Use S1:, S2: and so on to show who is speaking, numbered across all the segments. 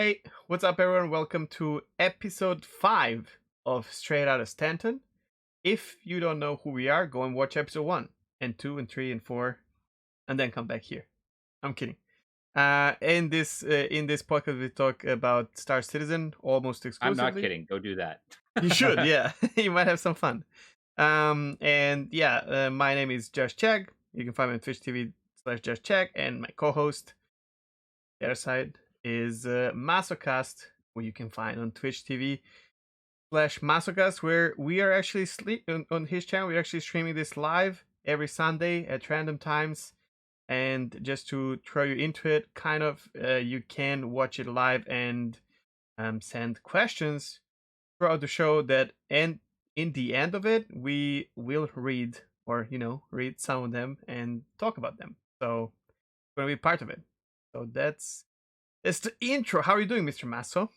S1: Hey, what's up, everyone? Welcome to episode 5 of Straight Outta Stanton. If you don't know who we are, go and watch episode 1 and 2 and 3 and 4 and then come back here. I'm kidding. In this podcast, we talk about Star Citizen almost
S2: I'm not
S1: exclusively.
S2: kidding. Go do that.
S1: You should, yeah. You might have some fun. My name is JustCheg. You can find me on Twitch TV/JustCheg, and my co-host, the other side, is MasoKast, who you can find on Twitch TV/MasoKast, where we are actually on his channel. We're actually streaming this live every Sunday at random times. And just to throw you into it, you can watch it live and send questions throughout the show. And in the end of it, we will read read some of them and talk about them. So it's gonna be part of it. So that's the intro. How are you doing, Mr. Maso?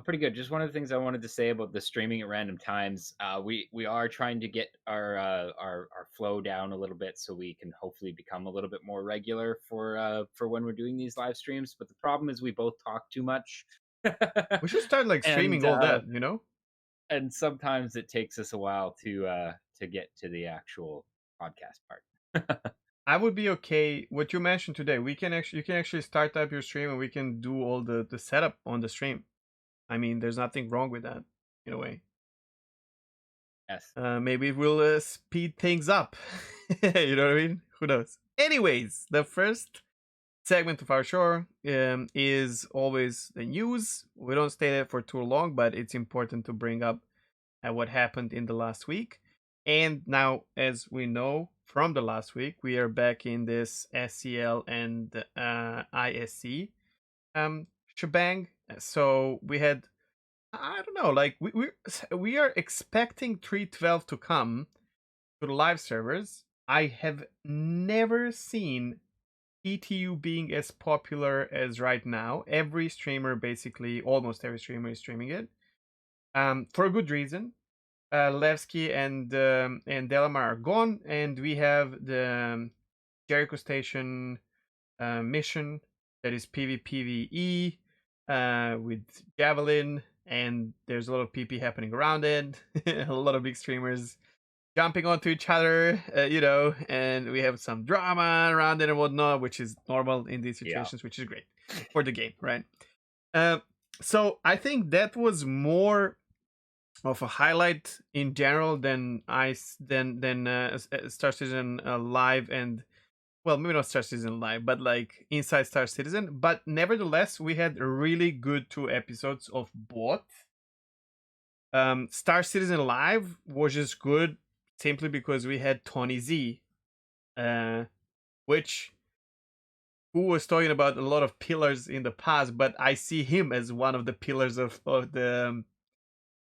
S2: Pretty good. Just one of the things I wanted to say about the streaming at random times. We are trying to get our flow down a little bit so we can hopefully become a little bit more regular for when we're doing these live streams. But the problem is we both talk too much,
S1: We should start like streaming
S2: and
S1: all that.
S2: and sometimes it takes us a while to get to the actual podcast part.
S1: I would be okay. What you mentioned today, you can actually start up your stream and we can do all the setup on the stream. I mean, there's nothing wrong with that in a way.
S2: Yes.
S1: Maybe we'll speed things up. You know what I mean? Who knows? Anyways, the first segment of our show is always the news. We don't stay there for too long, but it's important to bring up what happened in the last week. And now, as we know from the last week, we are back in this SCL and ISC shebang. So we had, I don't know, like we are expecting 3.12 to come to the live servers. I have never seen ETU being as popular as right now. Every streamer, basically, almost every streamer is streaming it. For a good reason. Levski and Delamar are gone, and we have the Jericho Station mission that is PvPvE with Javelin, and there's a lot of PP happening around it. A lot of big streamers jumping onto each other, and we have some drama around it and whatnot, which is normal in these
S2: Yeah.
S1: situations, which is great for the game, right? Uh, so I think that was more of a highlight in general than Star Citizen Live, and well, maybe not Star Citizen Live, but like Inside Star Citizen. But nevertheless, we had really good 2 episodes of both. Star Citizen Live was just good simply because we had Tony Z, which who was talking about a lot of pillars in the past, but I see him as one of the pillars of the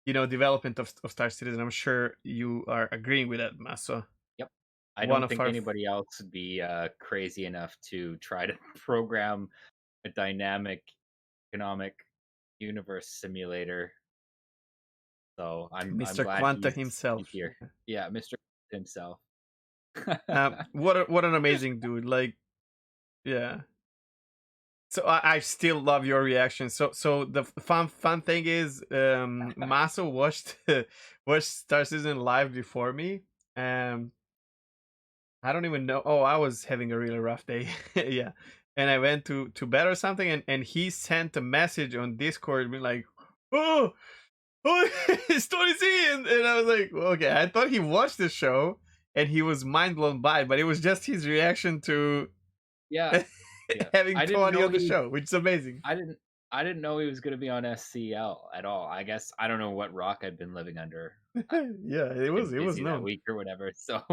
S1: development of Star Citizen. I'm sure you are agreeing with that, Maso.
S2: Yep. I
S1: One
S2: don't
S1: of
S2: think
S1: our
S2: anybody else would be crazy enough to try to program a dynamic economic universe simulator. So I'm
S1: Mr.
S2: glad
S1: Quanta
S2: he's
S1: himself.
S2: here. Yeah, Mr. himself.
S1: What an amazing dude! Like, yeah. So I still love your reaction. So the fun thing is, Maso watched watched Star Citizen live before me. Um, I don't even know. Oh, I was having a really rough day. Yeah, and I went to bed or something, and he sent a message on Discord, being like, "Oh, oh, it's Tony Z," and I was like, well, "Okay." I thought he watched the show and he was mind blown by it, but it was just his reaction to
S2: Yeah. Yeah.
S1: having
S2: I didn't
S1: Tony
S2: know
S1: on the
S2: he
S1: show, which is amazing.
S2: I didn't I didn't know he was going to be on SCL at all. I guess I don't know what rock I'd been living under.
S1: Yeah, it
S2: Been
S1: was
S2: busy that
S1: known.
S2: week or whatever. So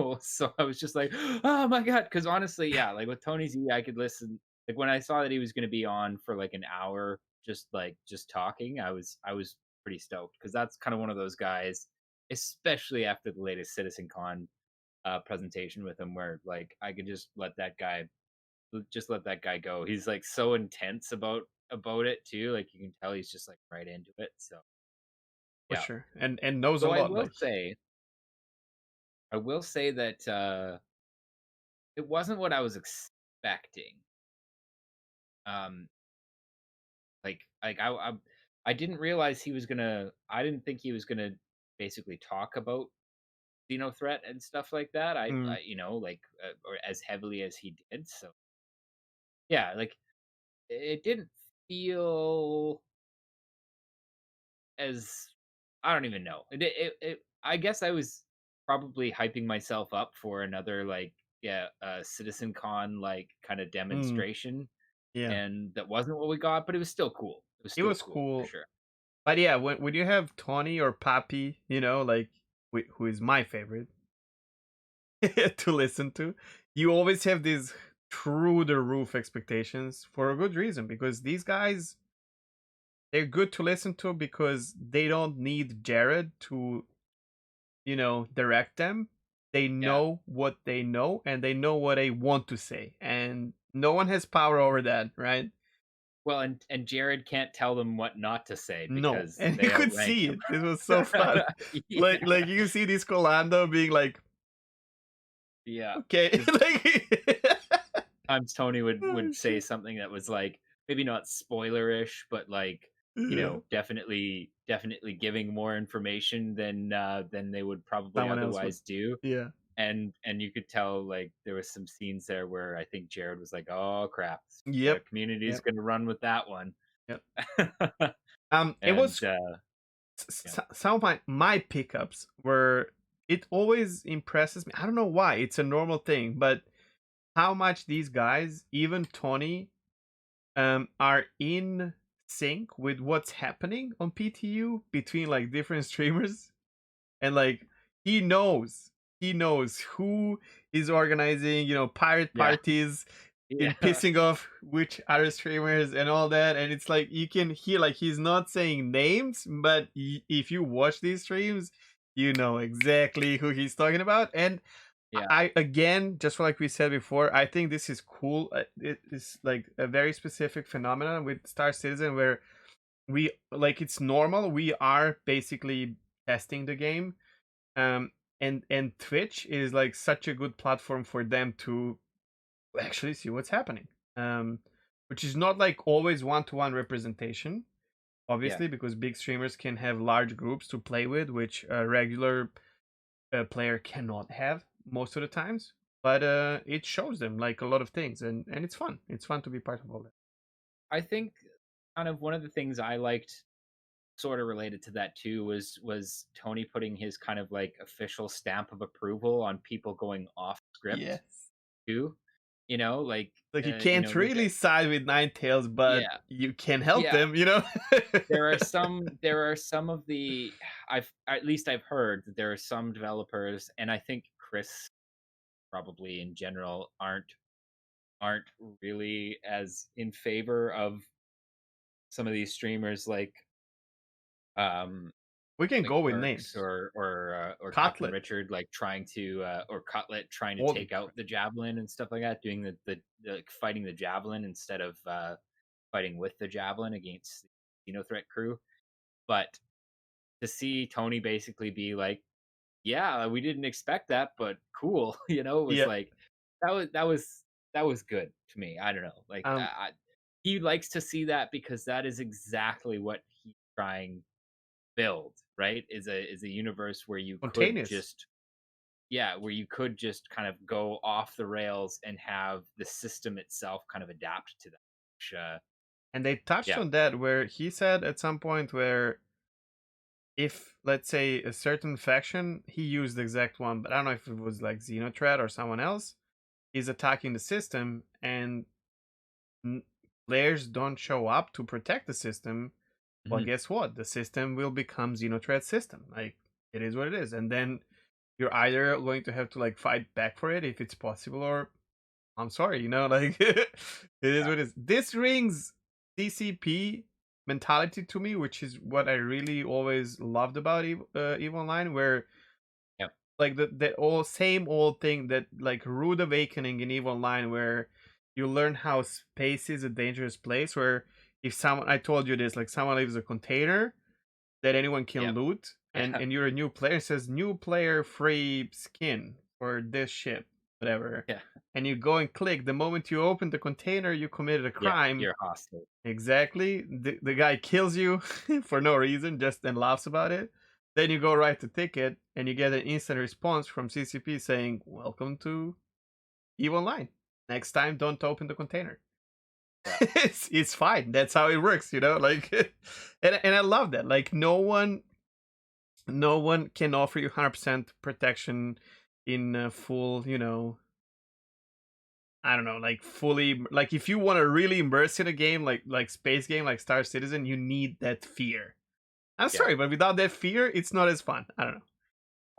S2: I was just like, oh my god, because honestly, yeah, like with Tony Z, I could listen. Like when I saw that he was going to be on for like an hour, just talking, I was pretty stoked because that's kind of one of those guys, especially after the latest CitizenCon presentation with him, where like I could just let that guy go. He's like so intense about it too. Like you can tell he's just like right into it. So
S1: For
S2: yeah.
S1: sure, and knows a
S2: So I
S1: lot.
S2: will
S1: Like,
S2: say I will say that it wasn't what I was expecting. Um, I didn't realize he was gonna. I didn't think he was gonna basically talk about Xenothreat and stuff like that.
S1: Mm,
S2: Or as heavily as he did. So yeah, like it didn't feel as I don't even know. I guess I was probably hyping myself up for another Citizen Con like kind of
S1: mm,
S2: demonstration,
S1: yeah,
S2: and that wasn't what we got, but it was still cool. It was
S1: it
S2: still
S1: was
S2: cool for
S1: cool.
S2: sure.
S1: But yeah, when you have Tony or Papi, like who is my favorite to listen to, you always have these through the roof expectations for a good reason because these guys they're good to listen to because they don't need Jared to direct them. They
S2: Yeah.
S1: know what they know and they know what they want to say, and no one has power over that, right?
S2: Well, and Jared can't tell them what not to say
S1: No,
S2: because
S1: and you
S2: they
S1: could
S2: outrank
S1: see
S2: him.
S1: it. It was so fun. Like
S2: Yeah.
S1: like you see this Colando being like,
S2: Yeah.
S1: okay,
S2: Because
S1: like
S2: times Tony
S1: oh
S2: would say
S1: shit,
S2: something that was like maybe not spoilerish, but like
S1: yeah,
S2: definitely giving more information than they would probably
S1: someone else would,
S2: otherwise do.
S1: yeah,
S2: And you could tell like there was some scenes there where I think Jared was like, "Oh crap, the
S1: yep,
S2: community's
S1: yep,
S2: going to run with that one."
S1: yep. It
S2: And
S1: was
S2: yeah,
S1: some of my pickups were. It always impresses me. I don't know why. It's a normal thing, but how much these guys, even Tony, are in sync with what's happening on PTU between like different streamers, and like he knows he knows who is organizing pirate
S2: yeah,
S1: parties in
S2: yeah,
S1: pissing off which other streamers and all that, and it's like you can hear like he's not saying names, but if you watch these streams you know exactly who he's talking about. And
S2: yeah,
S1: I again, just like we said before, I think this is cool. It is like a very specific phenomenon with Star Citizen where we like it's normal. We are basically testing the game, um, and Twitch is like such a good platform for them to actually see what's happening. Which is not like always one-to-one representation,
S2: yeah.
S1: obviously, because big streamers can have large groups to play with, which a regular player cannot have most of the times. But it shows them like a lot of things, and it's fun. It's fun to be part of all that.
S2: I think kind of one of the things I liked sort of related to that too was Tony putting his kind of like official stamp of approval on people going off script
S1: Yes.
S2: too.
S1: Like you can't really side with Ninetales, but
S2: Yeah,
S1: you can help
S2: yeah.
S1: them.
S2: There are some of the I've heard that there are some developers, and I think Chris probably in general aren't really as in favor of some of these streamers um
S1: We can
S2: like
S1: go with
S2: Perks
S1: names.
S2: or Captain
S1: Cutlet,
S2: Richard, like trying to or Cutlet trying to
S1: all the
S2: take out the javelin and stuff like that, doing the like, fighting the javelin instead of fighting with the javelin against the Xenothreat crew. But to see Tony basically be like, "Yeah, we didn't expect that, but cool," was
S1: yeah.
S2: like that was good to me. I don't know, like
S1: Um,
S2: he likes to see that because that is exactly what he's trying build, right? Is a universe where you could
S1: Spontaneous,
S2: just where you could just kind of go off the rails and have the system itself kind of adapt to that. Which,
S1: and they touched
S2: yeah,
S1: on that where he said at some point where if let's say a certain faction, he used the exact one, but I don't know if it was like Xenotrat or someone else, is attacking the system, and n- players don't show up to protect the system. Well,
S2: mhm,
S1: guess what? The system will become Xenotrad's system. Like it is what it is, and then you're either going to have to like fight back for it if it's possible, or I'm sorry, like it is
S2: yeah,
S1: what it is. This rings CCP mentality to me, which is what I really always loved about EVE Online, where
S2: yeah,
S1: like the all same old thing that like rude awakening in EVE Online, where you learn how space is a dangerous place. Where if someone, I told you this, like someone leaves a container that anyone can
S2: yeah,
S1: loot, and
S2: yeah,
S1: you're a new player, it says new player free skin for this ship. whatever,
S2: Yeah.
S1: and you go and click. The moment you open the container, you committed a
S2: Yeah.
S1: crime.
S2: You're hostile.
S1: Exactly. The guy kills you for no reason, just then laughs about it. Then you go write the ticket, and you get an instant response from CCP saying, "Welcome to EVE Online. Next time, don't open the container."
S2: Yeah.
S1: It's fine. That's how it works, like, and I love that. Like, no one can offer you 100% protection in full, I don't know, like fully, like if you want to really immerse in a game like space game like Star Citizen, you need that fear. I'm
S2: Yeah.
S1: sorry, but without that fear, it's not as fun. I don't know.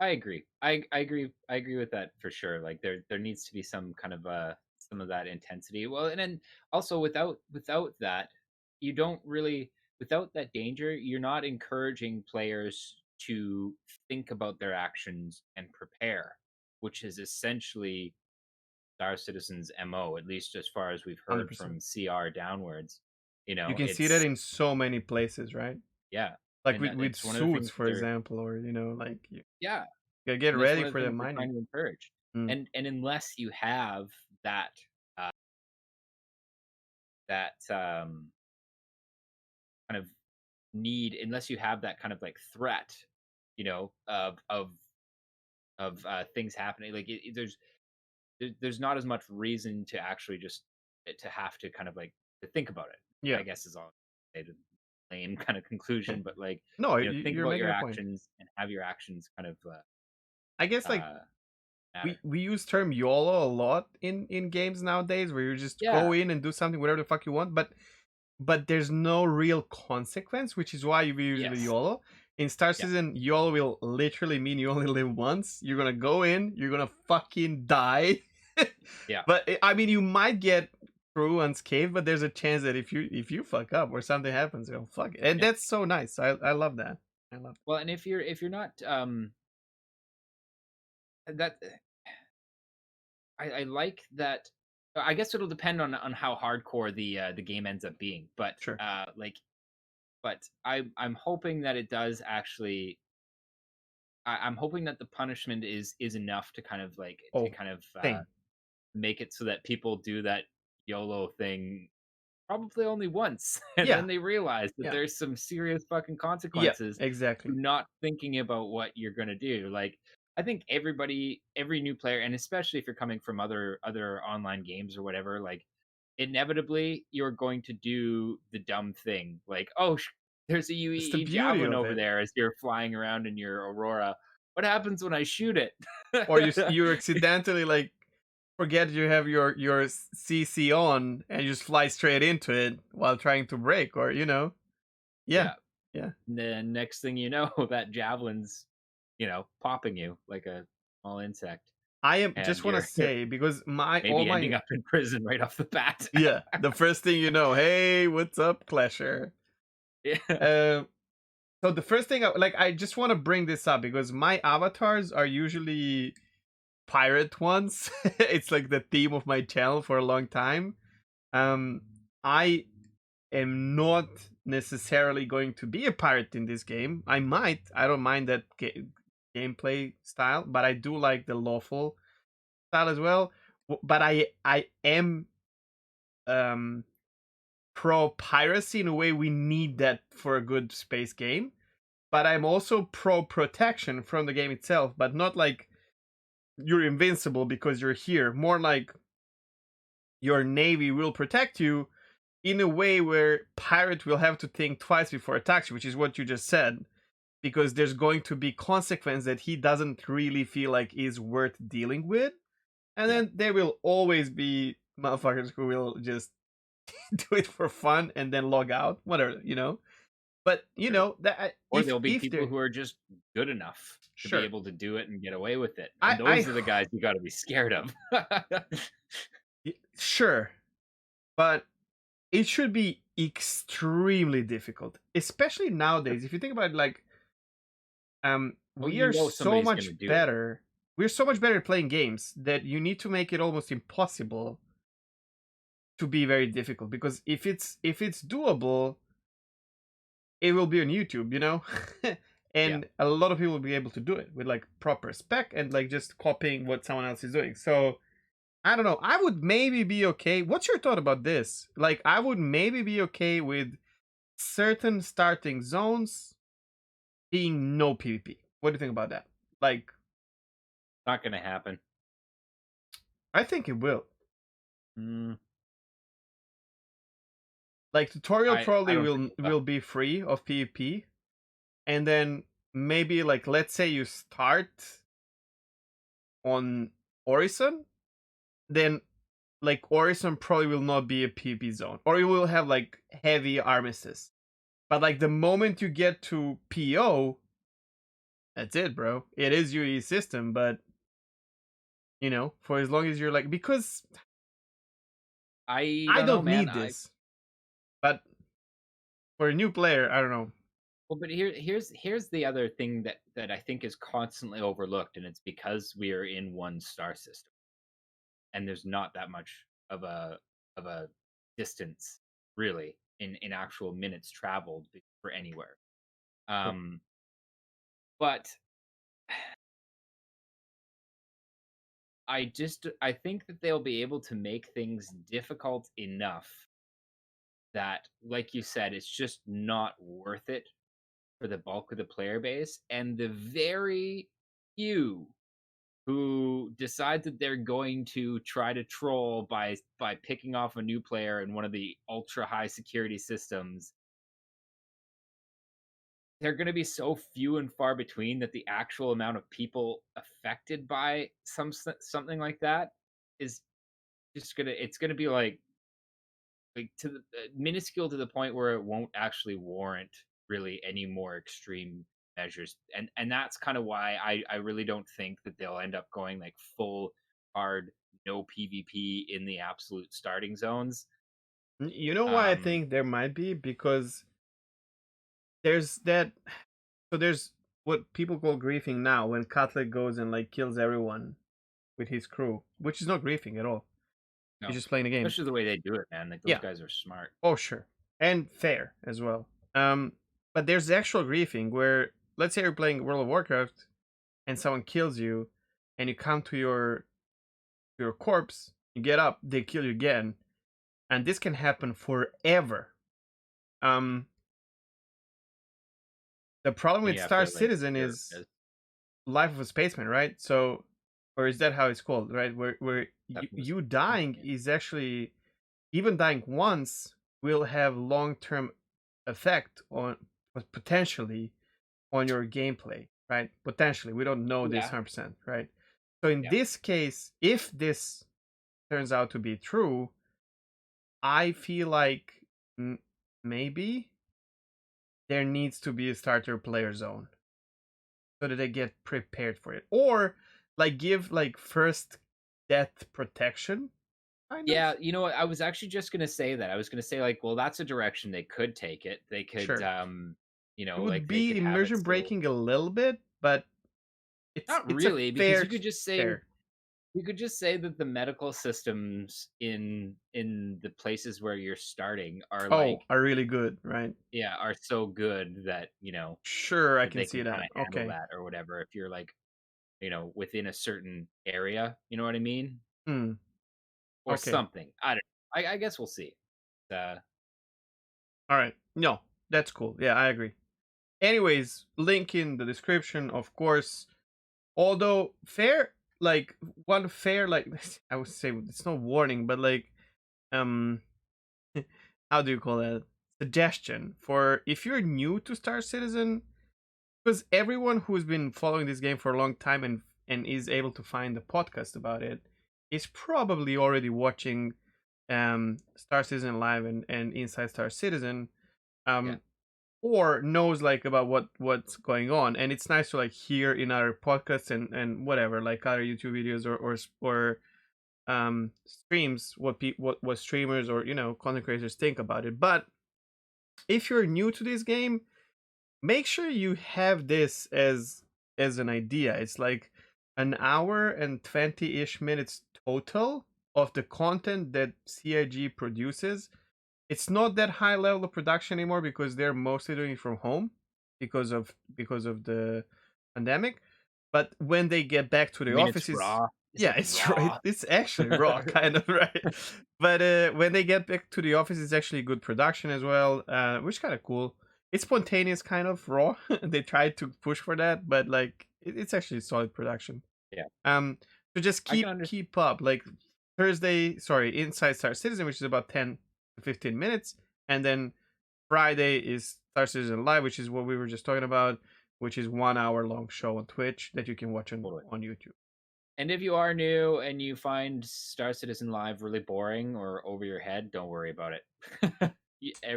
S2: I agree. I agree. I agree with that for sure. Like there needs to be some kind of some of that intensity. Well, and then also without that, you don't really without that danger, you're not encouraging players to think about their actions and prepare, which is essentially Star Citizen's MO, at least as far as we've heard
S1: 100%.
S2: from CR downwards.
S1: You can see that
S2: It's
S1: in so many places, right?
S2: yeah.
S1: Like
S2: And
S1: with
S2: it's one of the
S1: suits,
S2: things that
S1: for
S2: they're
S1: example, or like you
S2: yeah.
S1: gotta get
S2: And that's
S1: ready
S2: one of the
S1: for the
S2: things they're
S1: mining.
S2: trying to encourage.
S1: Mm.
S2: And unless you have that uh, that kind of need, unless you have that kind of like threat, of things happening, like there's not as much reason to actually just to have to kind of like to think about it.
S1: Yeah.
S2: I guess is all I'd say, the lame kind of conclusion, but like
S1: No,
S2: think
S1: you're
S2: about
S1: making
S2: your
S1: a point.
S2: actions and have your actions kind of
S1: I guess like
S2: uh,
S1: we
S2: matter.
S1: we use term YOLO a lot in games nowadays, where you just
S2: Yeah,
S1: go in and do something whatever the fuck you want, but there's no real consequence, which is why we usually
S2: yes,
S1: YOLO. In Star
S2: yeah,
S1: Citizen, YOLO will literally mean you only live once. You're gonna go in, you're gonna fucking die.
S2: yeah,
S1: But I mean, you might get through unscathed, but there's a chance that if you fuck up or something happens, you'll fuck it. And
S2: yeah.
S1: that's so nice. I love that. I love
S2: Well, and if you're not that I like that. I guess it'll depend on how hardcore the game ends up being, but
S1: sure.
S2: I'm hoping that it does actually. I'm hoping that the punishment is enough to kind of like to
S1: Oh,
S2: kind of
S1: same.
S2: make it so that people do that YOLO thing probably only once, and
S1: Yeah,
S2: then they realize that
S1: yeah,
S2: there's some serious fucking
S1: yeah,
S2: consequences
S1: exactly.
S2: to not thinking about what you're gonna do. Like, I think every new player, and especially if you're coming from other online games or whatever, like inevitably you're going to do the dumb thing. Like, oh, there's a
S1: It's the
S2: UE
S1: beauty
S2: javelin
S1: of
S2: over
S1: it.
S2: there as you're flying around in your Aurora. What happens when I shoot it?
S1: Or you accidentally like forget you have your CC on and you just fly straight into it while trying to brake, or yeah,
S2: Yeah.
S1: yeah.
S2: And then next thing you know, that javelin's, popping you like a small insect,
S1: I am
S2: and
S1: just want to
S2: you're
S1: say, because my all
S2: maybe ending
S1: my
S2: up in prison right off the bat.
S1: yeah, the first thing hey, what's up, Clasher?
S2: Yeah.
S1: Uh, so the first thing I just want to bring this up because my avatars are usually pirate ones. It's like the theme of my channel for a long time. I am not necessarily going to be a pirate in this game. I might. I don't mind that gameplay style, but I do like the lawful style as well. But I am um pro piracy in a way. We need that for a good space game. But I'm also pro protection from the game itself, but not like you're invincible because you're here. More like your navy will protect you in a way where pirate will have to think twice before attacks you, which is what you just said, because there's going to be consequence that he doesn't really feel like is worth dealing with, and
S2: Yeah.
S1: then there will always be motherfuckers who will just do it for fun and then log out, whatever. But
S2: Sure.
S1: that
S2: Or
S1: if
S2: there'll be
S1: if
S2: people
S1: there
S2: who are just good enough to be
S1: sure
S2: able to do it and get away with it, and
S1: I
S2: those are the guys you got to be scared of.
S1: sure, but it should be extremely difficult, especially nowadays. If you think about it, like
S2: Well,
S1: we are so
S2: somebody's gonna
S1: much
S2: do it.
S1: better. We're so much better at playing games that you need to make it almost impossible to be very difficult, because if it's doable, it will be on YouTube.
S2: Yeah.
S1: And a lot of people will be able to do it with like proper spec and like just copying what someone else is doing. So I don't know. I would maybe be okay. What's your thought about this? Like, I would maybe be okay with certain starting zones being no PvP. What do you think about that? Like,
S2: Not gonna happen.
S1: I think it will.
S2: Mm,
S1: Like, tutorial
S2: I
S1: probably
S2: don't
S1: will
S2: think so.
S1: will be free of PvP, and then maybe like let's say you start on Orison, then like Orison probably will not be a PvP zone, or you will have like heavy armistice. But like the moment you get to PO, that's it, bro. It is UE system, but for as long as you're like, because
S2: I
S1: I
S2: don't know,
S1: don't
S2: man.
S1: need this, but for a new player, I don't know.
S2: Well, but here's the other thing that I think is constantly overlooked, and it's because we are in one star system, and there's not that much of a distance really in actual minutes traveled for anywhere.
S1: True.
S2: Um, but I think that they'll be able to make things difficult enough that, like you said, it's just not worth it for the bulk of the player base, and the very few who decide that they're going to try to troll by picking off a new player in one of the ultra high security systems, they're going to be so few and far between that the actual amount of people affected by something like that is just gonna it's gonna be like to the minuscule to the point where it won't actually warrant really any more extreme measures, and that's kind of why I really don't think that they'll end up going like full hard no PvP in the absolute starting zones.
S1: You know why I
S2: um
S1: think there might be? Because there's that. So there's what people call griefing now, when Catholic goes and like kills everyone with his crew, which is not griefing at all. He's
S2: no,
S1: just playing the game.
S2: especially the way they do it, man, like those
S1: Yeah.
S2: guys are smart.
S1: Oh, sure. And fair as well. But there's actual griefing where, let's say you're playing World of Warcraft and someone kills you, and you come to your corpse, you get up, they kill you again, and this can happen forever. Um, the problem
S2: And
S1: with
S2: you have
S1: Star
S2: to like
S1: Citizen
S2: cure
S1: is
S2: it.
S1: Life of a Spaceman, right? So, or is that how it's called, right? Where
S2: That was
S1: you dying is actually, even dying once will have long term effect on, potentially, on your gameplay, right? Potentially, we don't know this
S2: yeah
S1: 100%, right? So in
S2: yeah
S1: this case, if this turns out to be true, I feel like maybe there needs to be a starter player zone so that they get prepared for it, or like give like first death protection, kind of.
S2: Yeah, you know what? I was actually just gonna say that. I was gonna say, like, well, that's a direction they could take it. They could,
S1: Sure, it would
S2: like they
S1: be
S2: could have it
S1: immersion
S2: so
S1: breaking a little bit, but
S2: not
S1: it's a
S2: really, because
S1: fair fair.
S2: you could just say that the medical systems in the places where you're starting are
S1: Oh,
S2: like,
S1: are really good, right?
S2: yeah, are so good that
S1: Sure, I
S2: that
S1: can
S2: they
S1: see
S2: can kind
S1: that.
S2: of handle
S1: Okay.
S2: that or whatever. If you're like, within a certain area, you know what I mean,
S1: Hmm.
S2: or
S1: Okay.
S2: something. I don't. I guess we'll see. Uh,
S1: All right. No, that's cool. Yeah, I agree. Anyways, link in the description, of course. Although fair, like one fair, like I would say it's no warning, but like um, how do you call that? Suggestion for if you're new to Star Citizen, because everyone who's been following this game for a long time and is able to find the podcast about it is probably already watching Star Citizen Live and Inside Star Citizen.
S2: yeah.
S1: Um, or knows like about what's going on, and it's nice to like hear in our podcasts and whatever, like other YouTube videos or streams, what streamers or content creators think about it. But if you're new to this game, make sure you have this as an idea. It's like an hour and 20-ish minutes total of the content that CIG produces. It's not that high level of production anymore because they're mostly doing it from home because of the pandemic. But when they get back to
S2: You
S1: the
S2: mean it's
S1: offices,
S2: raw? It's
S1: Yeah,
S2: like
S1: it's right.
S2: raw.
S1: It's actually raw, kind of right. But when they get back to the office, it's actually good production as well, which is kind of cool. It's spontaneous, kind of raw. They tried to push for that, but like it's actually solid production.
S2: Yeah,
S1: Um, so just
S2: I can
S1: keep
S2: understand.
S1: keep up. Like Thursday, sorry, Inside Star Citizen, which is about 10 to 15 minutes, and then Friday is Star Citizen Live, which is what we were just talking about, which is 1 hour long show on Twitch that you can watch
S2: Totally.
S1: on YouTube.
S2: And if you are new and you find Star Citizen Live really boring or over your head, don't worry about it.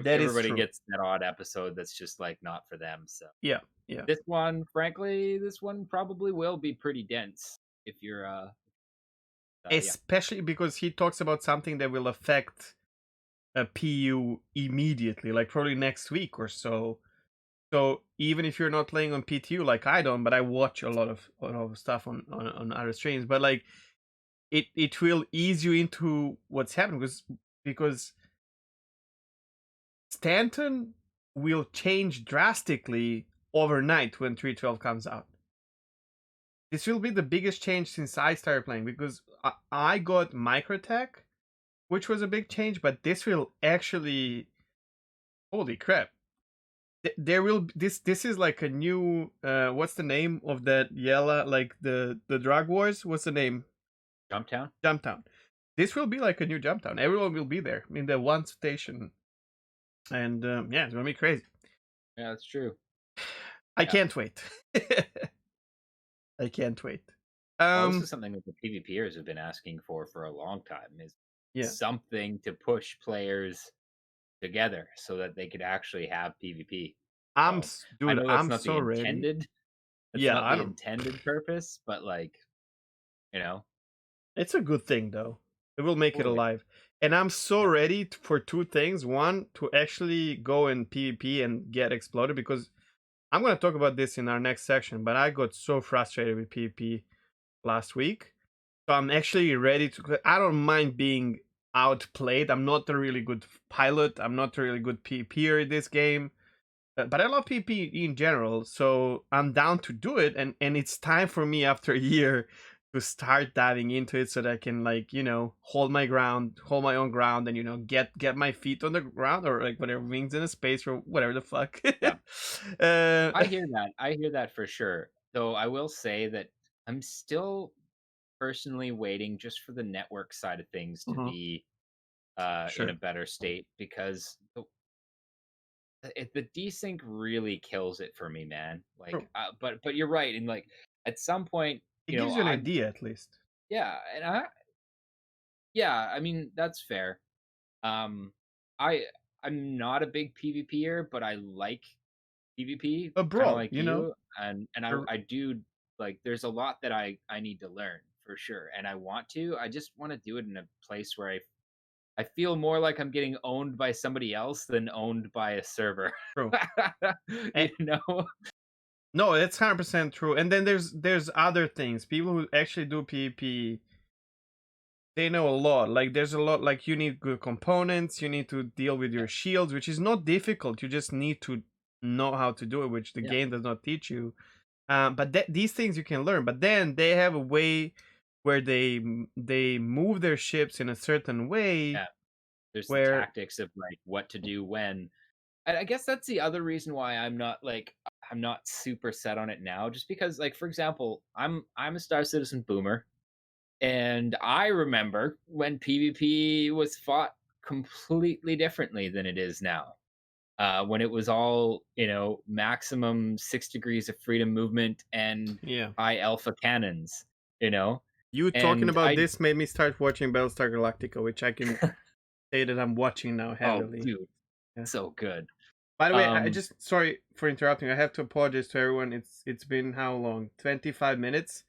S1: That is
S2: Everybody
S1: true.
S2: gets that odd episode that's just like not for them. So
S1: Yeah, yeah.
S2: this one, frankly, this one probably will be pretty dense if you're yeah.
S1: Especially because he talks about something that will affect a PU immediately, like probably next week or so. So even if you're not playing on PTU like I don't, but I watch a lot of stuff on other streams, but like it will ease you into what's happening because Stanton will change drastically overnight when 312 comes out. This will be the biggest change since I started playing because I got Microtech, which was a big change, but this will actually, holy crap. There will this is like a new what's the name of that yellow, like the drug wars, what's the name?
S2: Jumptown?
S1: Jumptown. This will be like a new Jumptown. Everyone will be there in the one station, and yeah, it's gonna be crazy.
S2: Yeah, that's true.
S1: I
S2: Yeah.
S1: can't wait. I can't wait.
S2: Well, this is something that the PvPers have been asking for a long time is
S1: Yeah,
S2: something to push players together so that they could actually have PvP. So I
S1: dude,
S2: know that's
S1: I'm
S2: not the
S1: so ready.
S2: intended that's
S1: Yeah,
S2: not
S1: I
S2: the
S1: don't.
S2: intended purpose, but like, you know,
S1: It's a good thing though. It will make it
S2: totally.
S1: alive. And I'm so
S2: Yeah.
S1: ready for two things. One, to actually go in PvP and get exploded because I'm going to talk about this in our next section, but I got so frustrated with PvP last week. So I'm actually ready to. I don't mind being outplayed. I'm not a really good pilot. I'm not a really good PvPer in this game. But I love PvP in general. So I'm down to do it. And it's time for me after a year to start diving into it so that I can, like, hold my ground, hold my own ground, and get my feet on the ground, or like whatever, wings in a space, or whatever the fuck.
S2: Yeah.
S1: uh,
S2: I hear that. I hear that for sure. Though I will say that I'm still personally waiting just for the network side of things to
S1: mhm,
S2: be in a
S1: sure.
S2: better state because the desync really kills it for me, man. Like,
S1: True.
S2: but you're right, and like at some point,
S1: It gives you an idea at least.
S2: yeah, and yeah, I mean that's fair. Um, I I'm not a big PvPer, but I like PvP,
S1: A
S2: kind of
S1: brawl,
S2: like you, and
S1: or-
S2: I do like. There's a lot that I need to learn for sure, and I want to. I just want to do it in a place where I feel more like I'm getting owned by somebody else than owned by a server.
S1: true.
S2: You know?
S1: No, it's 100% true. And then there's other things. People who actually do PvP, they know a lot. Like there's a lot. Like you need good components. You need to deal with
S2: Yeah,
S1: your shields, which is not difficult. You just need to know how to do it, which the
S2: yeah,
S1: game does not teach you. But these things you can learn. But then they have a way where they move their ships in a certain way
S2: yeah. There's the
S1: where.
S2: tactics of like what to do when. And I guess that's the other reason why I'm not super set on it now. Just because, like, for example, I'm a Star Citizen boomer. And I remember when PvP was fought completely differently than it is now. When it was all, maximum 6 degrees of freedom movement and
S1: Yeah.
S2: high alpha cannons, you know?
S1: You talking
S2: And
S1: about
S2: I,
S1: this made me start watching Battlestar Galactica, which I can say that I'm watching now
S2: oh,
S1: heavily.
S2: dude,
S1: Yeah.
S2: so good.
S1: By the way, I
S2: Um,
S1: just, sorry for interrupting. I have to apologize to everyone. It's been how long? 25 minutes.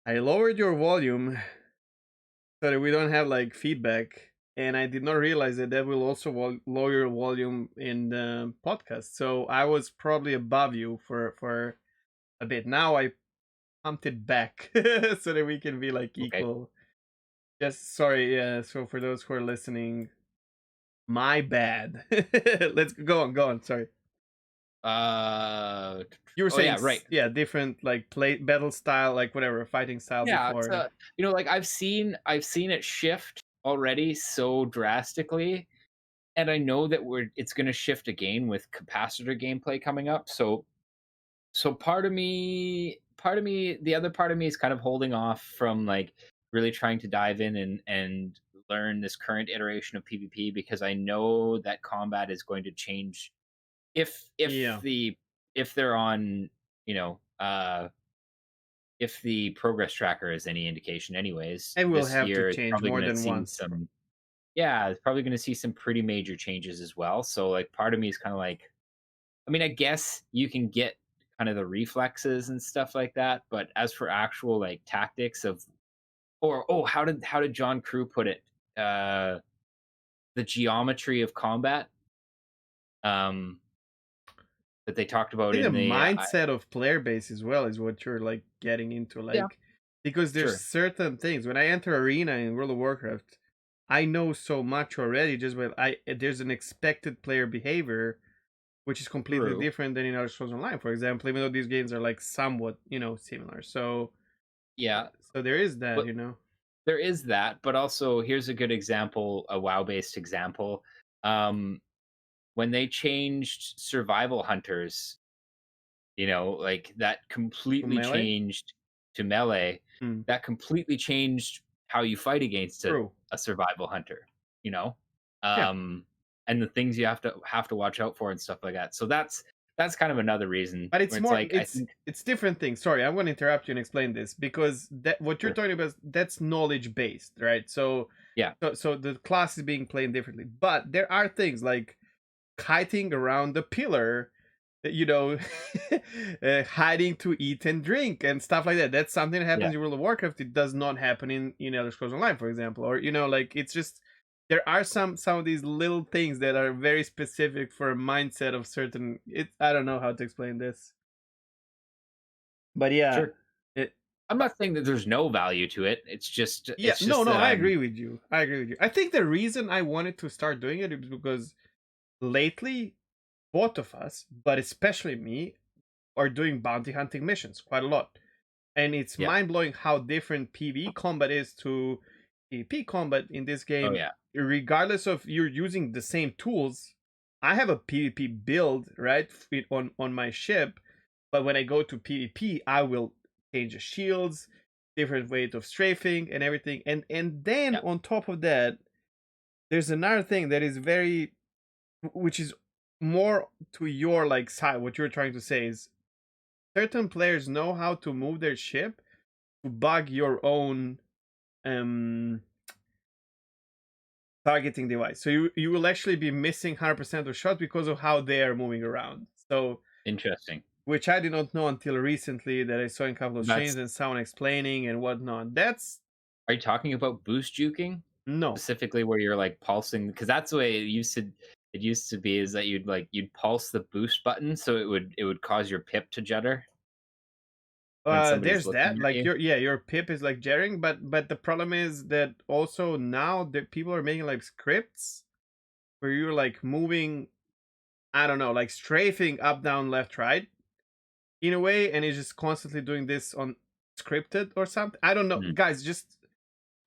S1: I lowered your volume so that we don't have like feedback, and I did not realize that will also lower your volume in the podcast. So I was probably above you for a bit. Now I pumped it back so that we can be like
S2: okay.
S1: equal. Just sorry. Yeah. So for those who are listening, my bad. Let's go on. Go on. Sorry.
S2: Uh,
S1: You were
S2: oh
S1: saying
S2: yeah, right.
S1: yeah, different like play battle style, like whatever fighting style
S2: Yeah,
S1: before. Yeah.
S2: like I've seen it shift already so drastically, and I know that it's going to shift again with capacitor gameplay coming up. So the other part of me is kind of holding off from like really trying to dive in and learn this current iteration of PvP because I know that combat is going to change if
S1: Yeah,
S2: if they're on, you know, if the progress tracker is any indication anyways,
S1: it will
S2: this
S1: have to
S2: year is
S1: change
S2: probably
S1: more
S2: going to
S1: than
S2: see
S1: once.
S2: some yeah, it's probably going to see some pretty major changes as well. So like part of me is kind of like I mean, I guess you can get kind of the reflexes and stuff like that, but as for actual like tactics of or oh, how did John Crew put it? The geometry of combat um that they talked
S1: I
S2: about
S1: think the
S2: in the
S1: mindset of player base as well is what you're like getting into,
S2: yeah,
S1: like because there's
S2: sure.
S1: certain things when I enter arena in World of Warcraft, I know so much already just with I there's an expected player behavior which is completely
S2: True.
S1: different than in Elder Scrolls Online, for example, even though these games are like somewhat, similar.
S2: Yeah.
S1: So there is that,
S2: But there is that, but also here's a good example, a WoW based example. Um when they changed survival hunters, like that
S1: to
S2: completely
S1: melee.
S2: changed to melee.
S1: Mm,
S2: That completely changed how you fight against
S1: true.
S2: a survival hunter, you know?
S1: Yeah.
S2: Um, and the things you have to watch out for and stuff like that. So that's kind of another reason
S1: But
S2: where
S1: it's
S2: it's
S1: more
S2: like I think
S1: it's different things. Sorry, I'm going to interrupt you and explain this because that what you're
S2: sure.
S1: talking about that's knowledge based, right?
S2: Yeah.
S1: So the class is being played differently. But there are things like kiting around the pillar, you know, hiding to eat and drink and stuff like that. That's something that
S2: Yeah.
S1: happens in World of Warcraft. It does not happen in Elder Scrolls Online, for example. Or like it's just there are some of these little things that are very specific for a mindset of certain. It I don't know how to explain this, but yeah,
S2: Sure.
S1: it
S2: I'm not saying that there's no value to it. It's just
S1: yeah
S2: it's
S1: no
S2: just
S1: no
S2: that
S1: I
S2: I'm
S1: agree with you. I agree with you. I think the reason I wanted to start doing it is because lately both of us, but especially me, are doing bounty hunting missions quite a lot. And it's
S2: yeah.
S1: mind blowing how different PvE combat is to PvP combat in this
S2: Oh
S1: game,
S2: yeah.
S1: regardless of you're using the same tools. I have a PvP build, right, on my ship, but when I go to PvP, I will change the shields, different weight of strafing and everything. And then
S2: Yeah.
S1: on top of that, there's another thing that is very which is more to your like side. What you're trying to say is certain players know how to move their ship to bug your own um targeting device. So you will actually be missing 100% of shots because of how they are moving around. So
S2: Interesting.
S1: which I did not know until recently that I saw in a couple of streams
S2: That's
S1: and someone explaining and whatnot. That's
S2: Are you talking about boost juking?
S1: no.
S2: Specifically where you're, like, pulsing because that's the way it used to be is that you'd pulse the boost button, so it would cause your pip to judder when somebody's
S1: There's
S2: looking
S1: that.
S2: at
S1: Like
S2: you.
S1: your pip is like jamming, but the problem is that also now that people are making like scripts where you're like moving, I don't know, like strafing up, down, left, right in a way, and it's just constantly doing this on scripted or something. I don't know,
S2: Mhm.
S1: guys. Just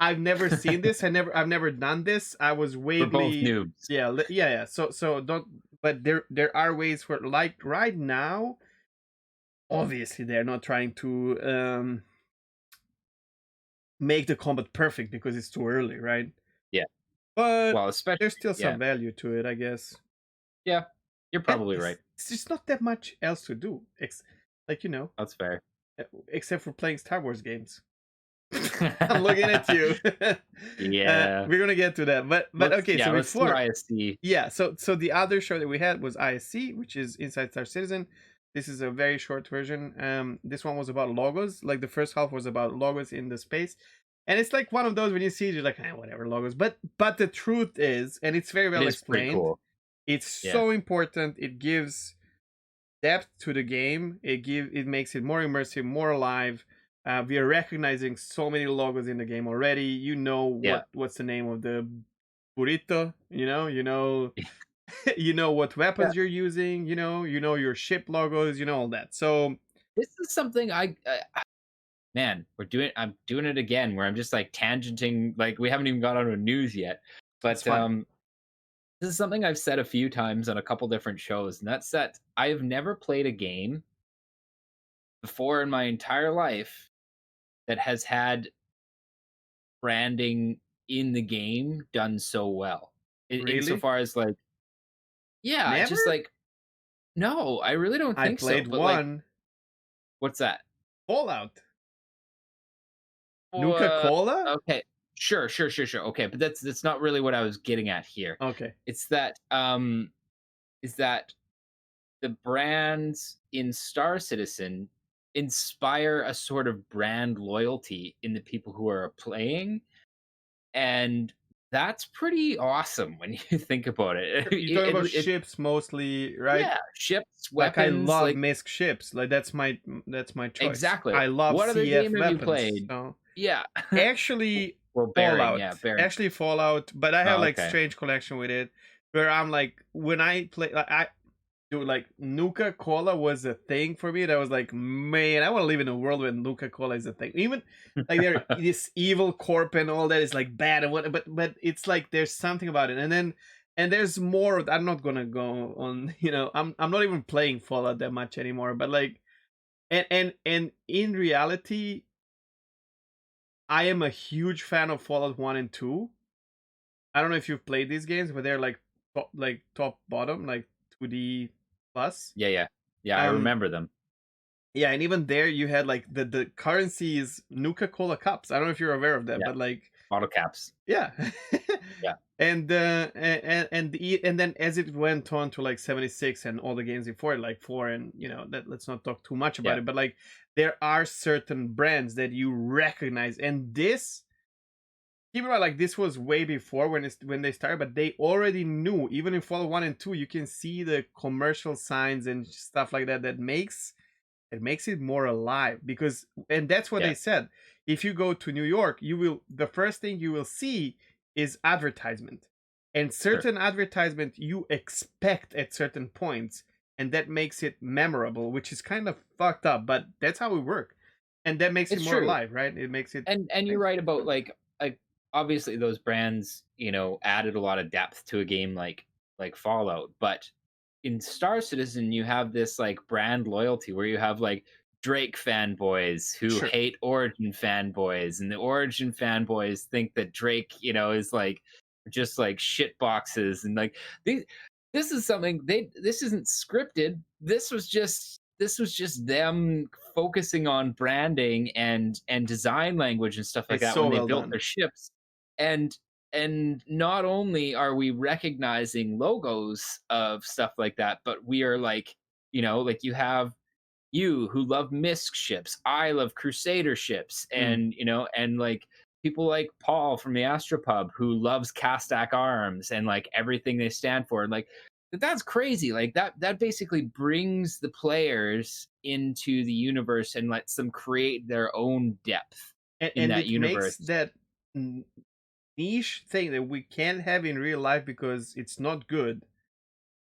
S1: I've never seen this. I've never done this. I was
S2: We're both
S1: vaguely
S2: noobs.
S1: yeah yeah. So don't. But there are ways for like right now. Obviously, they're not trying to make the combat perfect because it's too early, right?
S2: Yeah.
S1: But
S2: Well,
S1: there's
S2: especially
S1: still
S2: yeah.
S1: some value to it, I guess.
S2: Yeah. You're
S1: And
S2: probably right.
S1: it's just not that much else to do. Like
S2: That's fair.
S1: except for playing Star Wars games. I'm looking at you.
S2: Yeah.
S1: We're gonna get to that, but okay. So
S2: Let's do
S1: before,
S2: ISC.
S1: yeah. So the other show that we had was ISC, which is Inside Star Citizen. This is a very short version. This one was about logos. Like the first half was about logos in the space, and it's like one of those when you see it, you're like, whatever logos. But the truth is, and it's very
S2: It
S1: well
S2: is pretty
S1: explained.
S2: cool.
S1: It's
S2: Yeah.
S1: so important. It gives depth to the game. It makes it more immersive, more alive. We are recognizing so many logos in the game already. You know
S2: Yeah.
S1: what's the name of the burrito? You know you know what
S2: Yeah.
S1: weapons you're using, you know your ship logos, you know all that. So
S2: This is something man, I'm doing it again where I'm just like tangenting, like we haven't even got on to news yet.
S1: it's
S2: But
S1: fun.
S2: this is something I've said a few times on a couple different shows, and that's that I have never played a game before in my entire life that has had branding in the game done so well.
S1: Really?
S2: Insofar as like, yeah,
S1: Never?
S2: just like no, I really don't
S1: I
S2: think so.
S1: played
S2: But like,
S1: one
S2: what's that?
S1: Fallout.
S2: Oh,
S1: Nuka Cola?
S2: okay. Sure. Okay, but that's not really what I was getting at here.
S1: Okay.
S2: It's that is that the brands in Star Citizen inspire a sort of brand loyalty in the people who are playing, and that's pretty awesome when you think about it.
S1: You're talking about ships mostly, right?
S2: Yeah, ships,
S1: Like I
S2: weapons,
S1: love
S2: like
S1: misc ships. Like that's my choice.
S2: exactly.
S1: I love
S2: What other
S1: CF
S2: game have you
S1: weapons.
S2: played?
S1: So
S2: Yeah.
S1: actually
S2: Well, Bearing,
S1: Fallout.
S2: yeah, Bearing.
S1: Actually Fallout, but I have
S2: Oh,
S1: like
S2: okay.
S1: strange connection with it where I'm like when I play like I dude, like Nuka Cola was a thing for me. That was like, man, I want to live in a world where Nuka Cola is a thing. Even like there, this evil corp and all that is like bad and what, but it's like there's something about it. And there's more. I'm not gonna go on. I'm not even playing Fallout that much anymore. But like, and in reality, I am a huge fan of Fallout 1 and 2. I don't know if you've played these games, but they're like top bottom, like 2D plus.
S2: Yeah. Yeah, I
S1: Um,
S2: remember them.
S1: Yeah, and even there you had like the currency is Nuka Cola cups. I don't know if you're aware of that,
S2: Yeah,
S1: but like
S2: bottle caps.
S1: yeah.
S2: Yeah.
S1: And then as it went on to like 76 and all the games before it, like 4 and that let's not talk too much about
S2: Yeah.
S1: it, but like there are certain brands that you recognize, and this keep in mind like this was way before when they started, but they already knew. Even in Fallout 1 and 2 you can see the commercial signs and stuff like that it makes it more alive. Because and that's what
S2: Yeah.
S1: they said, if you go to New York, the first thing you will see is advertisement, and
S2: Sure.
S1: certain advertisement you expect at certain points, and that makes it memorable, which is kind of fucked up, but that's how it works, and that makes it
S2: It's
S1: more
S2: true.
S1: alive, right? It makes it
S2: And you're
S1: makes
S2: right
S1: it
S2: about
S1: cool.
S2: like obviously those brands, added a lot of depth to a game like Fallout, but in Star Citizen you have this like brand loyalty where you have like Drake fanboys who
S1: Sure.
S2: hate Origin fanboys, and the Origin fanboys think that Drake, is like just like shit boxes, and like these this is something this isn't scripted. This was just them focusing on branding and design language and stuff like
S1: It's
S2: that
S1: so
S2: when they
S1: well
S2: built
S1: done.
S2: their ships. And not only are we recognizing logos of stuff like that, but we are like, like you have you who love misc ships, I love crusader ships,
S1: Mm.
S2: and like people like Paul from the Astropub who loves Castak arms and like everything they stand for. And like that's crazy. Like that basically brings the players into the universe and lets them create their own depth in
S1: And
S2: that
S1: it makes
S2: universe.
S1: that niche thing that we can't have in real life because it's not good,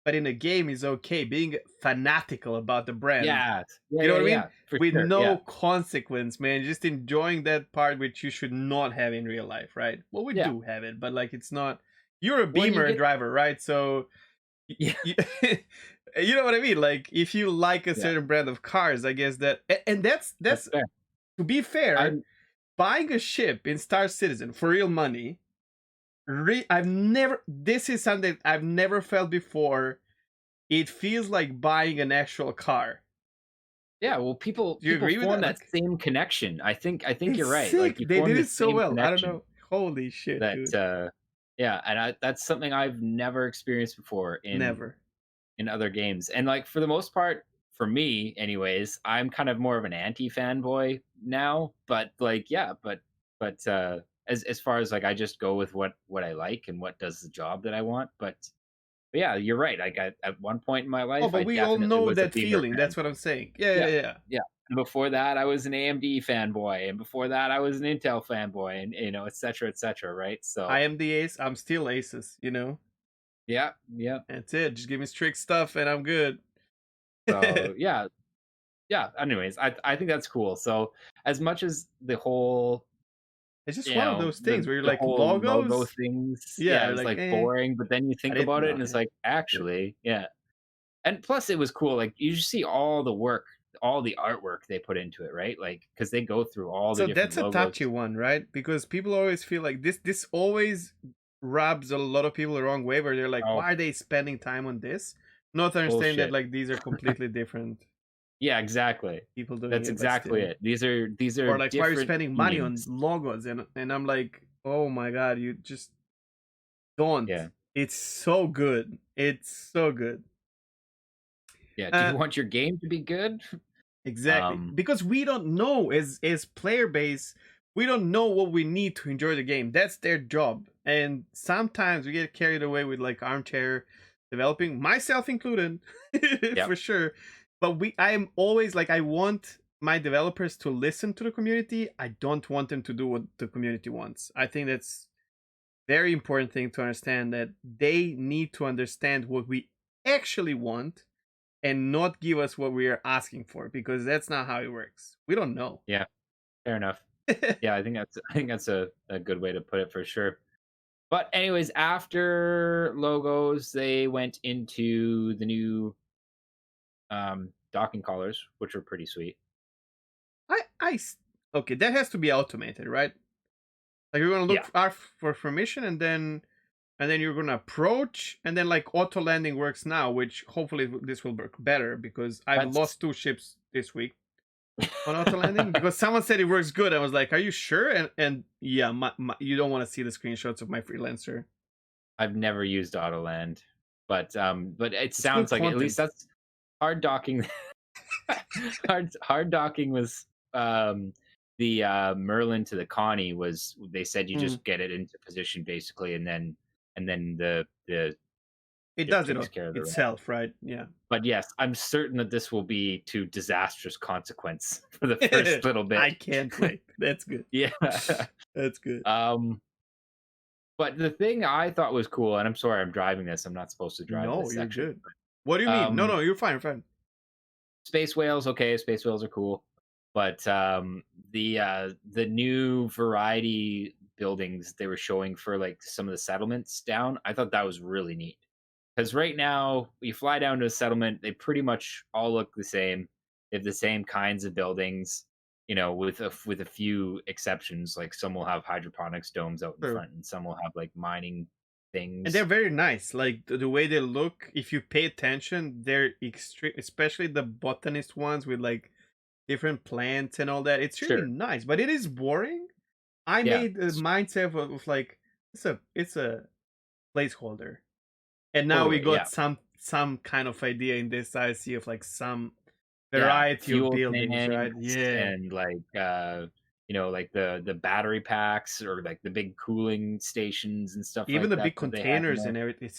S1: but in a game is okay. Being fanatical about the brand,
S2: Yeah. Yeah,
S1: you know
S2: yeah,
S1: what I mean?
S2: yeah. For
S1: With
S2: sure. Yeah.
S1: no consequence, man. Just enjoying that part, which you should not have in real life, right? Well, we
S2: Yeah.
S1: do have it, but like it's not. You're a
S2: When you
S1: Beamer
S2: get
S1: driver, right? So,
S2: yeah,
S1: you, you know what I mean. Like if you like a
S2: yeah,
S1: certain brand of cars, I guess and
S2: that's
S1: that's
S2: fair.
S1: to be fair.
S2: I'm
S1: Buying a ship in Star Citizen for real money. I've never. This is something I've never felt before. It feels like buying an actual car.
S2: Yeah, well, people
S1: Do you
S2: people
S1: agree with
S2: form
S1: that?
S2: that
S1: Like,
S2: same connection. I think
S1: it's
S2: you're right. Like
S1: sick.
S2: you
S1: They
S2: form
S1: did
S2: the
S1: it so
S2: same
S1: well. I don't
S2: connection
S1: know. Holy shit,
S2: that
S1: dude.
S2: yeah, and that's something I've never experienced before
S1: Never.
S2: in other games. And like for the most part, for me anyways, I'm kind of more of an anti fanboy now, but like yeah, but as far as like I just go with what I like and what does the job that I want. But yeah, you're right. Like at one point in my
S1: Oh,
S2: life,
S1: but
S2: I
S1: we all
S2: definitely
S1: know
S2: was a
S1: that
S2: Beamer
S1: feeling.
S2: fan.
S1: That's what I'm saying. Yeah,
S2: Yeah,
S1: yeah, yeah.
S2: yeah. And before that, I was an AMD fanboy, and before that, I was an Intel fanboy, and et cetera, right?
S1: I
S2: So
S1: am the ace. I'm still aces. You know.
S2: Yeah, yeah.
S1: That's it. Just give me strict stuff and I'm good.
S2: So yeah, yeah. Anyways, I think that's cool. So as much as the whole,
S1: It's just
S2: you
S1: one of
S2: know,
S1: those things where you're
S2: the
S1: like
S2: whole logo
S1: logos.
S2: things,
S1: Yeah,
S2: yeah,
S1: you're
S2: it's
S1: like,
S2: like boring. But then you
S1: I
S2: think
S1: didn't
S2: about it,
S1: know.
S2: and it's
S1: Yeah.
S2: like
S1: Yeah.
S2: actually, yeah. And plus, it was cool. Like you just see all the work, all the artwork they put into it, right? Like because they go through all the
S1: So
S2: different
S1: that's a touchy
S2: logos.
S1: one, right? Because people always feel like this always rubs a lot of people the wrong way where they're like,
S2: Oh,
S1: why are they spending time on this? Not understanding that
S2: bullshit.
S1: like these are completely different
S2: Yeah, exactly.
S1: people doing
S2: That's
S1: it, but
S2: exactly
S1: still.
S2: it. These are
S1: Or like why are you
S2: different
S1: spending money on
S2: teams.
S1: logos? And I'm like, oh my god, you just don't.
S2: Yeah,
S1: It's so good. It's so good.
S2: yeah. Do
S1: Uh
S2: you want your game to be good?
S1: exactly.
S2: Um,
S1: Because we don't know as player base, we don't know what we need to enjoy the game. That's their job. And sometimes we get carried away with like armchair developing, myself included,
S2: yep.
S1: for sure. But I am always like I want my developers to listen to the community. I don't want them to do what the community wants. I think that's very important thing to understand that they need to understand what we actually want and not give us what we are asking for because that's not how it works. We don't know.
S2: Yeah, fair enough. Yeah, I think that's a good way to put it for sure. But anyways, after logos, they went into the new docking collars, which were pretty sweet.
S1: Okay, that has to be automated, right? Like you're gonna
S2: Yeah,
S1: for permission and then you're gonna approach and then like auto landing works now, which hopefully this will work better because I've
S2: that's
S1: lost 2 ships this week on auto landing because someone said it works good. I was like, "Are you sure?" And yeah, you don't want to see the screenshots of my freelancer.
S2: I've never used Autoland, but it
S1: It's good
S2: sounds like at least
S1: content.
S2: that's hard docking. Hard docking was the Merlin to the Connie was they said you
S1: Mm.
S2: just get it into position basically, and then the
S1: It
S2: ship
S1: does it
S2: takes care of the rest.
S1: itself, right? Yeah.
S2: But yes, I'm certain that this will be to disastrous consequence for the first little bit.
S1: I can't wait. That's good.
S2: Yeah.
S1: That's good.
S2: um, but the thing I thought was cool, and I'm sorry I'm driving this. I'm not supposed to drive
S1: No,
S2: this
S1: you're
S2: section.
S1: good. What do you mean? No,
S2: Um,
S1: no, you're fine. You're fine.
S2: space whales, okay, space whales are cool, but the new variety buildings they were showing for like some of the settlements down, I thought that was really neat. Because right now, you fly down to a settlement, they pretty much all look the same. They have the same kinds of buildings, with a few exceptions. Like some will have hydroponics domes out in
S1: True.
S2: front, and some will have like mining
S1: And they're
S2: things.
S1: very nice. Like the way they look, if you pay attention, they're extreme. Especially the botanist ones with like different plants and all that. It's really
S2: Sure,
S1: nice, but it is boring. I
S2: yeah,
S1: made the mindset of like it's a placeholder, and now we
S2: totally, yeah,
S1: got some kind of idea in this IC of like some
S2: yeah.
S1: variety of
S2: Fuel
S1: buildings, right?
S2: tanks
S1: Yeah.
S2: and like like the battery packs or like the big cooling stations and stuff
S1: Even
S2: like
S1: the
S2: that
S1: big
S2: that they have in
S1: containers
S2: there.
S1: and everything.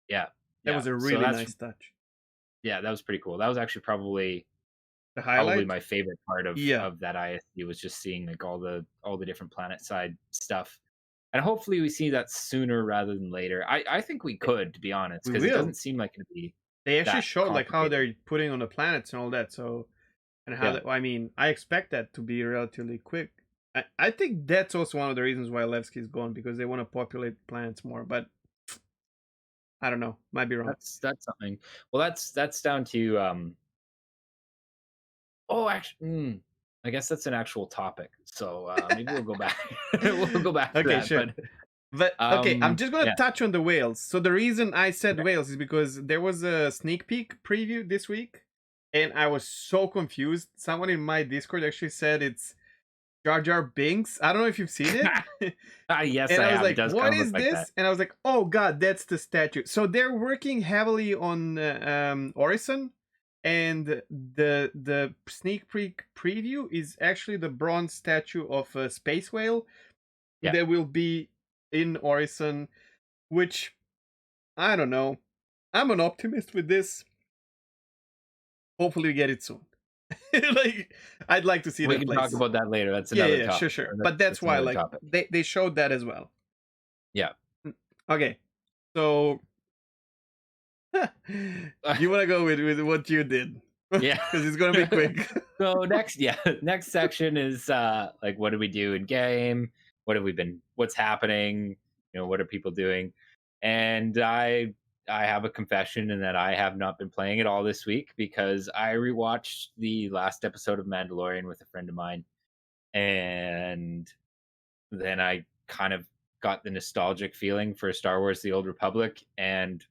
S2: Yeah,
S1: That
S2: yeah.
S1: was a
S2: So
S1: really
S2: that's
S1: nice touch.
S2: yeah, that was pretty cool. That was actually
S1: The
S2: probably
S1: highlight?
S2: my favorite part of
S1: Yeah,
S2: that ISD was just seeing like all the different planet side stuff. And hopefully we see that sooner rather than later. I think we
S1: eh,
S2: could, to be honest,
S1: we
S2: because it
S1: will.
S2: doesn't seem like it'd be
S1: They actually
S2: that
S1: showed like how
S2: complicated.
S1: they're putting on the planets and all that. So and how
S2: Yeah.
S1: that. I mean, I expect that to be relatively quick. I think that's also one of the reasons why Levski is gone because they want to populate planets more. But I don't know. Might be wrong.
S2: That's something. Well, that's down to oh actually I guess that's an actual topic. So maybe we'll go back we'll go back to
S1: Okay,
S2: that.
S1: sure.
S2: But
S1: But okay, I'm just gonna
S2: yeah.
S1: touch on the whales. So the reason I said
S2: Okay.
S1: whales is because there was a sneak peek preview this week, and I was so confused. Someone in my Discord actually said it's Jar Jar Binks. I don't know if you've seen it.
S2: Yes,
S1: And
S2: I
S1: I was
S2: have. It
S1: like,
S2: does kind
S1: "What
S2: of look
S1: is
S2: like that.
S1: this?" And I was like, "Oh God, that's the statue." So they're working heavily on Orison, and the sneak peek preview is actually the bronze statue of a space whale
S2: Yeah.
S1: that will be in Orison, which I don't know. I'm an optimist with this. Hopefully, we get it soon. Like, I'd like to see
S2: We
S1: that
S2: can talk
S1: place.
S2: about that later. That's
S1: Yeah,
S2: another
S1: yeah,
S2: topic.
S1: sure, sure.
S2: Or
S1: But that's
S2: that's
S1: why,
S2: another
S1: like,
S2: topic.
S1: they showed that as well.
S2: Yeah.
S1: Mm, okay, So you want to go with what you did?
S2: Yeah.
S1: Because it's gonna be quick.
S2: So next section is like, what do we do in game? What's happening? What are people doing? And I have a confession in that I have not been playing at all this week because I rewatched the last episode of Mandalorian with a friend of mine, and then I kind of got the nostalgic feeling for Star Wars: The Old Republic, and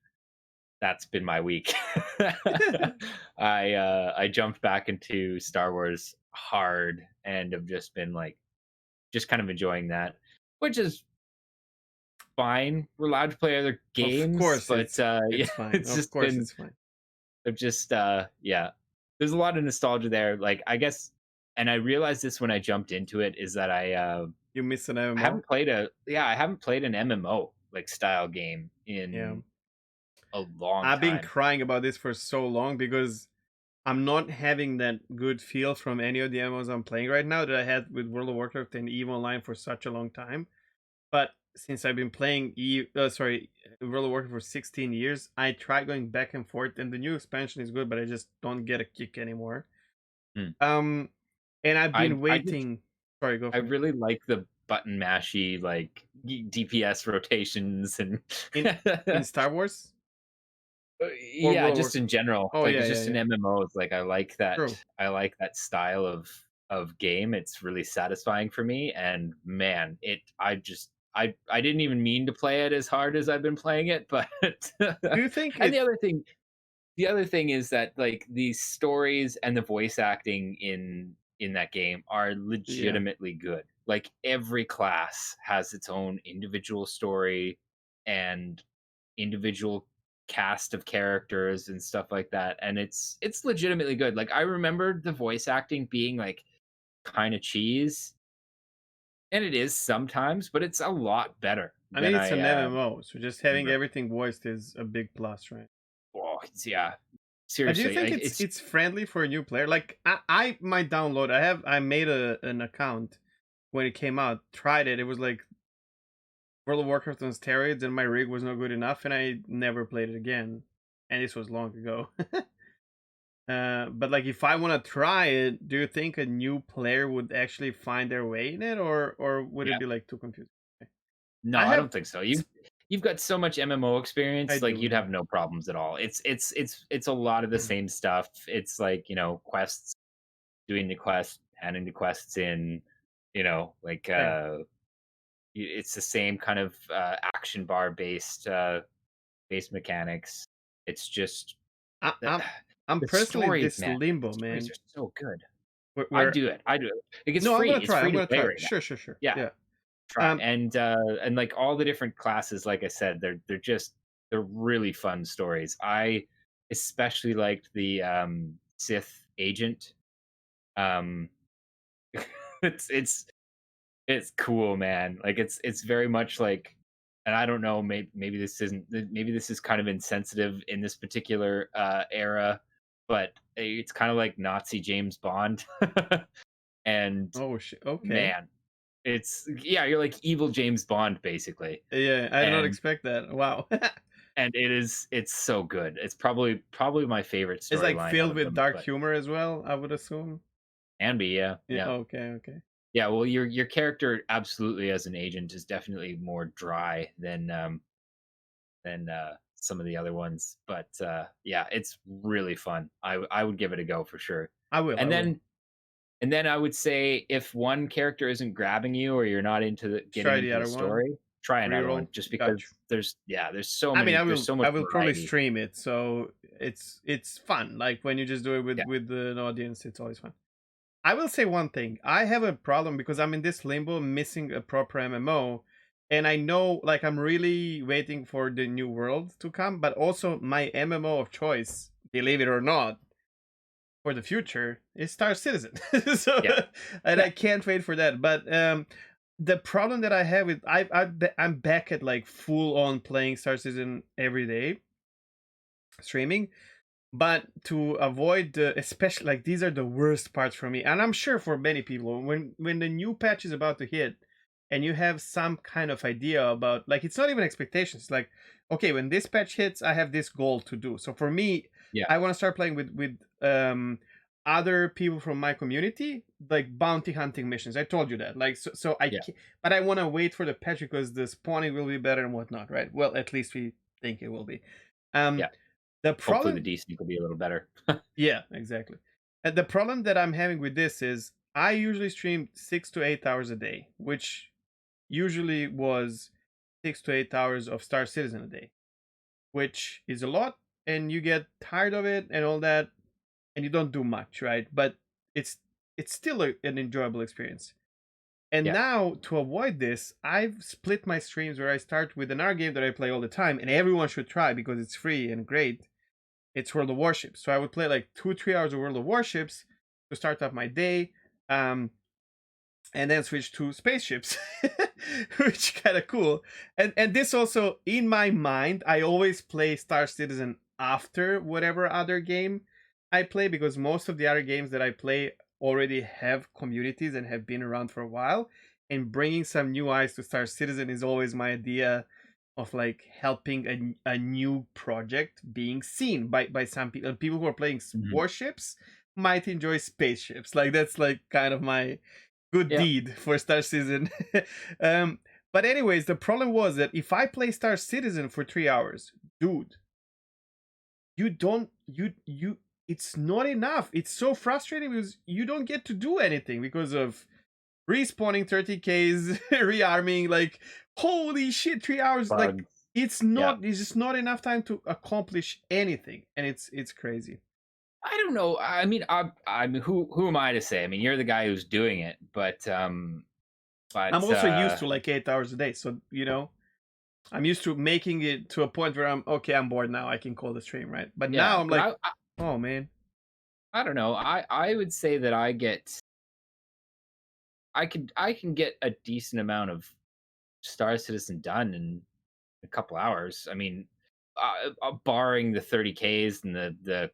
S2: that's been my week. I jumped back into Star Wars hard and have just been like just kind of enjoying that, which is fine. We're allowed to play other
S1: Of
S2: games,
S1: course,
S2: but yeah,
S1: it's fine.
S2: it's
S1: Of
S2: just
S1: course,
S2: been
S1: it's fine.
S2: I've just yeah. There's a lot of nostalgia there. Like I guess, and I realized this when I jumped into it is that
S1: You miss an
S2: I
S1: MMO.
S2: haven't played an MMO like style game
S1: Yeah,
S2: in a long
S1: I've been
S2: time.
S1: crying about this for so long because I'm not having that good feel from any of the MMOs I'm playing right now that I had with World of Warcraft and EVE Online for such a long time. But since I've been playing World of Warcraft for 16 years, I try going back and forth, and the new expansion is good, but I just don't get a kick anymore.
S2: Hmm.
S1: And I've been
S2: I just
S1: waiting. Sorry, go
S2: I
S1: for it.
S2: really like the button mashy like DPS rotations and
S1: In Star Wars or
S2: yeah,
S1: World of
S2: just in
S1: Warcraft.
S2: general.
S1: Oh
S2: Like
S1: yeah,
S2: it's
S1: yeah,
S2: just in
S1: yeah.
S2: MMOs. Like
S1: True.
S2: I like that style of game. It's really satisfying for me. And man, I didn't even mean to play it as hard as I've been playing it, but
S1: Do you think
S2: and
S1: it?
S2: the other thing is that like the stories and the voice acting in that game are
S1: Yeah,
S2: legitimately good. Like every class has its own individual story and individual cast of characters and stuff like that, and it's legitimately good. Like I remember the voice acting being like kind of cheese, and it is sometimes, but it's a lot better
S1: I mean
S2: than
S1: it's an MMO, so just having
S2: remember.
S1: everything voiced is a big plus, right?
S2: Oh, yeah,
S1: Do you
S2: seriously,
S1: think
S2: like
S1: it's
S2: it's
S1: it's friendly for a new player? Like I might download. I made an account when it came out. Tried it. It was like World of Warcraft on steroids, and my rig was not good enough, and I never played it again. And this was long ago. But like, if I want to try it, do you think a new player would actually find their way in it, or would it
S2: yeah.
S1: be like too confusing?
S2: No,
S1: I
S2: I
S1: have,
S2: don't think so. You've got so much MMO
S1: I
S2: experience, like
S1: do,
S2: you'd
S1: yeah.
S2: have no problems at all. It's a lot of the same stuff. It's like, quests, doing the quest, handing the quests in, like
S1: Fair.
S2: it's the same kind of action bar based mechanics. It's just
S1: I,
S2: the,
S1: I'm I'm
S2: the
S1: personally
S2: stories,
S1: this
S2: man.
S1: limbo,
S2: The stories
S1: man.
S2: are so good.
S1: Where
S2: I do it. I do it. Like it's
S1: no, I'm
S2: free.
S1: gonna
S2: It's
S1: try.
S2: free
S1: I'm
S2: to
S1: gonna
S2: play
S1: try.
S2: right now.
S1: Sure, sure, sure.
S2: Yeah,
S1: Yeah.
S2: try. And like all the different classes, like I said, they're really fun stories. I especially liked the Sith agent. Um it's it's cool, man. Like it's very much like, and I don't know, maybe this is kind of insensitive in this particular era, but it's kind of like Nazi James Bond. And
S1: Oh shit. Okay.
S2: man, yeah, you're like evil James Bond basically.
S1: Yeah, I did not
S2: And
S1: expect that. Wow.
S2: it's so good. It's probably my favorite
S1: It's like
S2: storyline out
S1: filled
S2: of
S1: with
S2: them,
S1: dark
S2: but
S1: humor as well, I would assume.
S2: can be, yeah.
S1: Yeah.
S2: Yeah.
S1: Okay. Okay.
S2: Yeah, well your character absolutely as an agent is definitely more dry than some of the other ones, but yeah, it's really fun. I would give it a go for sure.
S1: I will. I
S2: And
S1: will.
S2: then I would say if one character isn't grabbing you or you're not getting
S1: Try the
S2: into the
S1: other one.
S2: story, try another one
S1: Reroll.
S2: just
S1: Got you.
S2: because
S1: I mean,
S2: there's so much
S1: I will probably
S2: variety.
S1: stream it, so it's fun. Like when you just do it
S2: Yeah.
S1: with an audience, it's always fun. I will say one thing. I have a problem because I'm in this limbo, missing a proper MMO, and I know like I'm really waiting for the new world to come, but also my MMO of choice, believe it or not, for the future is Star Citizen. So,
S2: Yeah.
S1: and
S2: Yeah.
S1: I can't wait for that. But the problem that I have with I'm back at like full on playing Star Citizen every day, streaming. But to avoid the, especially like these are the worst parts for me, and I'm sure for many people, when the new patch is about to hit, and you have some kind of idea about, like, it's not even expectations. It's like, okay, when this patch hits, I have this goal to do. So for me,
S2: Yeah.
S1: I want to start playing with other people from my community, like bounty hunting missions. I told you that. Like so I
S2: Yeah.
S1: but I want to wait for the patch because the spawning will be better and whatnot, right? Well, at least we think it will be.
S2: Yeah.
S1: The
S2: Hopefully the
S1: problem,
S2: DC will be a little better.
S1: yeah, exactly. And the problem that I'm having with this is I usually stream 6 to 8 hours a day, which usually was 6 to 8 hours of Star Citizen a day, which is a lot, and you get tired of it and all that, and you don't do much, right? But it's it's still an enjoyable experience. And
S2: Yeah.
S1: now to avoid this, I've split my streams where I start with another game that I play all the time, and everyone should try because it's free and great. It's World of Warships. So I would play like 2 3 hours of World of Warships to start off my day. And then switch to spaceships, which kind of cool. And this also in my mind, I always play Star Citizen after whatever other game I play because most of the other games that I play already have communities and have been around for a while. And bringing some new eyes to Star Citizen is always my idea of like helping a new project being seen by some people. People who are playing
S2: Mhm.
S1: warships might enjoy spaceships. Like that's like kind of my good
S2: Yeah.
S1: deed for Star Citizen. um, but anyways, the problem was that if I play Star Citizen for 3 hours, dude, you don't you it's not enough. It's so frustrating because you don't get to do anything because of respawning 30Ks, rearming, like holy shit, 3 hours, like
S2: Bugs. Yeah.
S1: it's just not enough time to accomplish anything. And it's crazy.
S2: I don't know. I mean, who am I to say? I mean, you're the guy who's doing it, but
S1: I'm also used to like 8 hours a day. So, I'm used to making it to a point where I'm okay, I'm bored now. I can call the stream, right? But
S2: yeah.
S1: now I'm
S2: But
S1: like, oh man.
S2: I don't know. I would say that I can get a decent amount of Star Citizen done in a couple hours. I mean, barring the 30Ks and the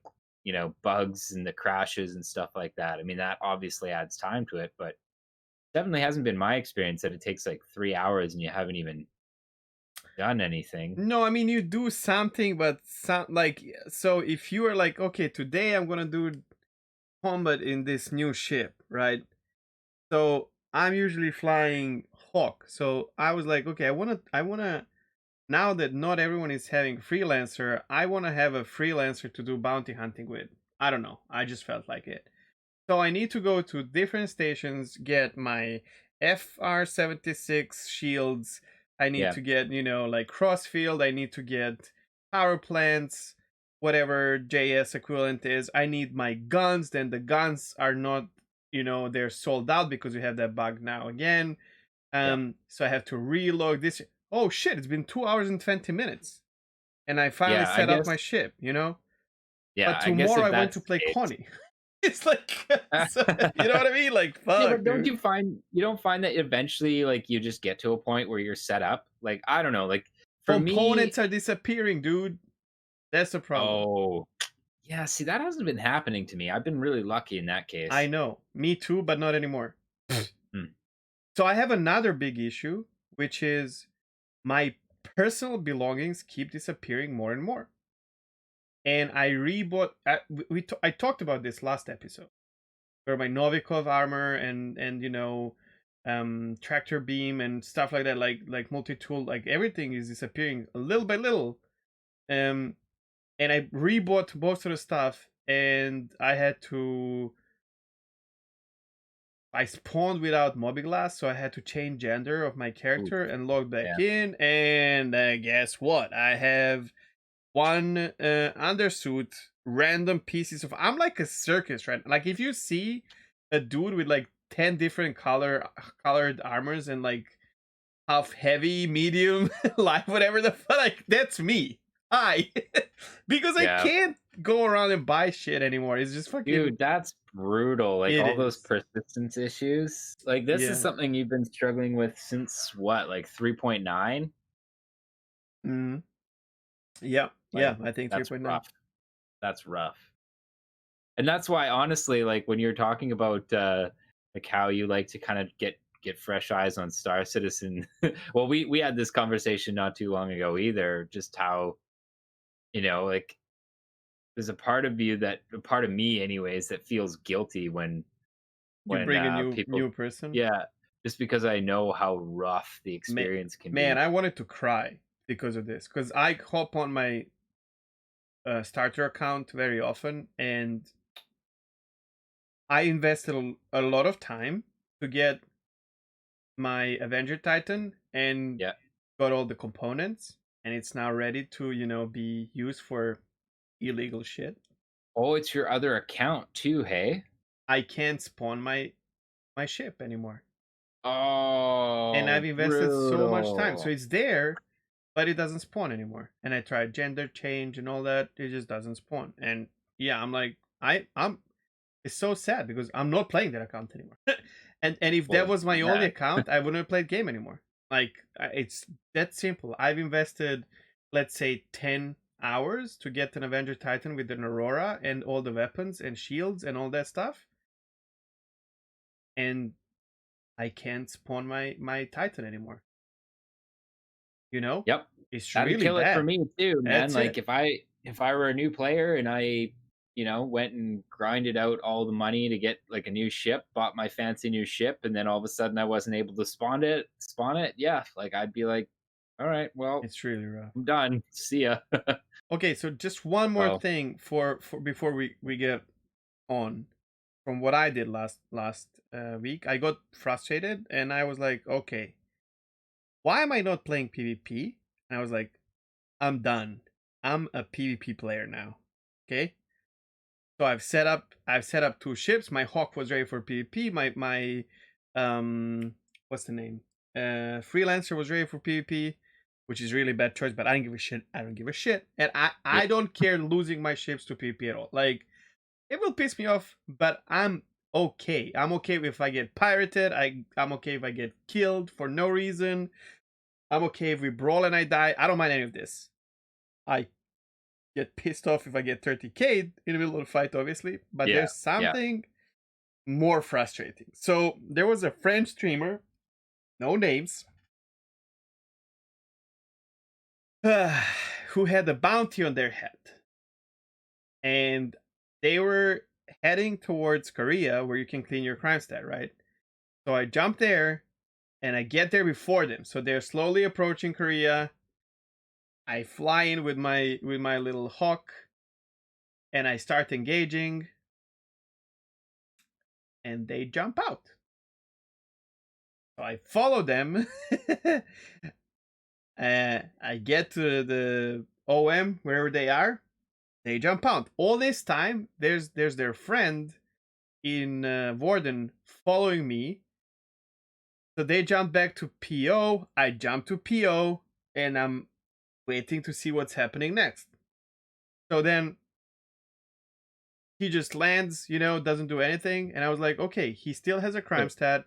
S2: bugs and the crashes and stuff like that. I mean, that obviously adds time to it, but definitely hasn't been my experience that it takes like 3 hours and you haven't even done anything.
S1: No, I mean you do something, but so if you are like, okay, today I'm gonna do combat in this new ship, right? So I'm usually flying Hawk. So I was like, okay, I wanna now that not everyone is having freelancer, I wanna have a freelancer to do bounty hunting with. I don't know. I just felt like it. So I need to go to different stations, get my FR-76 shields. I need
S2: Yeah,
S1: to get, like crossfield. I need to get power plants, whatever JS equivalent is. I need my guns. Then the guns are not, they're sold out because we have that bug now again.
S2: yeah,
S1: So I have to reload this. Oh shit, it's been 2 hours and 20 minutes. And I finally
S2: yeah. I
S1: set up
S2: guess.
S1: my ship.
S2: Yeah,
S1: But
S2: I guess
S1: tomorrow
S2: if
S1: I went to
S2: that's
S1: play
S2: the
S1: Connie. It's like, so, you know
S2: case.
S1: what I mean? Like,
S2: Yeah, but
S1: fuck,
S2: don't
S1: dude.
S2: you don't find that eventually like you just get to a point where you're set up? Like I don't know, like for me,
S1: Components are disappearing, dude. That's the problem.
S2: oh yeah, see that hasn't been happening to me. I've been really lucky in that
S1: I
S2: case.
S1: know. Me too, but not anymore.
S2: Hmm.
S1: So I have another big issue, which is my personal belongings keep disappearing more and more. And I rebought. I talked about this last episode, where my Novikov armor and tractor beam and stuff like that, like multi tool, like everything is disappearing little by little. Um, and I rebought most of the stuff, and I spawned without Mobiglass, so I had to change gender of my
S2: Ooh,
S1: character and log back
S2: yeah.
S1: in. And guess what? I have one undersuit, random pieces of. I'm like a circus, right? Like if you see a dude with like 10 different colored armors and like half heavy, medium, light, whatever the fuck, like that's me. Hi, because I
S2: Yeah.
S1: can't go around and buy shit anymore. It's just fucking.
S2: Dude, that's brutal. Like
S1: It
S2: all those
S1: is.
S2: persistence issues. Like this is
S1: Yeah.
S2: something you've been struggling with since what, like 3.9?
S1: Mm. Yeah.
S2: Like
S1: Yeah. I think
S2: that's
S1: 3.9.
S2: rough. That's rough. And that's why honestly, like when you're talking about like how you like to kind of get get fresh eyes on Star Citizen. Well, we had this conversation not too long ago either, just how, like there's a part of a part of me anyways that feels guilty when
S1: You bring a
S2: people,
S1: new person.
S2: yeah, just because I know how rough the
S1: Ma-
S2: experience can
S1: Man,
S2: be.
S1: I wanted to cry because of this. Because I hop on my starter account very often, and I invested a lot of time to get my Avenger Titan and
S2: Yeah.
S1: got all the components, and it's now ready to be used for illegal shit.
S2: Oh, it's your other account too, hey?
S1: I can't spawn my ship anymore, and I've
S2: Oh,
S1: invested so much time, so
S2: brutal.
S1: it's there, but it doesn't spawn anymore. And I tried gender change and all that, it just doesn't spawn. And yeah, I'm like, I'm it's so sad because I'm not playing that account anymore. And if that
S2: Well,
S1: was my only
S2: yeah.
S1: account, I wouldn't have played game anymore. Like it's that simple. I've invested, let's say, 10 hours to get an Avenger Titan with an Aurora and all the weapons and shields and all that stuff, and I can't spawn my Titan anymore.
S2: Yep.
S1: It's
S2: That'd
S1: really
S2: kill it for
S1: bad.
S2: me too, man.
S1: That's
S2: Like
S1: it.
S2: if I were a new player and I, went and grinded out all the money to get like a new ship, bought my fancy new ship, and then all of a sudden I wasn't able to spawn it, yeah, like I'd be like, all right, well,
S1: It's really rough.
S2: I'm done. See ya.
S1: Okay, so just one more
S2: Well,
S1: thing for before we get on from what I did last week. I got frustrated and I was like, okay, why am I not playing PvP? And I was like, I'm done. I'm a PvP player now. Okay, so I've set up 2 ships. My Hawk was ready for PvP. My what's the name? Freelancer was ready for PvP, which is really bad choice. But I don't give a shit. I don't give a shit, and I
S2: yeah,
S1: I don't care losing my ships to PvP at all. Like it will piss me off, but I'm okay. I'm okay if I get pirated. I'm okay if I get killed for no reason. I'm okay if we brawl and I die. I don't mind any of this. I get pissed off if I get 30k in the middle of the fight, obviously. But
S2: yeah,
S1: there's
S2: yeah.
S1: something more frustrating. So there was a French streamer, no names, who had a bounty on their head, and they were heading towards Korea, where you can clean your crime stat, right? So I jump there, and I get there before them. So they're slowly approaching Korea. I fly in with my little hawk, and I start engaging, and they jump out. So I follow them. I get to the OM wherever they are. They jump out. All this time, there's their friend in Warden following me. So they jump back to PO. I jump to PO, and I'm waiting to see what's happening next. So then he just lands, doesn't do anything, and I was like, okay, he still has a crime
S2: Wait,
S1: stat.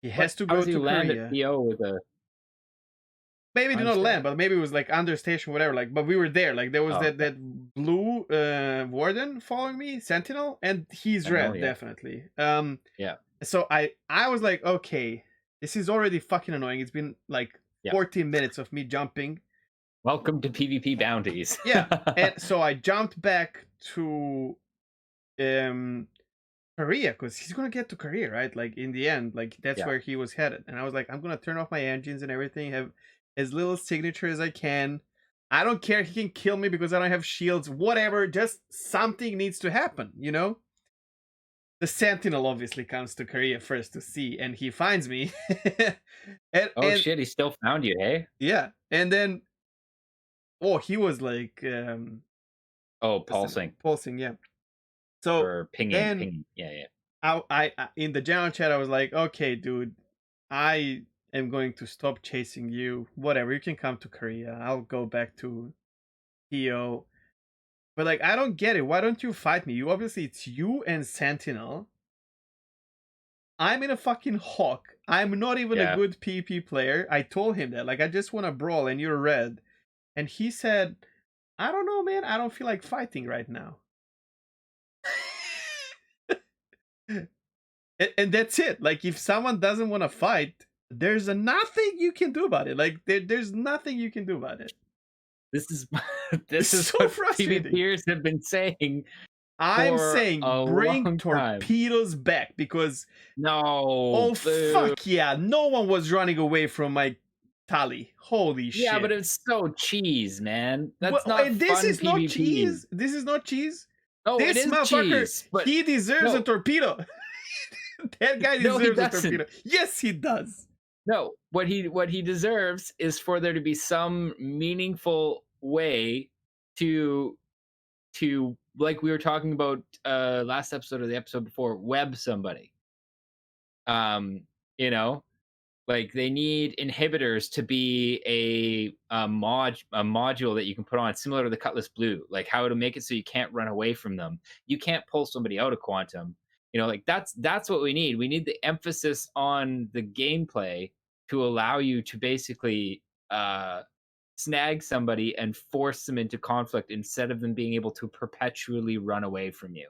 S1: He
S2: what?
S1: has to
S2: How
S1: go
S2: does he
S1: to
S2: land at
S1: Korea.
S2: PO with a
S1: Maybe did
S2: crime
S1: not land,
S2: stat?
S1: but maybe it was like under station, whatever. Like, but we were there. Like, there was
S2: Oh,
S1: that blue warden following me, sentinel, and he's
S2: Sentinel,
S1: red
S2: yeah,
S1: definitely.
S2: yeah,
S1: So I was like, okay, this is already fucking annoying. It's been like
S2: yeah.
S1: 14 minutes of me jumping.
S2: Welcome to PvP bounties.
S1: Yeah, and so I jumped back to um Korea because he's gonna get to Korea, right? Like in the end, like that's
S2: Yeah,
S1: where he was headed. And I was like, I'm gonna turn off my engines and everything, have as little signature as I can. I don't care. He can kill me because I don't have shields. Whatever. Just something needs to happen. The Sentinel obviously comes to Korea first to see, and he finds me.
S2: oh
S1: and
S2: shit, he still found you, hey?
S1: yeah, and then he was like
S2: Oh,
S1: what's the name?
S2: pulsing
S1: Pulsing, yeah. So
S2: or pinging,
S1: then
S2: pinging. Yeah, yeah.
S1: I in the general chat I was like, okay, dude, I am going to stop chasing you. Whatever, you can come to Korea. I'll go back to PO. But like, I don't get it. Why don't you fight me? You obviously it's you and Sentinel. I'm in a fucking hawk. I'm not even a
S2: Yeah.
S1: good PvP player. I told him that. Like, I just want to brawl, and you're red. And he said, I don't know, man. I don't feel like fighting right now. And that's it. Like if someone doesn't want to fight, there's nothing you can do about it. Like there's nothing you can do about it.
S2: This is
S1: It's
S2: this is
S1: so
S2: what
S1: frustrating.
S2: PvPers have been saying
S1: I'm
S2: for
S1: saying
S2: a
S1: bring
S2: long time.
S1: torpedoes back because
S2: No,
S1: oh
S2: boo.
S1: fuck yeah, no one was running away from my tally. Holy
S2: Yeah, but
S1: shit.
S2: it's so cheese, man. That's
S1: Well,
S2: not
S1: and this
S2: fun
S1: is not
S2: PvP.
S1: cheese. This is not cheese.
S2: No, it
S1: This
S2: is
S1: motherfucker,
S2: cheese, but
S1: he deserves a
S2: no,
S1: torpedo. That guy
S2: no, he
S1: deserves a
S2: doesn't.
S1: torpedo. Yes, he does.
S2: No, what he deserves is for there to be some meaningful way to like we were talking about last episode or the episode before, web somebody. Um, you know, like they need inhibitors to be a module that you can put on similar to the Cutlass Blue, like how to make it so you can't run away from them. You can't pull somebody out of quantum. You know, like that's what we need. We need the emphasis on the gameplay to allow you to basically snag somebody and force them into conflict instead of them being able to perpetually run away from you.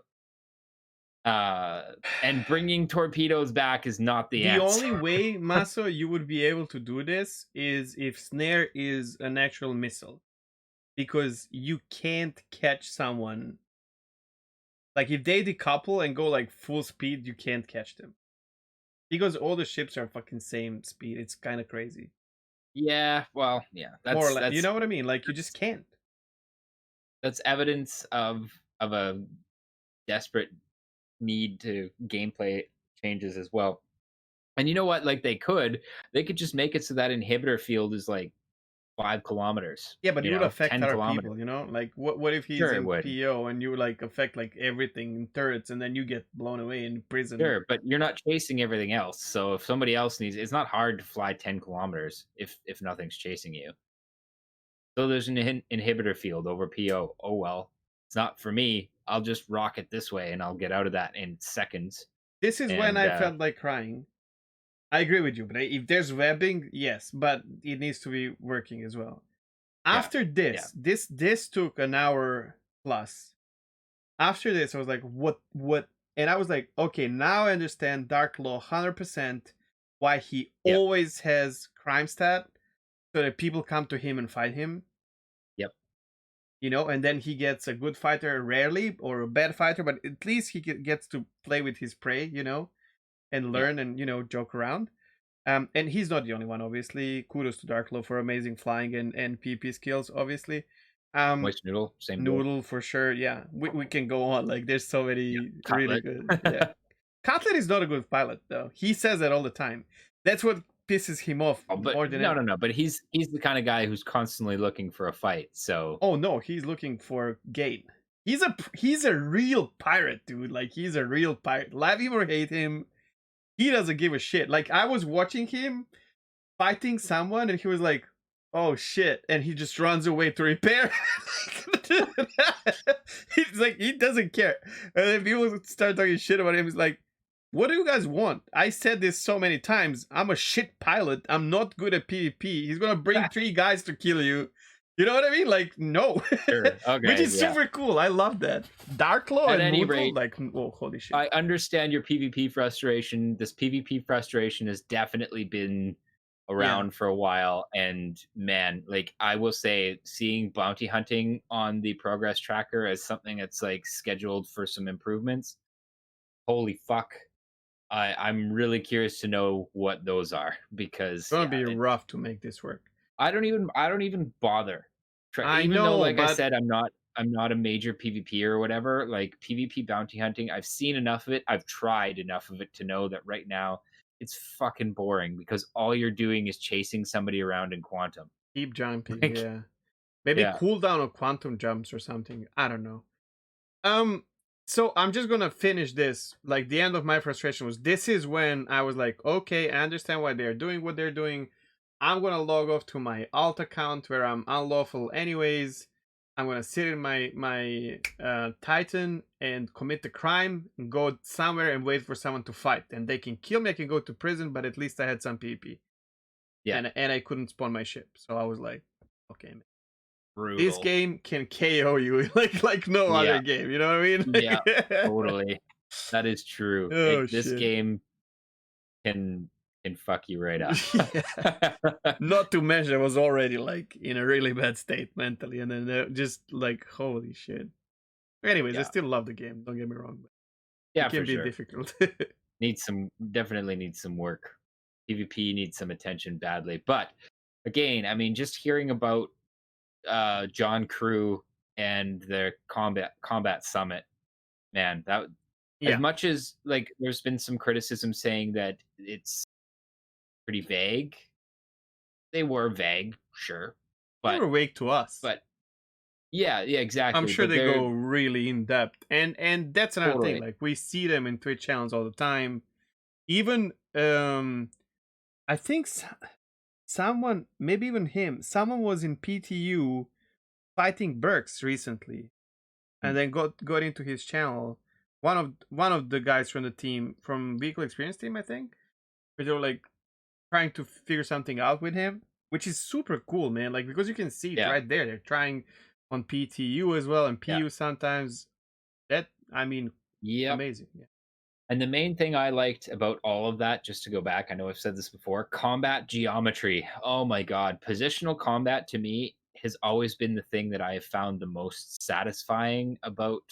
S2: And bringing torpedoes back is not the
S1: The
S2: answer.
S1: only way, Maso, you would be able to do this is if snare is an actual missile. Because you can't catch someone. Like if they decouple and go like full speed, you can't catch them. Because all the ships are fucking same speed. It's kind of crazy.
S2: Yeah, well, yeah,
S1: More or less.
S2: that's
S1: You know what I mean? Like you just can't.
S2: that's evidence of a desperate need to gameplay changes as well. And you know what? Like they could just make it so that inhibitor field is like 5 kilometers.
S1: Yeah, but it
S2: You
S1: would
S2: know,
S1: affect
S2: 10
S1: other
S2: kilometers.
S1: people, you know? Like what if he's
S2: Sure, it
S1: in
S2: would.
S1: PO and you like affect like everything in turrets and then you get blown away in prison?
S2: Sure, but you're not chasing everything else. So if somebody else needs, it's not hard to fly 10 kilometers if nothing's chasing you. So there's an inhibitor field over PO. Oh well, it's not for me. I'll just rock it this way and I'll get out of that in seconds.
S1: This is when
S2: And
S1: I felt like crying. I agree with you, but if there's webbing, yes, but it needs to be working as well. After
S2: yeah.
S1: this took an hour plus. After this, I was like, what? And I was like, okay, now I understand Dark Law 100% why he
S2: Yep.
S1: always has crime stat so that people come to him and fight him.
S2: Yep.
S1: You know, and then he gets a good fighter rarely or a bad fighter, but at least he gets to play with his prey, you know, and learn and, you know, joke around. And he's not the only one, obviously. Kudos to Darklo for amazing flying and PP skills, obviously.
S2: Moist Noodle, same
S1: Noodle for sure. Yeah, we can go on. Like, there's so many really
S2: Cutlet.
S1: good. Yeah, Cutlet is not a good pilot though. He says that all the time. That's what pisses him off
S2: But
S1: more than
S2: no. But he's the kind of guy who's constantly looking for a fight. So
S1: Oh no, he's looking for gain. He's a real pirate, dude. Like he's a real pirate. Love him or hate him, he doesn't give a shit. Like I was watching him fighting someone and he was like, oh shit, and he just runs away to repair. He's like, he doesn't care. And then people start talking shit about him. He's like, what do you guys want? I said this so many times. I'm a shit pilot. I'm not good at PvP. He's gonna bring 3 guys to kill you. You know what I mean? Like, no.
S2: sure, okay,
S1: Which is super cool. I love that. Darklaw
S2: At
S1: and
S2: any
S1: Moonfall,
S2: rate,
S1: like, oh, holy shit.
S2: I understand your PvP frustration. This PvP frustration has definitely been around for a while, and man, like I will say, seeing bounty hunting on the progress tracker as something that's like scheduled for some improvements, holy fuck. I'm really curious to know what those are because
S1: It's gonna be rough to make this work.
S2: I don't even bother.
S1: I
S2: Even
S1: know,
S2: though, like I
S1: but
S2: said, I'm not a major PvP or whatever. Like PvP bounty hunting, I've seen enough of it. I've tried enough of it to know that right now it's fucking boring because all you're doing is chasing somebody around in quantum.
S1: keep jumping,
S2: Like,
S1: yeah. Maybe
S2: yeah.
S1: cooldown of quantum jumps or something. I don't know. So I'm just gonna finish this. Like the end of my frustration was this is when I was like, okay, I understand why they're doing what they're doing. I'm gonna log off to my alt account where I'm unlawful anyways. I'm gonna sit in my Titan and commit the crime and go somewhere and wait for someone to fight. And they can kill me, I can go to prison, but at least I had some PvP.
S2: Yeah.
S1: And I couldn't spawn my ship. So I was like, okay, man.
S2: Brutal.
S1: This game can KO you like no other game. You know what I mean?
S2: Yeah, totally. That is true.
S1: Oh
S2: This
S1: shit.
S2: game can fuck you right up.
S1: Yeah. Not to mention, I was already like in a really bad state mentally, and then just like holy shit. Anyways, I
S2: Yeah.
S1: still love the game. Don't get me wrong, but it
S2: Yeah,
S1: can
S2: for
S1: be
S2: sure.
S1: difficult.
S2: Definitely needs some work. PvP needs some attention badly. But again, I mean, just hearing about John Crew and their combat summit, man, that as
S1: Yeah,
S2: much as like there's been some criticism saying that it's pretty vague. They were vague, sure.
S1: they were
S2: But
S1: vague to us.
S2: but yeah,
S1: I'm
S2: exactly.
S1: sure
S2: But
S1: they
S2: they're
S1: go really in depth, and that's another thing.
S2: totally
S1: Like we see them in Twitch channels all the time. Even I think someone, maybe even him, someone was in PTU fighting Burks recently,
S2: mm,
S1: and then got into his channel. One of the guys from the team from Vehicle Experience team, I think, where they were like trying to figure something out with him, which is super cool, man. Like because you can see it
S2: yeah,
S1: right there. They're trying on PTU as well and
S2: yeah.
S1: PU sometimes. That I mean,
S2: Yep.
S1: amazing. Yeah.
S2: And the main thing I liked about all of that, just to go back, I know I've said this before, combat geometry. Oh my god, positional combat to me has always been the thing that I have found the most satisfying about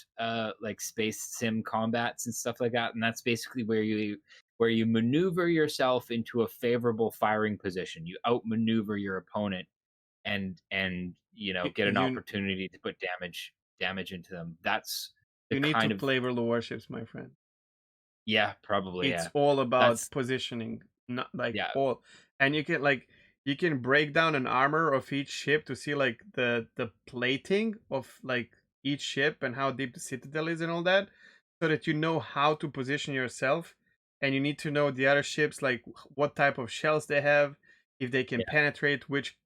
S2: like space sim combats and stuff like that. And that's basically where you maneuver yourself into a favorable firing position. You outmaneuver your opponent and get an
S1: You
S2: opportunity to put damage into them. That's the
S1: you need to
S2: kind of
S1: play World of Warships, my friend.
S2: yeah, probably
S1: It's
S2: yeah.
S1: all about
S2: That's
S1: positioning, not like
S2: yeah,
S1: all. And you can break down an armor of each ship to see like the plating of like each ship and how deep the citadel is and all that, so that you know how to position yourself. And you need to know the other ships, like what type of shells they have, if they can
S2: yeah.
S1: penetrate which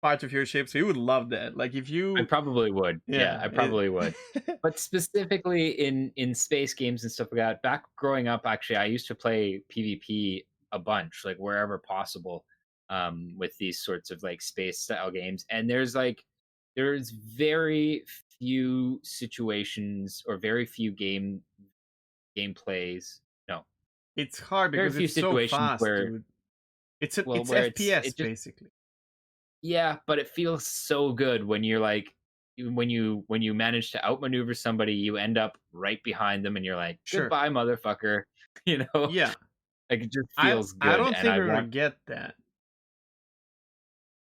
S1: part of your ship. So you would love that. Like if
S2: I
S1: you,
S2: probably would. Yeah,
S1: yeah,
S2: I probably would. But specifically in space games and stuff like that, back growing up, actually, I used to play PvP a bunch, like wherever possible, with these sorts of like space style games. And there's very few situations or very few gameplays. No,
S1: it's hard
S2: very
S1: because
S2: few
S1: it's so
S2: situations
S1: fast,
S2: where
S1: dude. It's
S2: where
S1: FPS
S2: it just
S1: basically.
S2: yeah, but it feels so good when you're like when you manage to outmaneuver somebody, you end up right behind them and you're like,
S1: Sure.
S2: "Goodbye, motherfucker." You know?
S1: Yeah.
S2: Like it just
S1: I
S2: feels
S1: I
S2: good
S1: don't
S2: and
S1: think
S2: I
S1: we're gonna
S2: want
S1: get that.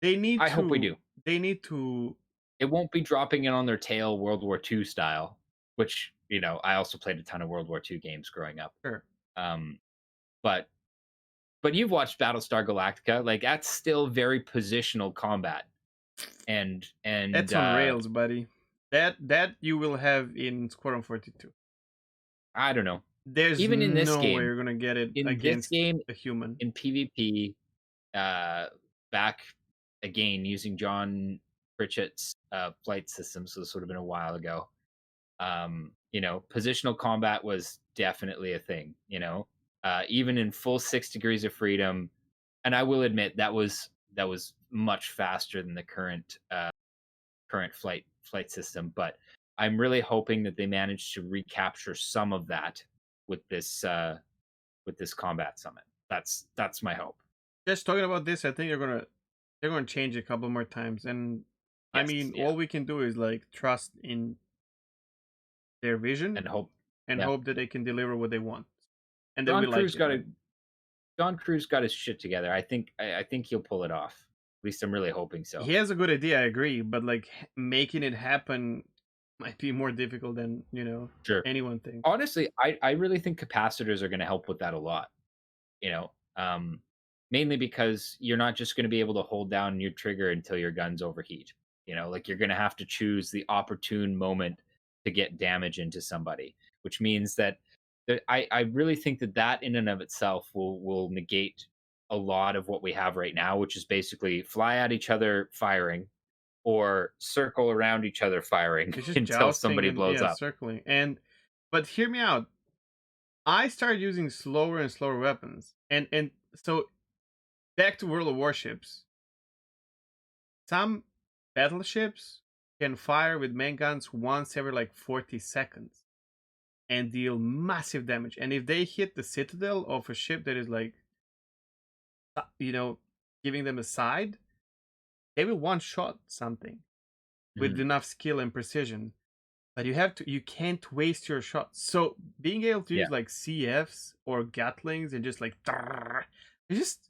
S1: They need
S2: I hope we
S1: to
S2: do.
S1: they need to
S2: It won't be dropping in on their tail World War II style, which, I also played a ton of World War II games growing up.
S1: sure.
S2: Um, but you've watched Battlestar Galactica, like that's still very positional combat. And
S1: That's on rails, buddy. That you will have in Squadron 42.
S2: I don't know.
S1: There's
S2: Even
S1: no way you're gonna get it
S2: in this
S1: against
S2: game
S1: a human.
S2: in PvP, back again using John Pritchett's flight system, so this would have been a while ago. Positional combat was definitely a thing. Even in full 6 degrees of freedom, and I will admit that was much faster than the current flight system. But I'm really hoping that they manage to recapture some of that with this combat summit. That's my hope.
S1: Just talking about this, I think they're gonna change a couple more times. And I
S2: Yes,
S1: mean,
S2: yeah,
S1: all we can do is like trust in their vision
S2: and hope.
S1: and
S2: Yeah,
S1: hope that they can deliver what they want. And that we
S2: John
S1: like
S2: Cruz
S1: it,
S2: got
S1: right?
S2: a John Cruz got his shit together. I think he'll pull it off. At least I'm really hoping so.
S1: He has a good idea, I agree, but like making it happen might be more difficult than,
S2: Sure.
S1: anyone thinks.
S2: Honestly, I really think capacitors are going to help with that a lot. You know, um, Mainly because you're not just going to be able to hold down your trigger until your guns overheat. Like you're going to have to choose the opportune moment to get damage into somebody, which means that I really think that in and of itself will negate a lot of what we have right now, which is basically fly at each other firing or circle around each other firing
S1: It's just
S2: until
S1: jousting
S2: somebody
S1: and
S2: blows
S1: yeah,
S2: up.
S1: circling. But hear me out. I started using slower and slower weapons. And so back to World of Warships. Some battleships can fire with main guns once every like 40 seconds. and deal massive damage. And if they hit the citadel of a ship that is like, giving them a side, they will one-shot something with
S2: Mhm.
S1: enough skill and precision. But you can't waste your shots. So being able to
S2: Yeah.
S1: use like CFs or Gatlings and just like, you just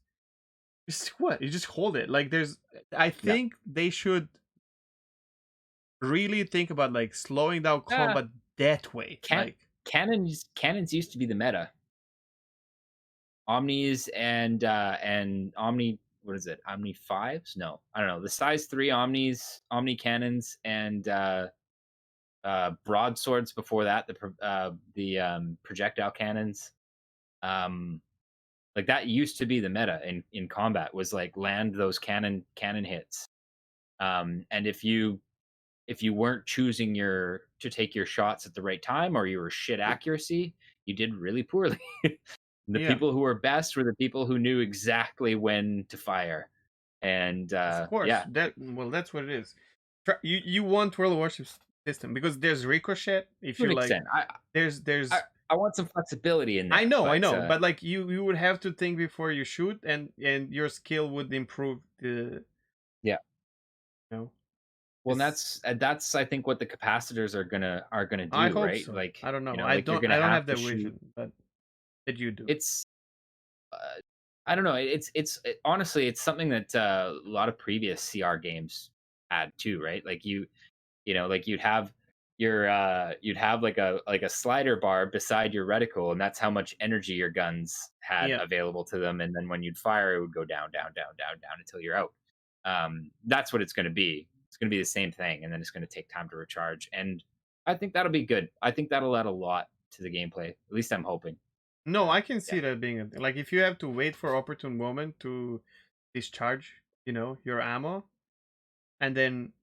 S1: what? You just hold it. Like I
S2: Yeah.
S1: think they should really think about like slowing down
S2: Ah,
S1: combat that way.
S2: can
S1: Like,
S2: cannons used to be the meta. Omnis and Omni, what is it? Omni 5s? No, I don't know. The size 3 Omnis, Omni cannons, and broadswords before that, the projectile cannons. Um, like that used to be the meta in combat, was like land those cannon hits. And if you weren't choosing to take your shots at the right time, or you were shit accuracy, you did really poorly. The
S1: yeah,
S2: people who were best were the people who knew exactly when to fire. And
S1: of course.
S2: yeah,
S1: That's what it is. You want World of Warship system because there's ricochet. If
S2: to an
S1: you're like,
S2: extent,
S1: there's
S2: I want some flexibility in there,
S1: I
S2: but
S1: know, but like you would have to think before you shoot, and your skill would improve
S2: yeah.
S1: you know.
S2: Well, that's I think what the capacitors are gonna
S1: I
S2: do,
S1: hope
S2: right?
S1: so.
S2: Like,
S1: I don't know.
S2: like you're gonna
S1: I don't
S2: have
S1: have
S2: to
S1: that
S2: shoot.
S1: vision, but that you do.
S2: It's I don't know. Honestly, it's something that a lot of previous CR games had too, right? Like like you'd have like a slider bar beside your reticle, and that's how much energy your guns had
S1: Yeah.
S2: available to them. And then when you'd fire, it would go down, down, down, down, down until you're out. That's what it's going to be. It's going to be the same thing, and then it's going to take time to recharge. And I think that'll be good. I think that'll add a lot to the gameplay. At least I'm hoping.
S1: No, I can
S2: Yeah,
S1: see that being like if you have to wait for opportune moment to discharge, your ammo, and then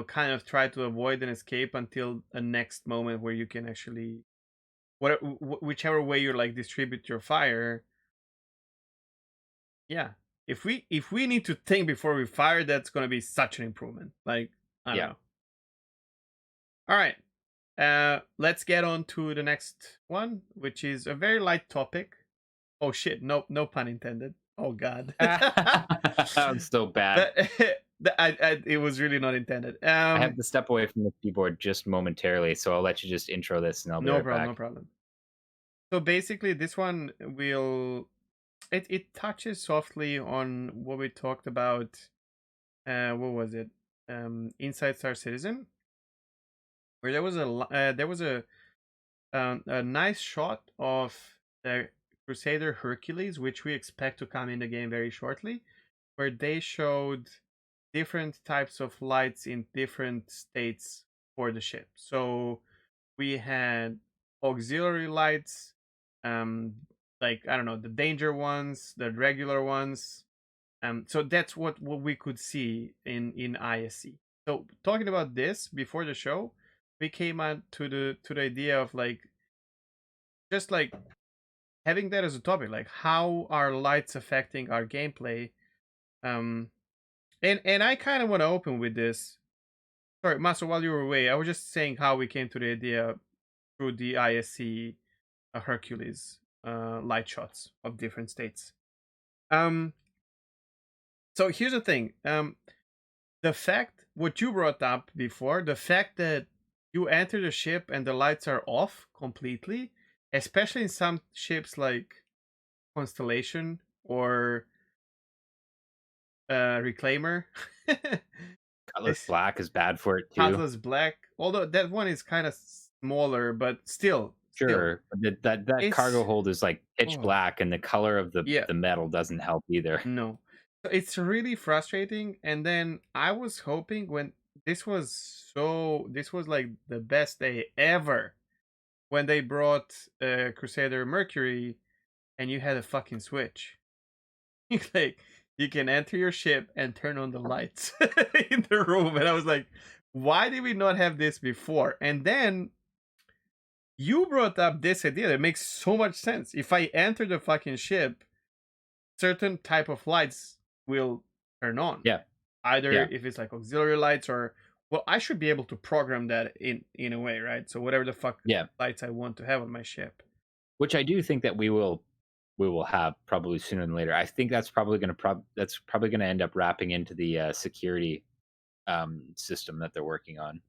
S1: kind of try to avoid an escape until a next moment where you can actually whichever way you like distribute your fire. Yeah, if we need to think before we fire, that's gonna be such an improvement. Like, I don't
S2: yeah.
S1: know. All right, let's get on to the next one, which is a very light topic. Oh shit! No pun intended. Oh god.
S2: That was so bad.
S1: But it was really not intended.
S2: I have to step away from the keyboard just momentarily, so I'll let you just intro this, and I'll be
S1: No
S2: right
S1: problem, no
S2: back.
S1: problem. So basically, this one will it touches softly on what we talked about. What was it? Inside Star Citizen, where there was a nice shot of the Crusader Hercules, which we expect to come in the game very shortly, where they showed different types of lights in different states for the ship. So we had auxiliary lights, um, like I don't know, the danger ones, the regular ones. So that's what we could see in ISC. So talking about this before the show, we came out to the idea of like just like having that as a topic, like how are lights affecting our gameplay. Um, and I kind of want to open with this. Sorry, Maso, while you were away, I was just saying how we came to the idea through the ISC Hercules light shots of different states. Um, so here's the thing. The fact what you brought up before, the fact that you enter the ship and the lights are off completely, especially in some ships like Constellation or Reclaimer.
S2: Cutlass
S1: This
S2: Black is bad for it too.
S1: Atlas Black, although that one is kind of smaller, but still,
S2: Sure, but that cargo
S1: it's
S2: hold is like pitch
S1: oh
S2: black, and the color of
S1: yeah,
S2: the metal doesn't help either.
S1: no. So it's really frustrating. And then I was hoping when this was like the best day ever when they brought Crusader Mercury and you had a fucking switch. Like you can enter your ship and turn on the lights in the room. And I was like, why did we not have this before? And then you brought up this idea that makes so much sense. If I enter the fucking ship, certain type of lights will turn on.
S2: Yeah,
S1: Either
S2: yeah,
S1: if it's like auxiliary lights or well, I should be able to program that in a way, right? So whatever the fuck
S2: Yeah,
S1: lights I want to have on my ship.
S2: which I do think that we will have probably sooner than later. I think that's probably going to that's probably going to end up wrapping into the security system that they're working on,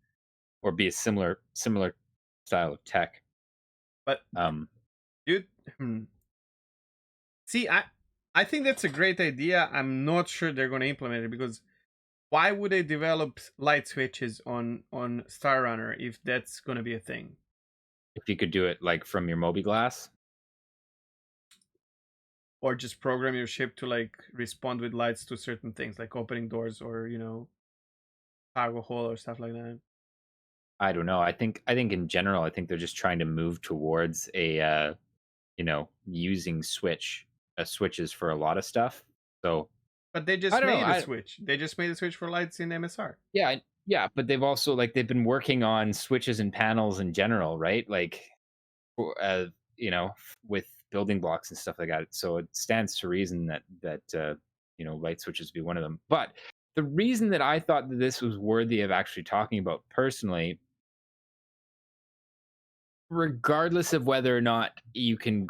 S2: or be a similar style of tech.
S1: But
S2: Um,
S1: dude, see, I think that's a great idea. I'm not sure they're going to implement it because why would they develop light switches on Star Runner if that's going to be a thing?
S2: if you could do it like from your Moby Glass.
S1: Or just program your ship to like respond with lights to certain things, like opening doors or cargo hold or stuff like that.
S2: I don't know. I think in general, I think they're just trying to move towards a using switches for a lot of stuff. So
S1: But they
S2: I
S1: just
S2: don't know.
S1: made a switch. They just made a switch for lights in MSR.
S2: Yeah, but they've also they've been working on switches and panels in general, right? Like, with building blocks and stuff like that. So it stands to reason that light switches be one of them. But the reason that I thought that this was worthy of actually talking about personally, regardless of whether or not you can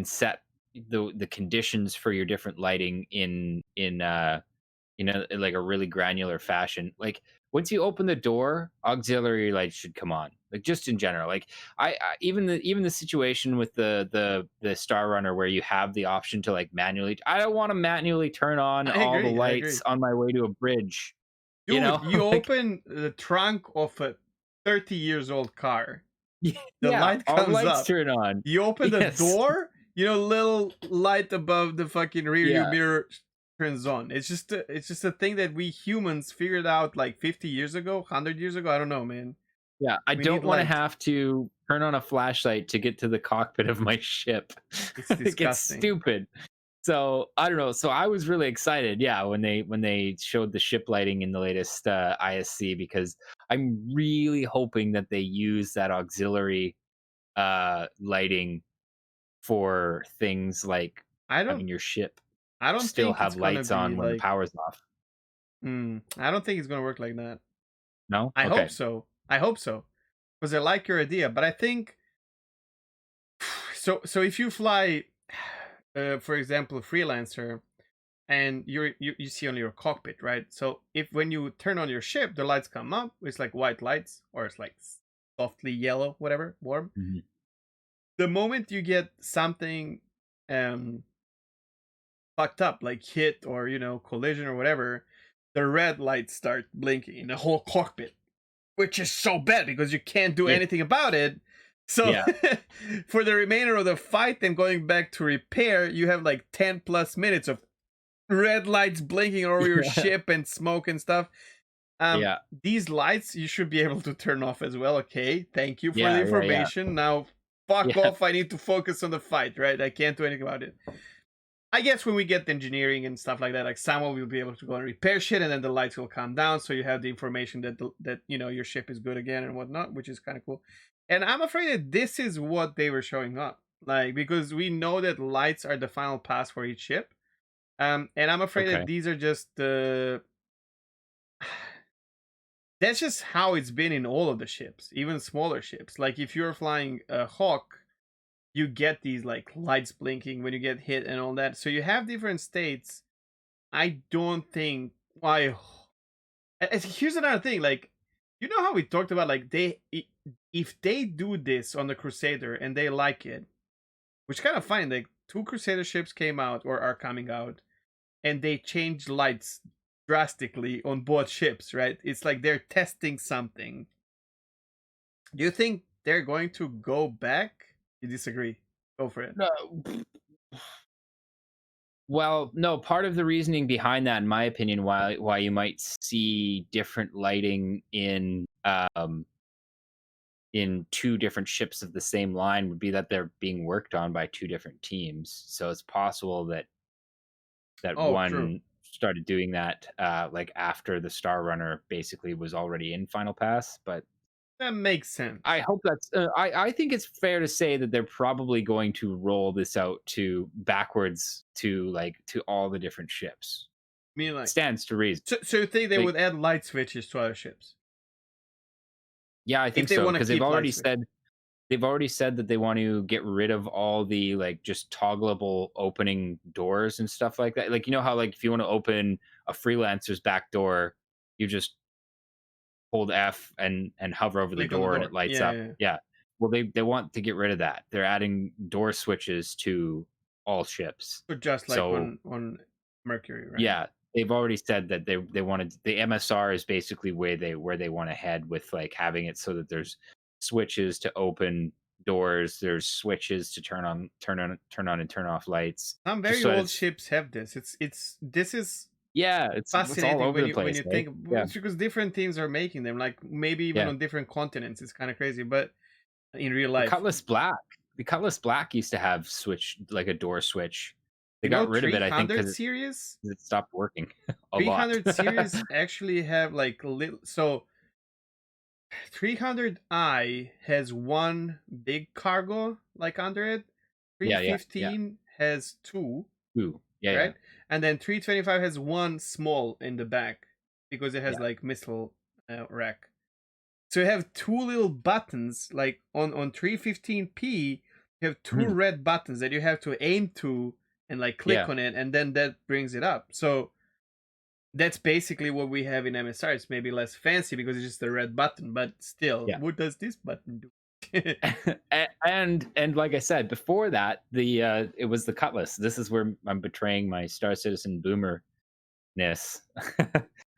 S2: set the conditions for your different lighting in like a really granular fashion. Like once you open the door, auxiliary lights should come on. Like just in general. Like I even the situation with the Star Runner where you have the option to like manually. I don't want to manually turn on
S1: I
S2: all the
S1: agree. I agree.
S2: lights on my way to a bridge. You
S1: Dude,
S2: know,
S1: you
S2: like
S1: open the trunk of a 30 years old car. The
S2: yeah,
S1: light
S2: all the
S1: comes
S2: lights
S1: up.
S2: turn on.
S1: You open the
S2: Yes.
S1: door, little light above the fucking rear view
S2: Yeah.
S1: mirror turns on. It's just a thing that we humans figured out like 50 years ago, 100 years ago. I don't know, man.
S2: Yeah, I
S1: We
S2: don't
S1: need
S2: wanna
S1: light.
S2: have to turn on a flashlight to get to the cockpit of my ship.
S1: It's
S2: Like, it's
S1: disgusting.
S2: stupid. So, I don't know. So I was really excited, yeah, when they showed the ship lighting in the latest, ISC because I'm really hoping that they use that auxiliary, lighting for things like
S1: I don't
S2: having your ship
S1: I don't
S2: still
S1: think it's
S2: have
S1: gonna
S2: lights
S1: be
S2: on when the
S1: like
S2: power's off.
S1: I don't think it's gonna work like that.
S2: No?
S1: I hope
S2: Okay.
S1: so. I hope so. Because I like your idea, but I think so if you fly for example, freelancer and you see only your cockpit, right? So if when you turn on your ship, the lights come up, it's like white lights, or it's like softly yellow, whatever, warm.
S2: Mhm.
S1: The moment you get something um fucked up, like hit or collision or whatever, the red lights start blinking in the whole cockpit, which is so bad because you can't do
S2: Yeah.
S1: anything about it. So
S2: Yeah.
S1: for the remainder of the fight and going back to repair, you have like 10 plus minutes of red lights blinking over your
S2: Yeah.
S1: ship and smoke and stuff. Um,
S2: Yeah.
S1: these lights you should be able to turn off as well. Okay, thank you for the
S2: Yeah, yeah, yeah.
S1: information. Now, fuck
S2: Yeah.
S1: off. I need to focus on the fight, right? I can't do anything about it. I guess when we get the engineering and stuff like that, like someone will be able to go and repair shit, and then the lights will calm down, so you have the information that your ship is good again and whatnot, which is kind of cool. And I'm afraid that this is what they were showing up, like because we know that lights are the final pass for each ship. And I'm afraid that
S2: Okay.
S1: these are just the. That's just how it's been in all of the ships, even smaller ships. Like if you're flying a Hawk, you get these like lights blinking when you get hit and all that. So you have different states. I don't think why. Here's another thing. Like, you know how we talked about like if they do this on the Crusader and they like it, which kind of funny. Like two Crusader ships came out or are coming out, and they changed lights drastically on both ships. Right? It's like they're testing something. Do you think they're going to go back? You disagree? Go for it.
S2: No, well, no, part of the reasoning behind that, in my opinion, why you might see different lighting in two different ships of the same line would be that they're being worked on by two different teams. So it's possible that
S1: Oh, true.
S2: one started doing that like after the Star Runner basically was already in Final Pass. But
S1: That makes sense.
S2: I hope that's. I think it's fair to say that they're probably going to roll this out to backwards to all the different ships.
S1: I mean, like,
S2: Stands to reason.
S1: so you think they
S2: Like,
S1: would add light switches to other ships?
S2: Yeah, I
S1: if
S2: think
S1: they
S2: so
S1: want to
S2: because
S1: keep light switch.
S2: they've already said that they want to get rid of all the like just toggleable opening doors and stuff like that. Like you know how like if you want to open a freelancer's back door, you just hold F and hover over the
S1: Click on the
S2: door and it
S1: door.
S2: lights
S1: Yeah,
S2: up.
S1: yeah, yeah.
S2: Yeah. Well, they want to get rid of that. They're adding door switches to all ships.
S1: So just like
S2: So
S1: on Mercury, right?
S2: yeah, they've already said that they wanted the MSR is basically where they want to head with like having it so that there's switches to open doors, there's switches to turn on and turn off lights.
S1: Some
S2: Just
S1: very
S2: so
S1: old
S2: it's
S1: ships have this. This is
S2: yeah, it's all
S1: fascinating
S2: over the
S1: when
S2: place,
S1: you
S2: eh?
S1: think
S2: Yeah.
S1: because different teams are making them, like maybe even
S2: Yeah.
S1: on different continents. It's kind of crazy, but in real
S2: The
S1: life,
S2: Cutlass Black. The Cutlass Black used to have switch like a door switch. They
S1: you know,
S2: got rid of it, I think,
S1: 300
S2: because
S1: series,
S2: it stopped working a lot.
S1: 300 series actually have like little. So 300i has one big cargo like under it.
S2: Yeah, yeah, yeah.
S1: 315 has two,
S2: Ooh, yeah, yeah,
S1: right? And then 325 has one small in the back because it has
S2: yeah.
S1: like missile rack. So you have two little buttons, like on 315p, you have two
S2: Mhm.
S1: red buttons that you have to aim to and like click
S2: Yeah.
S1: on it, and then that brings it up. So that's basically what we have in MSR. It's maybe less fancy because it's just a red button, but still,
S2: Yeah.
S1: what does this button do?
S2: And like I said before that, the it was the Cutlass. This is where I'm betraying my Star Citizen boomerness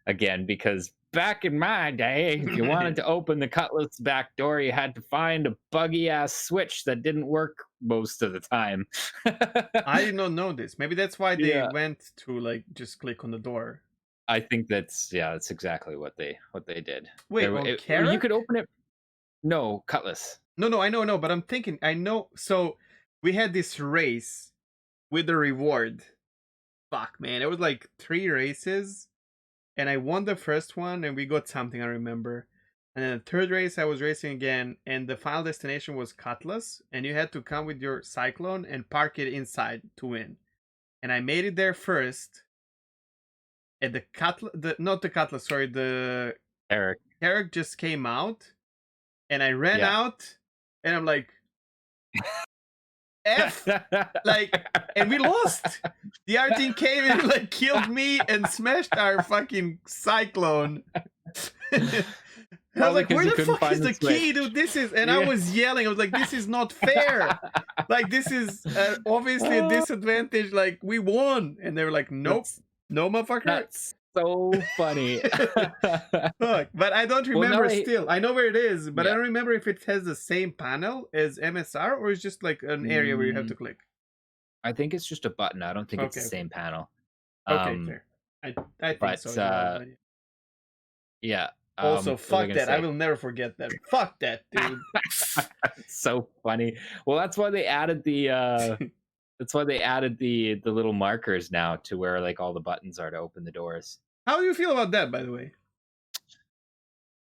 S2: again because back in my day, if you wanted to open the Cutlass back door, you had to find a buggy ass switch that didn't work most of the time.
S1: I did not know this. Maybe that's why they
S2: Yeah,
S1: went to like just click on the door.
S2: I think that's exactly what they did.
S1: Wait, on
S2: You
S1: Carrack?
S2: could open it. No, Cutlass.
S1: No, I know, no, but I'm thinking, I know. So we had this race with the reward. Fuck, man, it was like 3 races, and I won the first one, and we got something I remember. And then the third race, I was racing again, and the final destination was Cutlass, and you had to come with your Cyclone and park it inside to win. And I made it there first. And the Cutlass, not the Cutlass, sorry, the
S2: Eric.
S1: Carrack just came out, and I ran
S2: Yeah.
S1: out, and I'm like, F, like, and we lost. The other team came and like killed me and smashed our fucking Cyclone. And I was like, where the fuck is the key, dude? This is, and I was yelling. I was like, this is not fair. Like, this is obviously a disadvantage. Like, we won. And they were like, nope, no, motherfucker.
S2: That's so funny.
S1: Fuck, but I don't remember
S2: no,
S1: still. I know where it is, but
S2: Yeah.
S1: I don't remember if it has the same panel as MSR or it's just like an area where you have to click.
S2: I think it's just a button. I don't think it's the
S1: Okay.
S2: same panel.
S1: Okay, fair. I think
S2: but,
S1: so as well. But
S2: yeah.
S1: also,
S2: what was
S1: fuck
S2: gonna
S1: that.
S2: say?
S1: I will never forget that. Fuck that, dude.
S2: So funny. Well, that's why they added the the little markers now to where like all the buttons are to open the doors.
S1: How do you feel about that, by the way?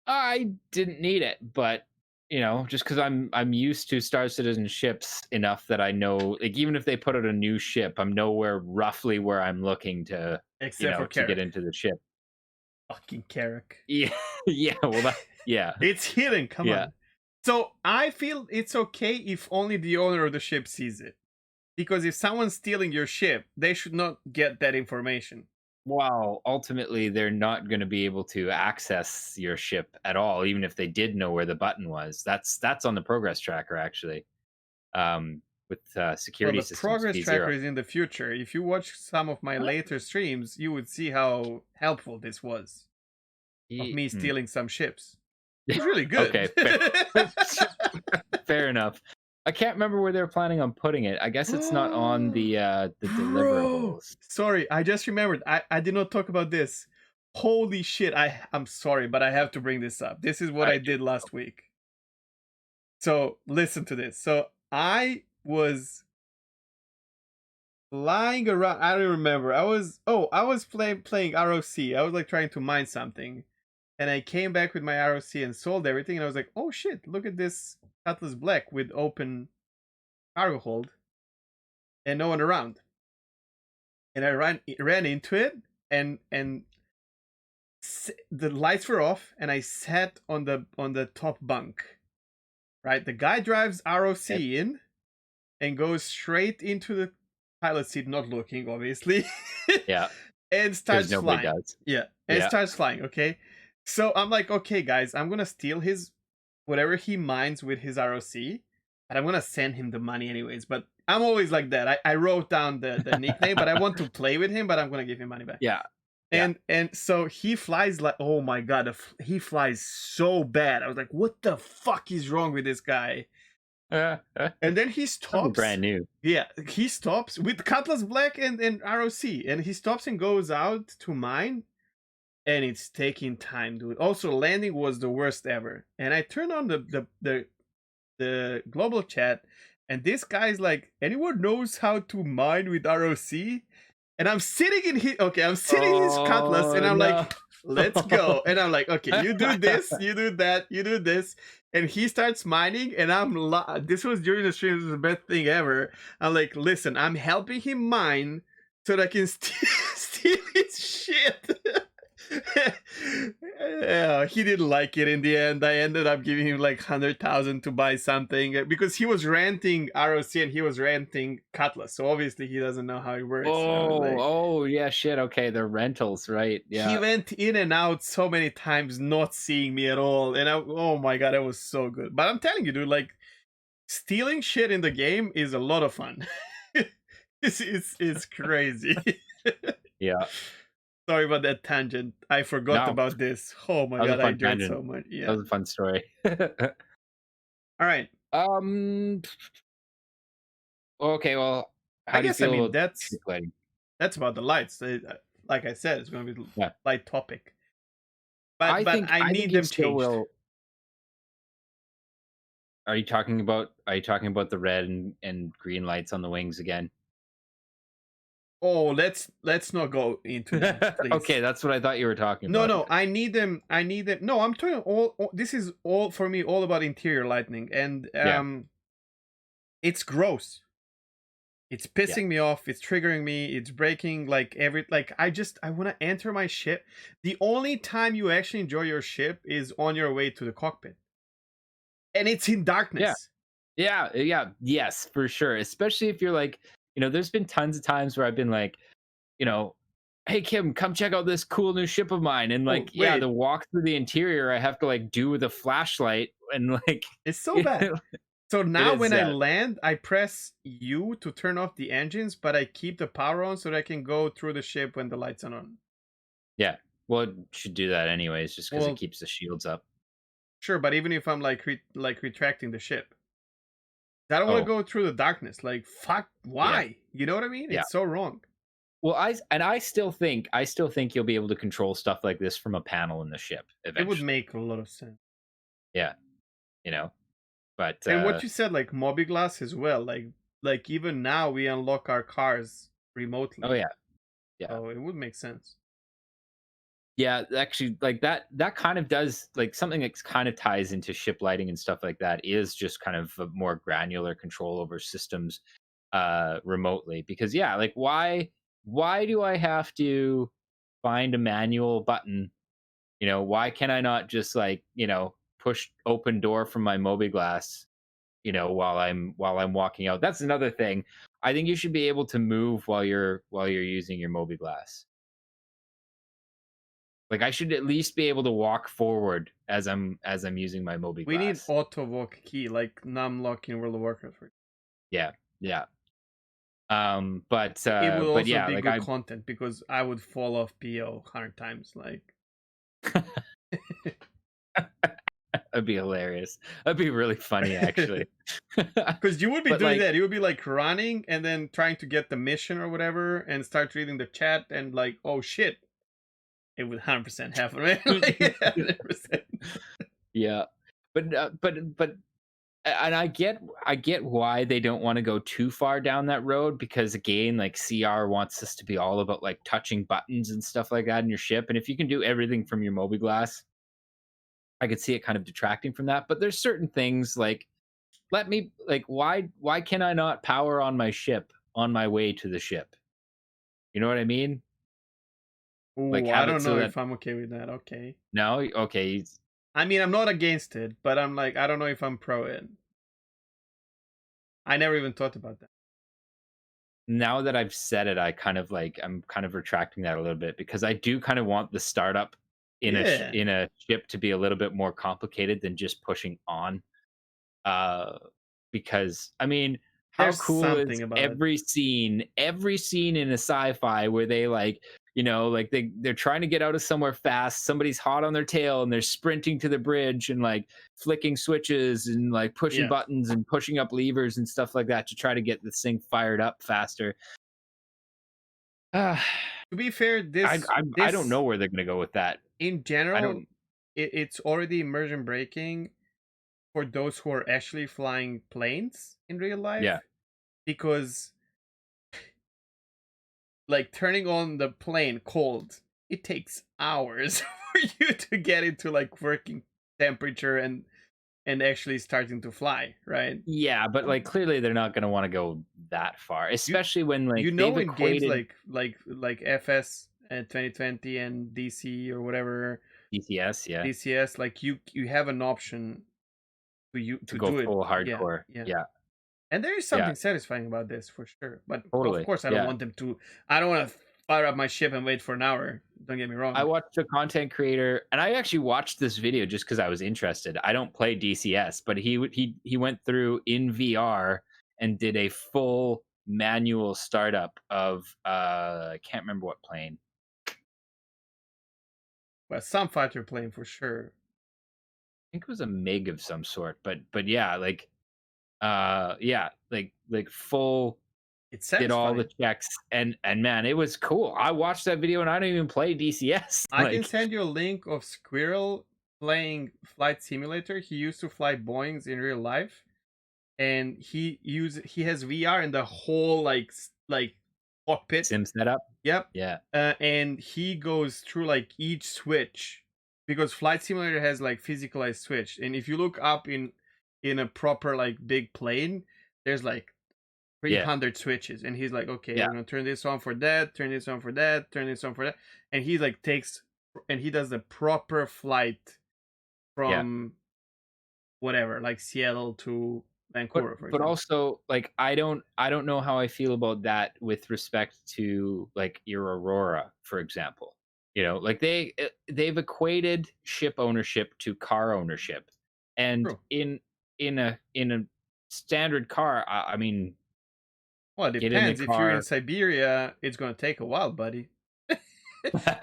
S2: I didn't need it, but you know, just because I'm used to Star Citizen ships enough that I know, like even if they put out a new ship, I'm nowhere roughly where I'm looking to,
S1: Except for Carrack.
S2: to get into the ship.
S1: Fucking Carrack.
S2: Yeah, yeah. Well, yeah.
S1: It's hidden. Come on. So I feel it's okay if only the owner of the ship sees it, because if someone's stealing your ship, they should not get that information.
S2: Well, ultimately, they're not going to be able to access your ship at all, even if they did know where the button was. That's on the progress tracker actually, with security
S1: Well, the
S2: systems.
S1: progress
S2: P0.
S1: tracker is in the future. If you watch some of my later streams, you would see how helpful this was of me stealing some ships. It's really good.
S2: Okay, fair enough. I can't remember where they were planning on putting it. I guess it's not on the deliverables.
S1: Sorry, I just remembered. I did not talk about this. Holy shit! I'm sorry, but I have to bring this up. This is what I did last week. So listen to this. So I was flying around. I don't remember. I was playing ROC. I was like trying to mine something, and I came back with my ROC and sold everything. And I was like, oh shit! Look at this Cutlass Black with open cargo hold, and no one around. And I ran into it, and the lights were off, and I sat on the top bunk. Right, the guy drives ROC
S2: Okay.
S1: in and goes straight into the pilot seat, not looking, obviously,
S2: Yeah,
S1: and
S2: because
S1: starts
S2: nobody
S1: flying.
S2: does.
S1: Yeah, and
S2: Yeah.
S1: starts flying. Okay, so I'm like, okay, guys, I'm gonna steal his whatever he mines with his ROC, but I'm gonna send him the money anyways. But I'm always like that. I wrote down the nickname, but I want to play with him, but I'm gonna give him money back.
S2: Yeah. Yeah.
S1: And so he flies like, oh my god, he flies so bad. I was like, what the fuck is wrong with this guy? And then he
S2: Probably
S1: stops.
S2: brand new.
S1: Yeah, he stops with Cutlass Black and ROC, and he stops and goes out to mine, and it's taking time, dude. Also, landing was the worst ever. And I turned on the global chat, and this guy's like, anyone knows how to mine with ROC? And I'm sitting in his Cutlass, and
S2: Oh
S1: I'm
S2: no.
S1: like, let's go. And I'm like, okay, you do this, you do that, you do this. And he starts mining, and this was during the stream. This was the best thing ever. I'm like, listen, I'm helping him mine so that I can steal his shit. Yeah, he didn't like it in the end. I ended up giving him like 100,000 to buy something because he was renting ROC and he was renting Cutlass. So obviously he doesn't know how it works.
S2: Oh yeah, shit. Okay, they're rentals, right? Yeah.
S1: He went in and out so many times, not seeing me at all. And oh my god, it was so good. But I'm telling you, dude, like stealing shit in the game is a lot of fun. It's crazy.
S2: Yeah.
S1: Sorry about that tangent. I forgot
S2: No,
S1: about this. Oh my
S2: that was a
S1: god, I
S2: fun
S1: enjoyed
S2: tangent.
S1: so much.
S2: That
S1: Yeah.
S2: was a fun story.
S1: All right.
S2: Okay, well,
S1: I
S2: how do you
S1: guess I
S2: feel
S1: mean
S2: about ship lighting?
S1: that's about the lights. Like I said, it's going to be
S2: Yeah.
S1: light topic. But I
S2: I think
S1: need
S2: you
S1: them
S2: still
S1: changed.
S2: will. Are you talking about the red and green lights on the wings again?
S1: Oh, let's not go into that, please.
S2: Okay, that's what I thought you were talking
S1: No,
S2: about.
S1: no, I need them. No, I'm talking this is all for me, all about interior lighting, and
S2: Yeah.
S1: it's gross. It's pissing me off. It's triggering me. It's breaking like I want to enter my ship. The only time you actually enjoy your ship is on your way to the cockpit, and it's in darkness.
S2: Yes, for sure. Especially if you're like, there's been tons of times where I've been like, hey Kim, come check out this cool new ship of mine. And like,
S1: wait.
S2: the walk through the interior I have to like do with a flashlight and like
S1: It's so bad. So now when I land, I press U to turn off the engines, but I keep the power on so that I can go through the ship when the lights are on.
S2: Yeah. Well, it should do that anyways, just because it keeps the shields up.
S1: Sure, but even if I'm like retracting the ship, I don't want to go through the darkness. Like, fuck, why?
S2: Yeah.
S1: You know what I mean?
S2: Yeah.
S1: It's so wrong.
S2: Well, I still think you'll be able to control stuff like this from a panel in the ship eventually.
S1: It would make a lot of sense.
S2: Yeah. But
S1: and what you said, like Mobiglass as well, like even now we unlock our cars remotely.
S2: Oh yeah. Yeah.
S1: So it would make sense.
S2: Yeah, actually, like that kind of does, like, something that kind of ties into ship lighting and stuff like that is just kind of a more granular control over systems remotely. Because yeah, like why do I have to find a manual button? Why can I not just like, push open door from my Mobiglass, while I'm walking out? That's another thing. I think you should be able to move while you're using your Mobiglass. Like I should at least be able to walk forward as I'm using my Mobiglass.
S1: We need auto walk key, like numlock in World of Warcraft.
S2: Yeah. But
S1: it would also
S2: yeah,
S1: be
S2: like
S1: good content because I would fall off PO 100 times. Like,
S2: that'd be hilarious. That'd be really funny, actually.
S1: Because you would be doing that. You would be like running and then trying to get the mission or whatever, and start reading the chat, and like, oh shit, it would 100% happen, man. Like, 100%.
S2: Yeah, but and I get why they don't want to go too far down that road, because again, like CR wants us to be all about like touching buttons and stuff like that in your ship, and if you can do everything from your Mobiglass, I could see it kind of detracting from that. But there's certain things like, why can I not power on my ship on my way to the ship? You know what I mean? Like
S1: Oh, I
S2: have it
S1: don't
S2: so
S1: know
S2: that
S1: if I'm okay with that. Okay.
S2: no, okay.
S1: I mean, I'm not against it, but I'm like, I don't know if I'm pro it. I never even thought about that.
S2: Now that I've said it, I'm kind of retracting that a little bit because I do kind of want the startup
S1: Yeah,
S2: in a ship to be a little bit more complicated than just pushing on. Uh, because I mean, how
S1: there's
S2: cool is
S1: something about it.
S2: every scene in a sci-fi where they like, you know, like they're trying to get out of somewhere fast, somebody's hot on their tail and they're sprinting to the bridge and like flicking switches and like pushing
S1: Yes.
S2: buttons and pushing up levers and stuff like that to try to get this thing fired up faster. Uh,
S1: To be fair,
S2: I don't
S1: this
S2: know where they're gonna go with that.
S1: in
S2: I
S1: general,
S2: don't.
S1: it's already immersion breaking for those who are actually flying planes in real
S2: Yeah,
S1: life, because like turning on the plane cold, it takes hours for you to get into like working temperature and actually starting to fly, right?
S2: yeah, but like clearly they're not gonna want to go that far,
S1: You
S2: especially when like
S1: you
S2: they've
S1: know, in games
S2: equated
S1: like FS and 2020 and DC or whatever,
S2: DCS, yeah,
S1: DCS, like you have an option
S2: to
S1: to
S2: go
S1: do it.
S2: full
S1: Yeah,
S2: hardcore.
S1: yeah.
S2: Yeah,
S1: And there is
S2: yeah,
S1: something satisfying about this for sure. But of
S2: totally.
S1: course, I don't
S2: Yeah.
S1: want them to. I don't want to fire up my ship and wait for an hour. Don't get me
S2: I
S1: wrong.
S2: watched a content creator, and I actually watched this video just because I was interested. I don't play DCS, but he went through in VR and did a full manual startup of I can't remember what plane.
S1: Well, some fighter plane for sure.
S2: I think it was a MiG of some sort, but yeah, like yeah, like full
S1: It's
S2: did all the
S1: satisfying.
S2: checks and man, it was cool. I watched that video and I don't even play DCS.
S1: I can
S2: Like
S1: send you a link of Squirrel playing Flight Simulator. He used to fly Boeings in real life, and he has VR in the whole like cockpit.
S2: sim setup.
S1: Yep.
S2: Yeah.
S1: And he goes through like each switch, because Flight Simulator has like physicalized switch, and if you look up in a proper like big plane, there's like
S2: Yeah.
S1: 300 switches, and he's like, okay,
S2: Yeah.
S1: I'm gonna turn this on for that, turn this on for that, turn this on for that, and he like takes and he does the proper flight
S2: Yeah.
S1: from whatever, like Seattle to
S2: But
S1: Vancouver, for
S2: but
S1: example.
S2: also like I don't know how I feel about that with respect to like your Aurora, for example. You know, like they've equated ship ownership to car ownership. And
S1: True.
S2: in a standard car, I mean,
S1: Well, it
S2: get in the
S1: depends. If you're in
S2: car.
S1: Siberia, it's gonna take a while, buddy.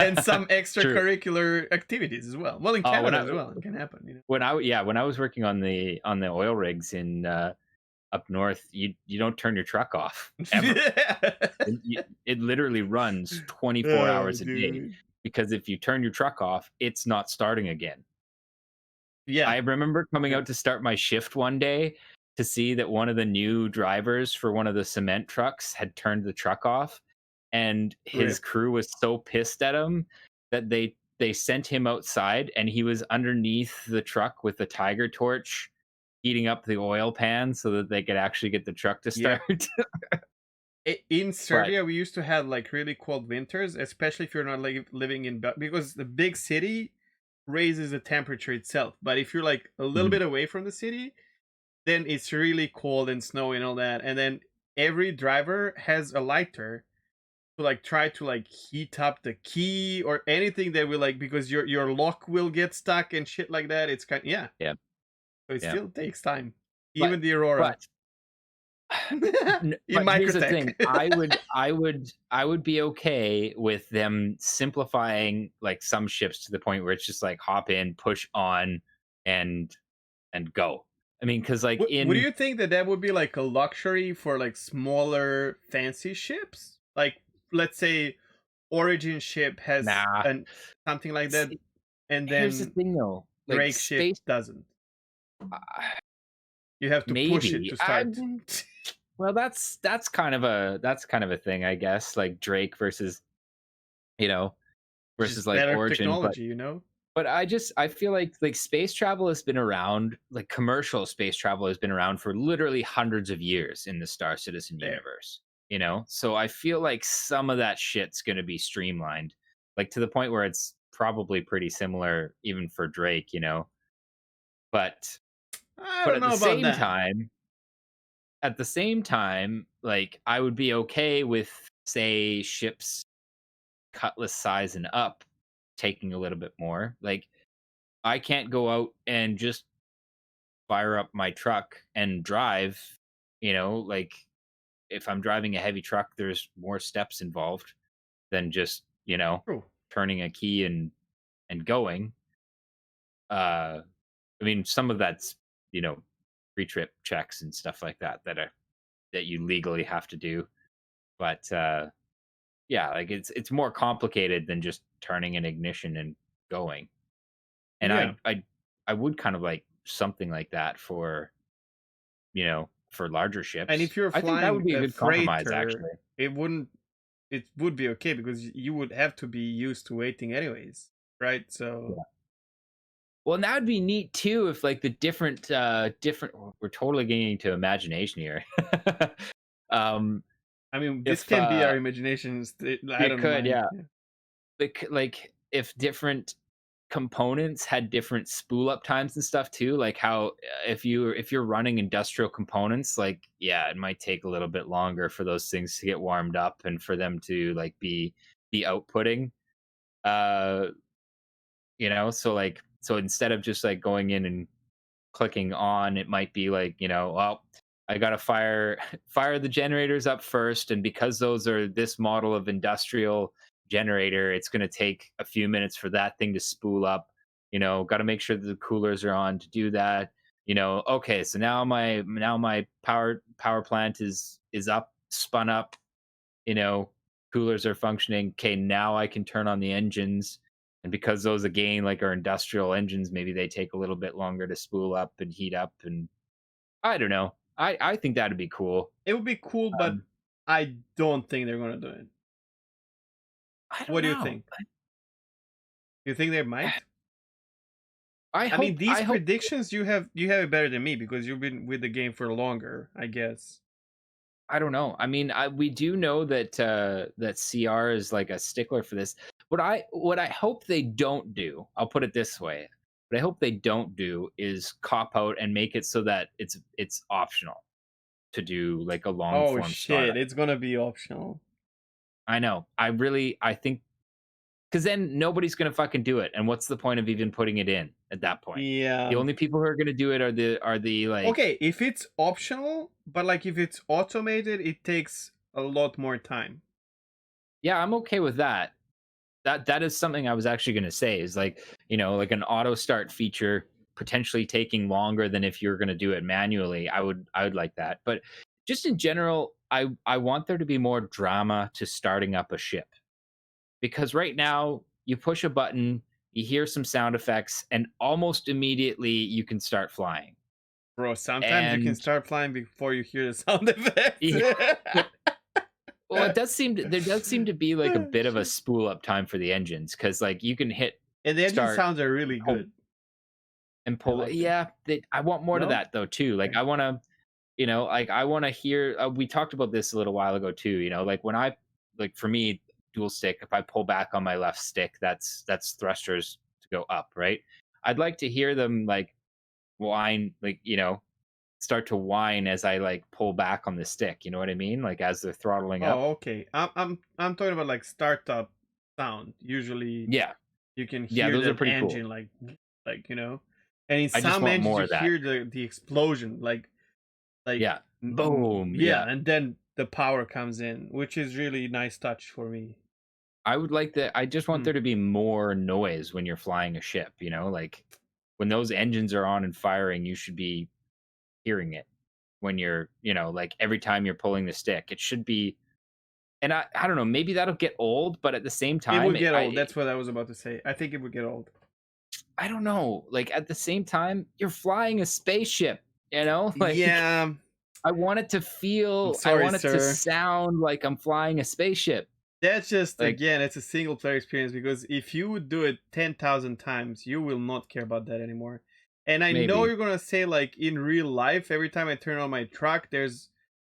S1: And some
S2: True.
S1: extracurricular activities as well. Well, in
S2: Oh,
S1: Canada as well, it can happen.
S2: when I was working on the oil rigs in up north, you don't turn your truck off ever. It literally runs 24
S1: Oh,
S2: hours a day
S1: dude.
S2: because if you turn your truck off, it's not starting again.
S1: Yeah.
S2: I remember coming
S1: Yeah.
S2: out to start my shift one day to see that one of the new drivers for one of the cement trucks had turned the truck off, and his
S1: Rip.
S2: crew was so pissed at him that they sent him outside and he was underneath the truck with the tiger torch heating up the oil pan so that they could actually get the truck to
S1: Yep.
S2: start.
S1: In
S2: But
S1: Serbia, we used to have like really cold winters, especially if you're not like living in because the big city raises the temperature itself. But if you're like a little
S2: mhm,
S1: bit away from the city, then it's really cold and snowy and all that. And then every driver has a lighter to like try to like heat up the key or anything that will like, because your lock will get stuck and shit like that. It's kind, yeah.
S2: yeah,
S1: So it
S2: yeah.
S1: still takes time.
S2: But
S1: Even the Aurora
S2: but
S1: in
S2: but here's the
S1: Microtech.
S2: thing. I would be okay with them simplifying like some ships to the point where it's just like hop in, push on, and go. I mean, because like
S1: Would
S2: in
S1: you think that that would be like a luxury for like smaller fancy ships? Like, let's say Origin ship has
S2: nah.
S1: an something like that,
S2: See,
S1: and
S2: here's the
S1: then
S2: thing though. Like
S1: Drake ship
S2: space,
S1: doesn't.
S2: uh,
S1: You have to push it
S2: maybe.
S1: to start.
S2: Well, that's kind of a thing, I guess. Like Drake versus you know versus
S1: Just
S2: like
S1: better
S2: Origin,
S1: technology, you know?
S2: but I feel like space travel has been around, like commercial space travel has been around for literally hundreds of years in the Star Citizen
S1: There.
S2: universe, you know? So I feel like some of that shit's going to be streamlined. like to the point where it's probably pretty similar even for Drake, you know. But
S1: I
S2: but
S1: don't
S2: at the
S1: know about
S2: same
S1: that.
S2: time, like I would be okay with say ships cutlass size and up taking a little bit more. Like I can't go out and just fire up my truck and drive, you know, like if I'm driving a heavy truck, there's more steps involved than just, you know,
S1: True.
S2: turning a key and going. Uh I mean, some of that's, you know, pre-trip checks and stuff like that that you legally have to do. But yeah, like it's more complicated than just turning an ignition and going. And
S1: Yeah.
S2: I would kind of like something like that for, you know, for larger
S1: And
S2: ships.
S1: if you're
S2: I think that
S1: flying
S2: would be a
S1: a
S2: good compromise
S1: freighter,
S2: actually.
S1: it wouldn't. It would be okay because you would have to be used to waiting anyways, right? So
S2: Yeah. Well, and that would be neat too if like the different we're totally getting into imagination here. um
S1: I mean, this
S2: if
S1: can be our imaginations. I
S2: it
S1: don't
S2: could,
S1: mind.
S2: yeah. Like if different components had different spool up times and stuff too, like how if you're running industrial components, like yeah, it might take a little bit longer for those things to get warmed up and for them to like be outputting. uh you know, so like so instead of just like going in and clicking on, it might be like, you know, well, I gotta fire the generators up first, and because those are this model of industrial generator, it's gonna take a few minutes for that thing to spool up. You know, got to make sure that the coolers are on to do that. You know, okay, so now my power plant is up, spun up. You know, coolers are functioning. Okay, now I can turn on the engines. And because those again like are industrial engines, maybe they take a little bit longer to spool up and heat up. And I don't know. I think that'd be cool.
S1: It would be cool, but
S2: Um,
S1: I don't think they're gonna do it.
S2: I
S1: What
S2: don't
S1: do you
S2: know.
S1: think? You think they might? I mean, these
S2: I hope
S1: predictions you have it better than me because you've been with the game for longer, I guess.
S2: I don't know. I mean, we do know that that CR is like a stickler for this. What I hope they don't do, I'll put it this way. What I hope they don't do is cop out and make it so that it's optional to do like a long
S1: Oh
S2: form
S1: shit,
S2: startup.
S1: it's gonna be optional.
S2: I know. I think because then nobody's gonna fucking do it. And what's the point of even putting it in at that point? The
S1: Yeah.
S2: only people who are gonna do it are the like
S1: Okay, if it's optional, but like if it's automated, it takes a lot more time.
S2: yeah, I'm okay with that. That is something I was actually going to say is like, you know, like an auto start feature potentially taking longer than if you're going to do it manually. I would like that. But just in general, I want there to be more drama to starting up a ship. Because right now, you push a button, you hear some sound effects, and almost immediately you can start flying.
S1: Bro, sometimes you can
S2: And
S1: start flying before you hear the sound effects.
S2: yeah, well, there does seem to be like a bit of a
S1: Shit.
S2: spool up time for the engines because like you can hit
S1: And the engine
S2: start
S1: sounds are really good.
S2: and
S1: I
S2: pull it.
S1: like them.
S2: Yeah, I want more to
S1: No?
S2: that though too. Like
S1: Okay.
S2: I want to, you know, like I want to hear. We talked about this a little while ago too. You know, like when I like for me dual stick, if I pull back on my left stick, that's thrusters to go up, right? I'd like to hear them like whine, like you know, start to whine as I like pull back on the stick. You know what I mean? Like as they're throttling up.
S1: Oh, okay. I'm talking about like startup sound. Usually
S2: Yeah,
S1: you can
S2: yeah,
S1: hear
S2: those are
S1: that
S2: pretty cool.
S1: engine like and in
S2: I just
S1: some
S2: want
S1: engines
S2: more
S1: you
S2: of that.
S1: hear the explosion like
S2: Yeah, boom.
S1: yeah,
S2: Yeah,
S1: and then the power comes in, which is really nice touch for me.
S2: I would like that. I just want
S1: Hmm.
S2: there to be more noise when you're flying a ship, you know, like when those engines are on and firing, you should be hearing it when you're, you know, like every time you're pulling the stick. It should be, and I don't know, maybe that'll get old, but at the same
S1: It
S2: time,
S1: would get old. That's what I was about to say. I think it would get old.
S2: I don't know, like at the same time, you're flying a spaceship, you know, like
S1: Yeah, I'm
S2: I
S1: sorry,
S2: want it to
S1: sir.
S2: sound like I'm flying a spaceship.
S1: That's just
S2: Like
S1: again, it's a single player experience because if you would do it 10,000 times, you will not care about that anymore. And I know
S2: maybe,
S1: you're gonna say like in real life, every time I turn on my truck, there's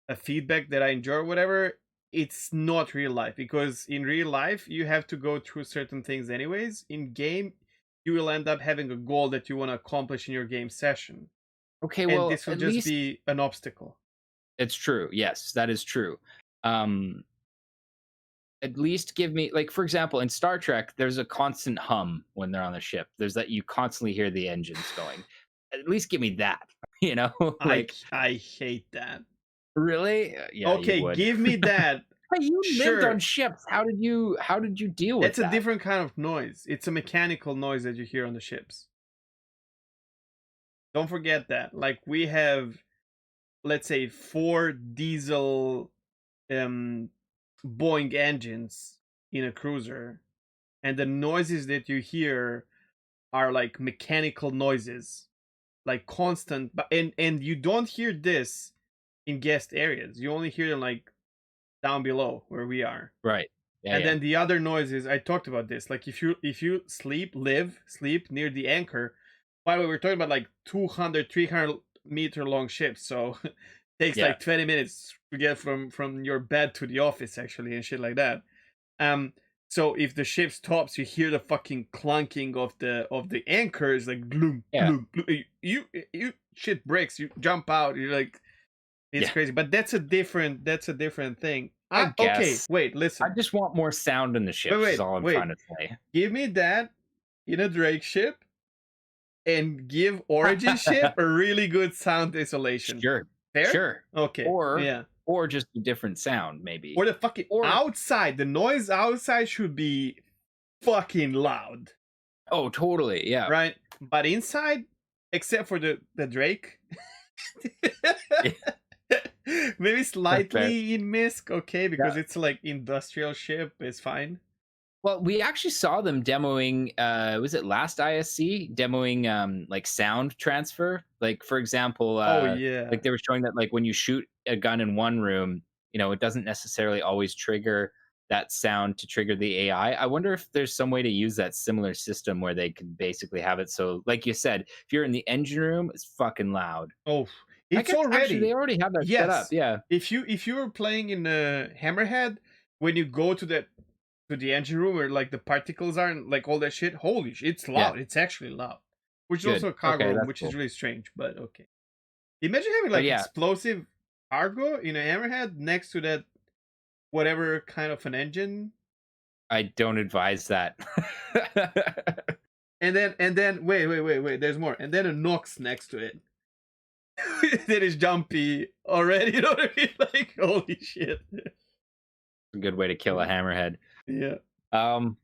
S1: a feedback that I enjoy or whatever. it's not real life, because in real life you have to go through certain things anyways. In game, you will end up having a goal that you want to accomplish in your game session,
S2: Okay,
S1: and
S2: well,
S1: this will
S2: at
S1: just
S2: least
S1: be an obstacle.
S2: it's true. Yes, that is true. Um, at least give me, like, for example, in Star Trek, there's a constant hum when they're on the ship. There's that you constantly hear the engines going. At least give me that, you know? Like,
S1: I hate that.
S2: really? Yeah, you
S1: Okay,
S2: would.
S1: give me that.
S2: But you lived on
S1: Sure.
S2: ships. How did you deal with
S1: That's a
S2: that?
S1: different kind of noise. It's a mechanical noise that you hear on the ships. Don't forget that. Like, we have, let's say, 4 diesel Boeing engines in a cruiser, and the noises that you hear are like mechanical noises, like constant. But and you don't hear this in guest areas. You only hear them like down below where we are.
S2: Right. Yeah,
S1: And
S2: yeah.
S1: then the other noises, I talked about this. Like, if you sleep near the anchor. By the way, we're talking about like 200, 300 meter long ships, so takes
S2: Yeah.
S1: like 20 minutes to get from your bed to the office, actually, and shit like that. So if the ship stops, you hear the fucking clunking of the anchors, like gloom,
S2: Yeah.
S1: gloom, gloom. You shit breaks. You jump out. You're like, it's
S2: Yeah.
S1: crazy. But that's a different thing.
S2: I
S1: Okay,
S2: guess.
S1: wait,
S2: I
S1: listen.
S2: just want more sound in the ships, is
S1: Wait,
S2: all I'm
S1: wait.
S2: trying to say.
S1: Give me that in a Drake ship, and give Origin ship a really good sound isolation.
S2: Sure.
S1: Fair?
S2: Sure.
S1: Okay.
S2: Or
S1: Yeah.
S2: or just a different sound, maybe.
S1: Or the fucking
S2: Or
S1: outside. The noise outside should be fucking loud,
S2: oh, totally. Yeah.
S1: right? But inside, except for the Drake, maybe
S2: Fair.
S1: slightly in Misk, okay, because
S2: Yeah.
S1: it's like industrial ship, is fine.
S2: Well, we actually saw them demoing, was it last ISC? Demoing like sound transfer. Like, for example,
S1: Oh yeah.
S2: like they were showing that like when you shoot a gun in one room, it doesn't necessarily always trigger that sound to trigger the AI. I wonder if there's some way to use that similar system where they could basically have it so, like you said, if you're in the engine room, it's fucking loud.
S1: Oh,
S2: I
S1: it's
S2: guess actually they
S1: already.
S2: already have that set up.
S1: Yes.
S2: Yeah.
S1: If you were playing in Hammerhead, when you go to the engine room where like the particles are and like all that shit, holy shit, it's
S2: Yeah.
S1: loud. It's actually loud. Which is
S2: Good.
S1: also a cargo
S2: Okay,
S1: room,
S2: that's
S1: which is
S2: cool.
S1: really strange, but okay. Imagine having
S2: But
S1: like
S2: yeah,
S1: explosive cargo in a Hammerhead next to that whatever kind of an engine.
S2: I don't advise that.
S1: And then wait, there's more. And then a Nox next to it. That is jumpy already, you know what I mean? Like, holy shit.
S2: A good way to kill a hammerhead.
S1: Yeah.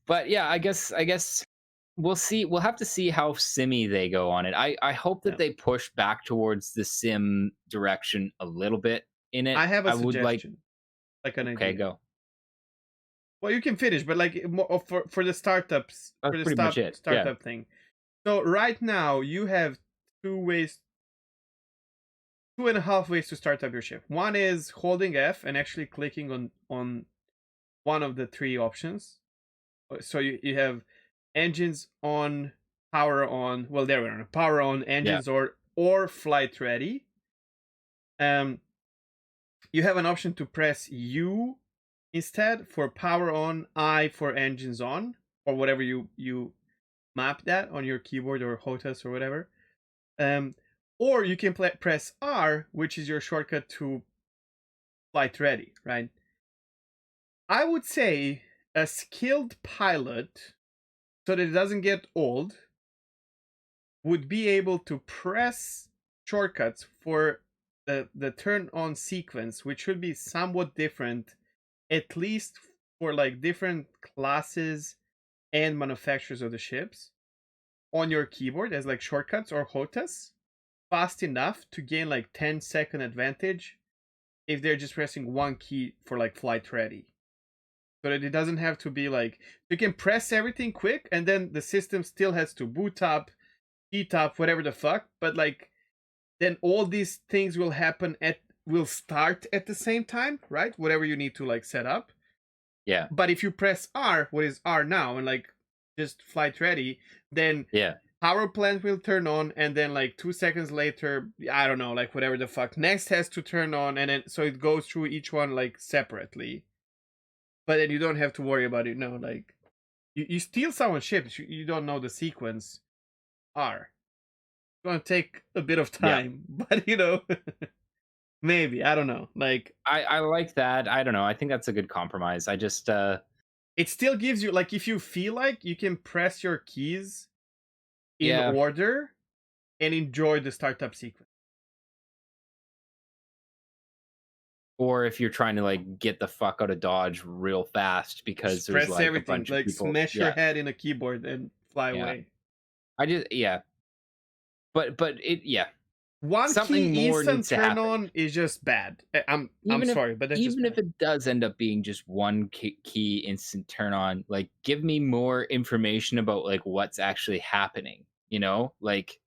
S2: But yeah, I guess we'll see. We'll have to see how simmy they go on it. I hope that
S1: Yeah.
S2: they push back towards the sim direction a little bit in it.
S1: I have a
S2: would like.
S1: suggestion. Like an
S2: Okay,
S1: idea.
S2: go.
S1: Well, you can finish, but like for the startups,
S2: That's
S1: for the
S2: pretty much it. Yeah.
S1: startup thing. So right now you have 2.5 ways to start up your ship. One is holding F and actually clicking on one of the 3 options. So you have engines on, power on. Well, there we are. Power on,
S2: Yeah.
S1: engines or flight ready. You have an option to press U instead for power on, I for engines on, or whatever you map that on your keyboard or HOTAS or whatever. Or you can press R, which is your shortcut to flight ready, right? I would say a skilled pilot, so that it doesn't get old, would be able to press shortcuts for the turn on sequence, which should be somewhat different, at least for like different classes and manufacturers of the ships, on your keyboard as like shortcuts or HOTAS, fast enough to gain like 10-second advantage if they're just pressing one key for like flight ready. So that it doesn't have to be like, you can press everything quick and then the system still has to boot up, heat up, whatever the fuck, but like then all these things will start at the same time, right? Whatever you need to like set up.
S2: Yeah.
S1: But if you press R, what is R now, and like just flight ready, then
S2: Yeah.
S1: power plant will turn on, and then like 2 seconds later, I don't know, like whatever the fuck, next has to turn on, and then so it goes through each one like separately. but then you don't have to worry about it. No, like you steal someone's ship, you don't know the sequence are. It's gonna take a bit of
S2: Yeah.
S1: time, but maybe I don't know. Like
S2: I like that. I don't know. I think that's a good compromise. I just
S1: it still gives you like if you feel like you can press your keys in
S2: yeah.
S1: order and enjoy the startup sequence.
S2: Or if you're trying to like get the fuck out of Dodge real fast because
S1: Just
S2: there's
S1: press
S2: like a
S1: everything,
S2: bunch of
S1: like
S2: people.
S1: smash your
S2: Yeah.
S1: head in a keyboard and fly
S2: Yeah.
S1: away.
S2: Yeah. But it yeah.
S1: One
S2: Something
S1: key
S2: more
S1: instant
S2: needs to
S1: turn
S2: happen.
S1: on is just bad. I'm
S2: Even if
S1: sorry, but that's just
S2: even
S1: bad.
S2: if it does end up being just one key instant turn on, like give me more information about like what's actually happening, you know? Like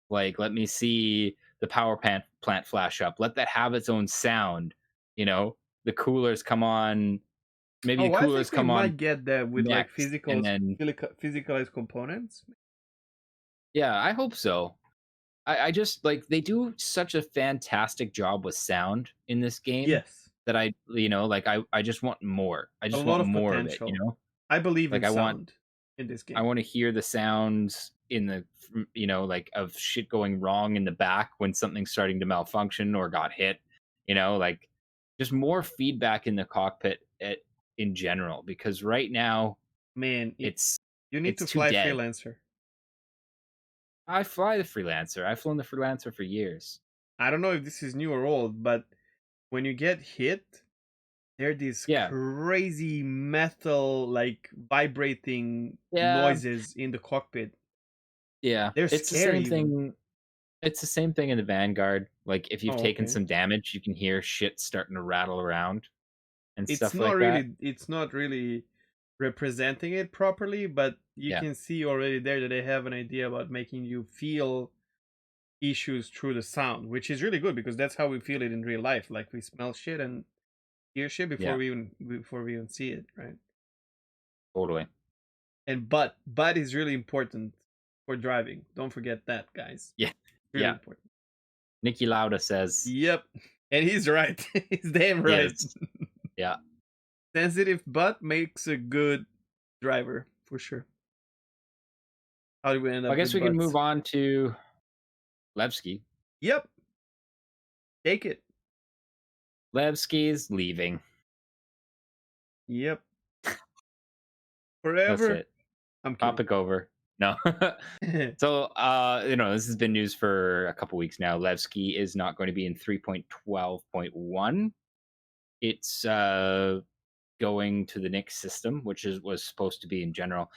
S2: let me see the plant flash up. Let that have its own sound, you know? The coolers come on, maybe the
S1: Oh, I
S2: coolers
S1: think we
S2: come on
S1: might get that with like
S2: next and then
S1: physicalized components.
S2: yeah, I hope so. I just like they do such a fantastic job with sound in this game
S1: Yes,
S2: that I just want more. I
S1: a
S2: just
S1: lot
S2: want
S1: of
S2: more of it, you
S1: potential.
S2: know?
S1: I believe
S2: Like
S1: in sound in this
S2: I
S1: game.
S2: want to hear the sounds in the like of shit going wrong in the back when something's starting to malfunction or got hit, like just more feedback in the cockpit in general because right now
S1: Man,
S2: it's
S1: you need
S2: it's
S1: to
S2: too
S1: fly
S2: dead.
S1: freelancer.
S2: I fly the freelancer. I've flown the freelancer for years.
S1: I don't know if this is new or old, but when you get hit, there are these
S2: Yeah.
S1: crazy metal, like vibrating
S2: Yeah.
S1: noises in the cockpit.
S2: Yeah.
S1: They're
S2: It's the
S1: scary,
S2: same
S1: even.
S2: thing. It's the same thing in the Vanguard. Like if you've
S1: Oh,
S2: taken
S1: okay.
S2: some damage, you can hear shit starting to rattle around and stuff like that.
S1: It's not really representing it properly, but you
S2: Yeah.
S1: can see already there that they have an idea about making you feel issues through the sound, which is really good because that's how we feel it in real life. Like we smell shit and hear shit
S2: Yeah.
S1: before we even see it, right?
S2: Totally.
S1: And but is really important for driving. Don't forget that, guys.
S2: Yeah.
S1: Really
S2: Yeah.
S1: important.
S2: Nicky Lauda says
S1: Yep. And he's right. He's damn
S2: he
S1: right.
S2: is. Yeah.
S1: Sensitive butt makes a good driver for sure. How do we end
S2: Well, I
S1: up
S2: guess
S1: with
S2: we can
S1: butts?
S2: move on to Levski.
S1: Yep. Take it.
S2: Levski's leaving.
S1: Yep.
S2: That's
S1: Forever.
S2: it.
S1: I'm kidding.
S2: Topic over. No. So, this has been news for a couple weeks now. Levski is not going to be in 3.12.1. It's going to the Nix system, which was supposed to be in general.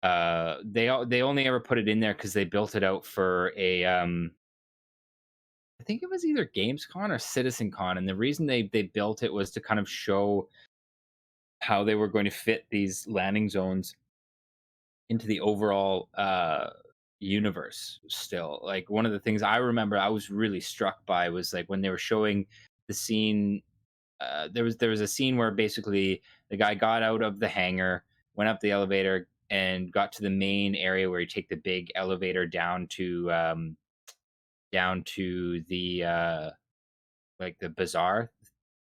S2: They only ever put it in there because they built it out for a I think it was either GamesCon or CitizenCon, and the reason they built it was to kind of show how they were going to fit these landing zones into the overall universe. Still, like one of the things I remember I was really struck by was like when they were showing the scene. There was a scene where basically the guy got out of the hangar, went up the elevator, and got to the main area where you take the big elevator down to the like the bazaar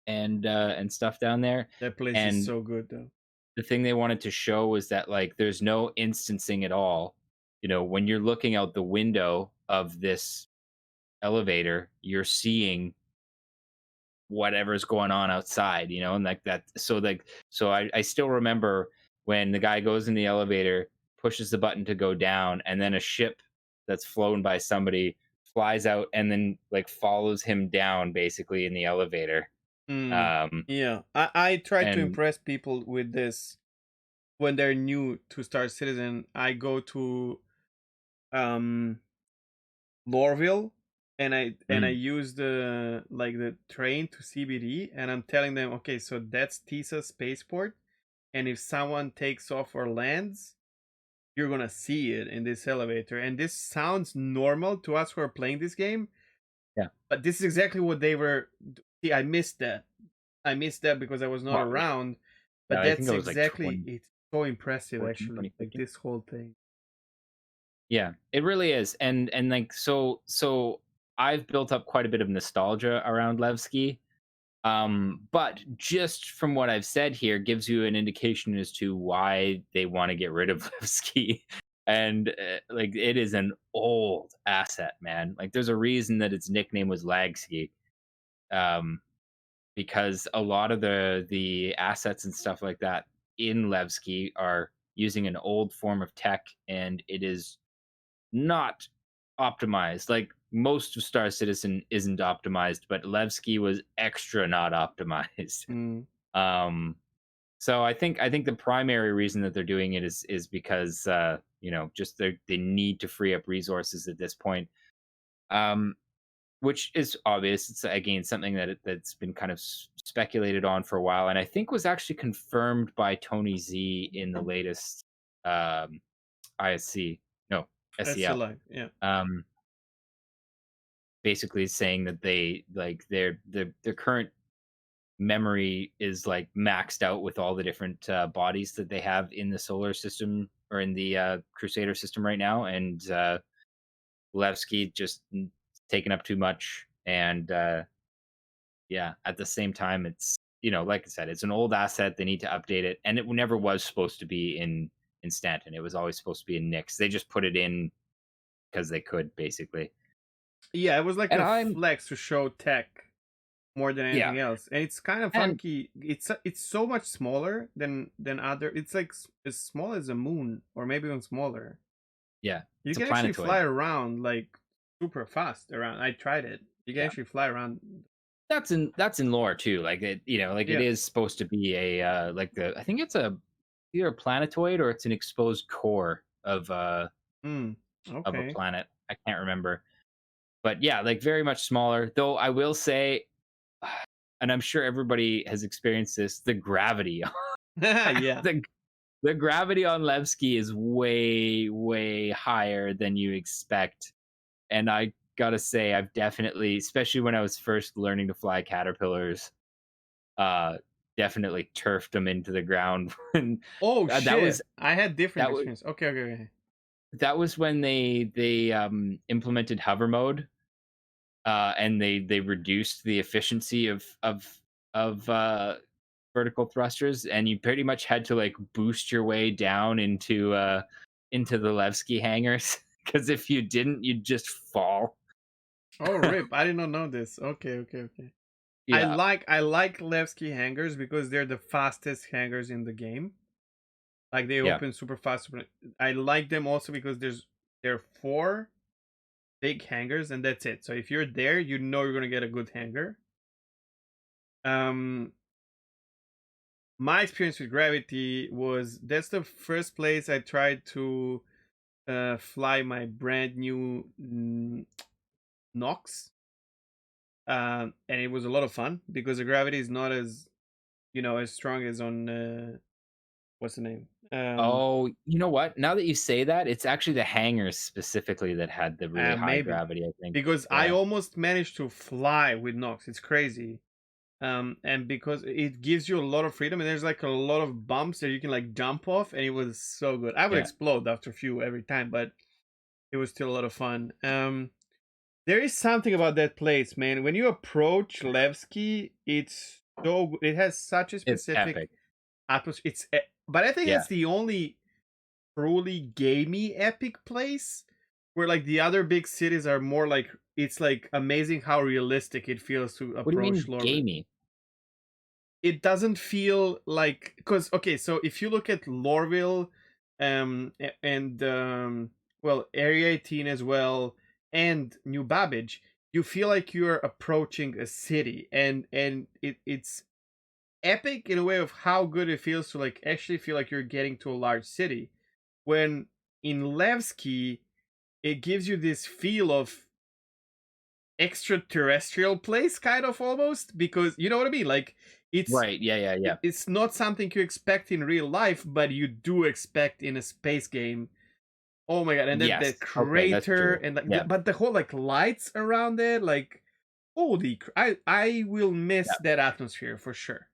S2: and stuff down there.
S1: That place is
S2: And
S1: so good though.
S2: the thing they wanted to show was that like there's no instancing at all. When you're looking out the window of this elevator, you're seeing whatever's going on outside, and like that. So I still remember when the guy goes in the elevator, pushes the button to go down, and then a ship that's flown by somebody flies out and then like follows him down basically in the elevator.
S1: Mm,
S2: Um
S1: yeah, I try to
S2: and
S1: impress people with this when they're new to Star Citizen. I go to um Lorville and I
S2: mm,
S1: use the train to CBD and I'm telling them, okay, so that's TISA spaceport, and if someone takes off or lands, you're gonna see it in this elevator. And this sounds normal to us who are playing this game,
S2: yeah.
S1: but this is exactly what they were. See, I missed that. I missed that because I was not
S2: Well,
S1: around. But
S2: yeah, I think
S1: that's
S2: it was like
S1: exactly. It's so impressive,
S2: 2014,
S1: actually. Like
S2: 2015.
S1: this whole thing.
S2: Yeah, it really is. And like so I've built up quite a bit of nostalgia around Levski. But just from what I've said here gives you an indication as to why they want to get rid of Levski. And like it is an old asset, man. Like there's a reason that its nickname was Lagski. Um, because a lot of the assets and stuff like that in Levski are using an old form of tech, and it is not optimized. Like most of Star Citizen isn't optimized, but Levski was extra not optimized.
S1: Mm.
S2: Um, so I think the primary reason that they're doing it is because just they need to free up resources at this point. Um, which is obvious. It's again something that's been kind of speculated on for a while, and I think was actually confirmed by Tony Z in the latest ISC, no
S1: That's still
S2: SCL.
S1: live. Yeah.
S2: Basically saying that they like their current memory is like maxed out with all the different bodies that they have in the solar system or in the Crusader system right now, and Levski just taken up too much, and yeah, at the same time, it's like I said, it's an old asset. They need to update it, and it never was supposed to be in Stanton. It was always supposed to be in Nyx. They just put it in because they could, basically.
S1: Yeah, it was like
S2: And
S1: a
S2: I'm
S1: flex to show tech more than
S2: yeah,
S1: anything else, and it's kind of
S2: and
S1: funky. It's so much smaller than other. It's like as small as a moon, or maybe even smaller.
S2: yeah,
S1: You
S2: it's a
S1: can actually
S2: planetoid.
S1: fly around like super fast around. I tried it. You can
S2: Yeah,
S1: actually fly around.
S2: that's in lore too. Like like it
S1: Yeah.
S2: is supposed to be a I think it's either a planetoid or it's an exposed core
S1: Mm.
S2: of a
S1: Okay.
S2: planet. I can't remember, but yeah, like very much smaller. Though I will say, and I'm sure everybody has experienced this, the gravity
S1: Yeah.
S2: the the gravity on Levski is way, way higher than you expect. And I gotta say, I've definitely, especially when I was first learning to fly caterpillars, uh, definitely turfed them into the ground. And
S1: Oh
S2: that was
S1: shit! I had different
S2: that was
S1: experience. Okay. Okay. Okay.
S2: that was when they implemented hover mode, and they reduced the efficiency of vertical thrusters, and you pretty much had to like boost your way down into the Levski hangars, because if you didn't, you'd just fall.
S1: Oh, rip! I did not know this. Okay. Okay. Okay.
S2: Yeah,
S1: I like Levski hangars because they're the fastest hangars in the game. Like they
S2: yeah.
S1: open super fast. I like them also because there are four big hangars and that's it. So if you're there, you know you're gonna get a good hangar. Um, my experience with Gravity was that's the first place I tried to fly my brand new Nox, and it was a lot of fun because the gravity is not as as strong as on what's the name?
S2: Oh, you know what? Now that you say that, it's actually the hangars specifically that had the really high
S1: Maybe
S2: gravity, I think.
S1: because I
S2: Yeah,
S1: almost managed to fly with Nox. It's crazy. And because it gives you a lot of freedom, and there's like a lot of bumps that you can like jump off, and it was so good. I would
S2: yeah.
S1: explode after a few every time, but it was still a lot of fun. There is something about that place, man. When you approach Levski, it's it has such a
S2: It's
S1: specific
S2: epic.
S1: atmosphere. But I think
S2: Yeah.
S1: it's the only truly gamey epic place where like the other big cities are more like it's like amazing how realistic it feels to
S2: What do you
S1: approach
S2: mean
S1: Lorville.
S2: gamey?
S1: It doesn't feel like because okay, so if you look at Lorville, and well, Area 18 as well, and New Babbage, you feel like you're approaching a city, and it's epic in a way of how good it feels to like actually feel like you're getting to a large city. When in Levski, it gives you this feel of extraterrestrial place, kind of almost, because you know what I mean. Like it's
S2: Right. Yeah, yeah, yeah.
S1: it's not something you expect in real life, but you do expect in a space game. Oh my god! And then the
S2: Yes. Okay, that's
S1: crater
S2: true.
S1: and like,
S2: Yeah.
S1: but the whole like lights around it, like holy, I will
S2: Yeah.
S1: miss that atmosphere for sure.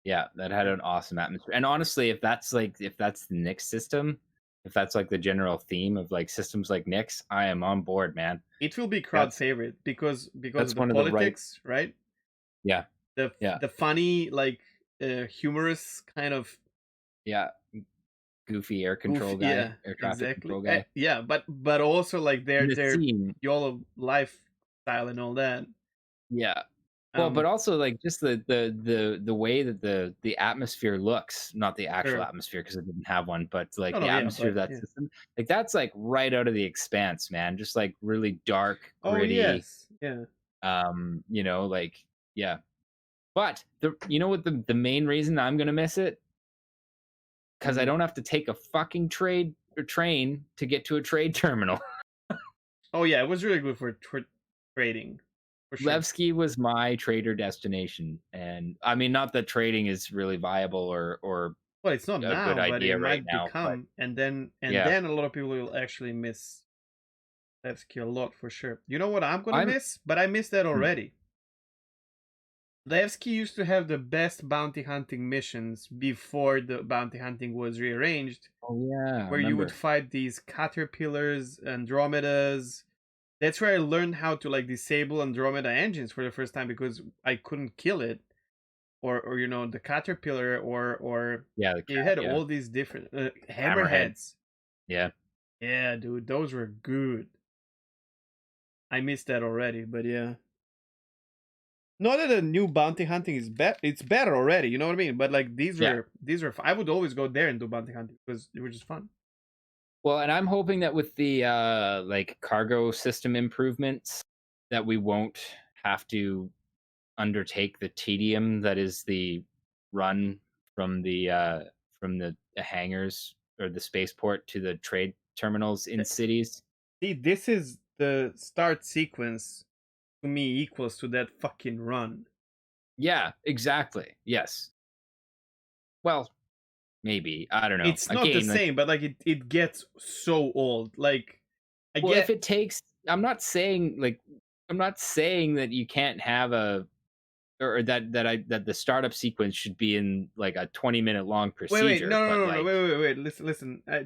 S2: Yeah, that had an awesome atmosphere. And honestly, if that's the Nyx system, if that's like the general theme of like systems like Nyx, I am on board, man.
S1: It will be crowd
S2: That's
S1: favorite because of the
S2: one of the right
S1: politics, right?
S2: yeah.
S1: the funny, like humorous kind of
S2: goofy air control guy,
S1: yeah,
S2: air traffic
S1: exactly.
S2: control guy.
S1: Yeah, but also like
S2: In the
S1: their
S2: scene,
S1: YOLO lifestyle and all that.
S2: yeah. Well, but also like just the way that the atmosphere looks, not the actual
S1: Sure.
S2: atmosphere because it didn't have one, but like the
S1: No, yeah,
S2: atmosphere of
S1: but
S2: that
S1: yeah.
S2: system, like that's like right out of The Expanse, man. Just like really dark,
S1: Oh
S2: gritty.
S1: yes, yeah.
S2: You know, like yeah. But you know what the main reason I'm gonna miss it? Because I don't have to take a fucking train to get to a trade terminal.
S1: Oh yeah, it was really good for trading, for sure.
S2: Levski was my trader destination, and I mean, not that trading is really viable or
S1: Well, it's not
S2: a good
S1: now, but it
S2: idea right
S1: might
S2: now, but
S1: become, and then
S2: yeah,
S1: a lot of people will actually miss Levski a lot for sure. You know what I'm gonna
S2: I'm
S1: miss? But I missed that
S2: hmm,
S1: already. Levski used to have the best bounty hunting missions before the bounty hunting was rearranged,
S2: oh yeah, I
S1: where you would
S2: remember.
S1: fight these caterpillars, Andromedas. That's where I learned how to like disable Andromeda engines for the first time because I couldn't kill it, or you know the caterpillar, or
S2: Yeah, the
S1: you
S2: cat,
S1: had
S2: yeah,
S1: all these different
S2: hammerhead,
S1: hammerheads.
S2: yeah.
S1: Yeah, dude, those were good. I missed that already, but yeah. Not that the new bounty hunting is bad; it's better already. You know what I mean? But like
S2: Yeah.
S1: these were. I would always go there and do bounty hunting because they were just fun.
S2: Well, and I'm hoping that with the like cargo system improvements, that we won't have to undertake the tedium that is the run from the hangars or the spaceport to the trade terminals in cities.
S1: See, this is the start sequence to me equals to that fucking run.
S2: Yeah, exactly. Yes. Well, maybe. I don't know.
S1: It's not the
S2: Again, like
S1: same, but like it gets so old. Like I
S2: well, if
S1: get
S2: it takes I'm not saying that you can't have a or that the startup sequence should be in like a 20-minute long
S1: wait,
S2: procedure, but
S1: no,
S2: like
S1: wait. Listen. I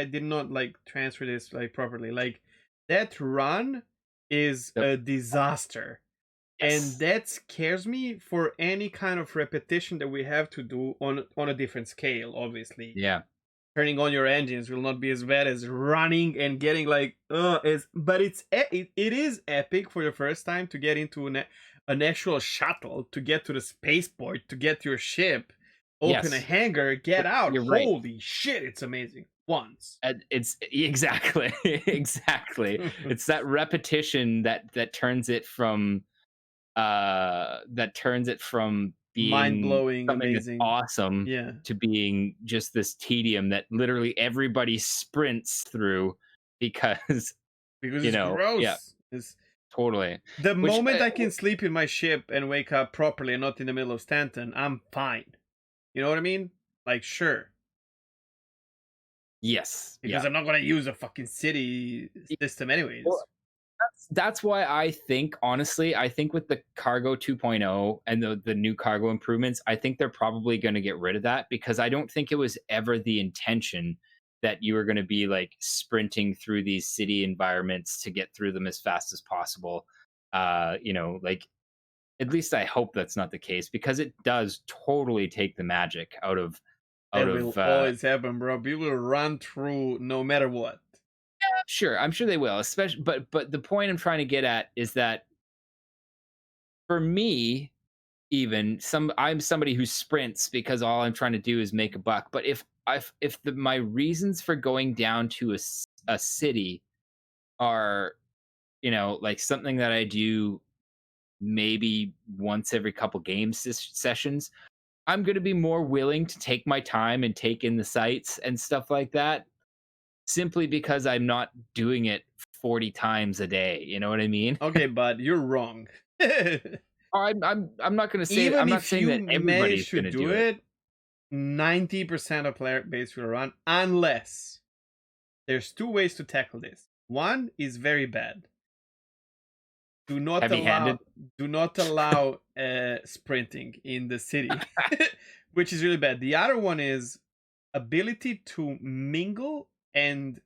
S1: did not like transfer this like properly. Like that run is
S2: the
S1: a disaster. And
S2: yes.
S1: that scares me for any kind of repetition that we have to do on a different scale. Obviously,
S2: Yeah.
S1: turning on your engines will not be as bad as running and getting like as. But it is epic for the first time to get into an actual shuttle, to get to the spaceport, to get to your ship, open a
S2: Yes.
S1: hangar, get out.
S2: You're right.
S1: Holy shit, it's amazing. Once.
S2: It's exactly exactly. It's that repetition that turns it from
S1: Mind
S2: being
S1: blowing,
S2: something that's
S1: amazing.
S2: awesome
S1: Yeah,
S2: to being just this tedium that literally everybody sprints through because
S1: because
S2: you
S1: it's
S2: know yeah,
S1: gross. It's
S2: totally.
S1: the
S2: Which
S1: moment I can sleep in my ship and wake up properly and not in the middle of Stanton, I'm fine. You know what I mean? Like, sure.
S2: yes,
S1: Because
S2: yeah.
S1: I'm not going to use a fucking city system, anyways.
S2: Well, that's why I think honestly, I think with the Cargo 2.0 and the new cargo improvements, I think they're probably going to get rid of that because I don't think it was ever the intention that you were going to be like sprinting through these city environments to get through them as fast as possible. You know, like at least I hope that's not the case because it does totally take the magic out
S1: That
S2: of
S1: will always happen, bro. People will run through no matter what.
S2: sure, I'm sure they will, especially but the point I'm trying to get at is that for me, even I'm somebody who sprints because all I'm trying to do is make a buck. But if my reasons for going down to a city are, you know, like something that I do maybe once every couple sessions, I'm going to be more willing to take my time and take in the sights and stuff like that simply because I'm not doing it 40 times a day. You know what I mean?
S1: Okay, but you're wrong.
S2: I'm not going to say I'm
S1: Even
S2: not
S1: if
S2: saying
S1: you
S2: that everybody's
S1: manage to
S2: going to
S1: do
S2: do it.
S1: it, 90% of player base will run, unless there's two ways to tackle this. One is very bad. Do not
S2: Heavy-handed.
S1: allow sprinting in the city, which is really bad. The other one is ability to mingle and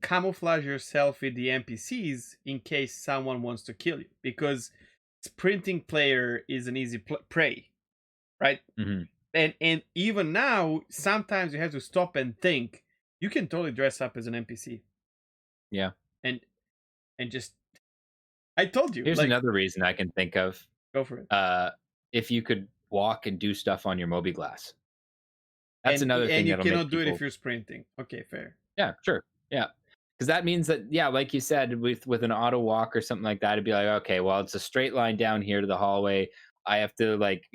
S1: camouflage yourself with the NPCs in case someone wants to kill you. Because sprinting player is an easy prey, right?
S2: Mhm.
S1: And even now, sometimes you have to stop and think. You can totally dress up as an NPC
S2: Yeah.
S1: and just. I told you,
S2: Here's
S1: like,
S2: another reason I can think of.
S1: go for it.
S2: Uh, if you could walk and do stuff on your Moby Glass. That's another
S1: And
S2: thing
S1: you
S2: that'll make
S1: cannot do it if
S2: people.
S1: you're sprinting. Okay, fair.
S2: Yeah, sure. Yeah. Because that means that, yeah, like you said, with an auto walk or something like that, it'd be like, okay, well, it's a straight line down here to the hallway. I have to, like,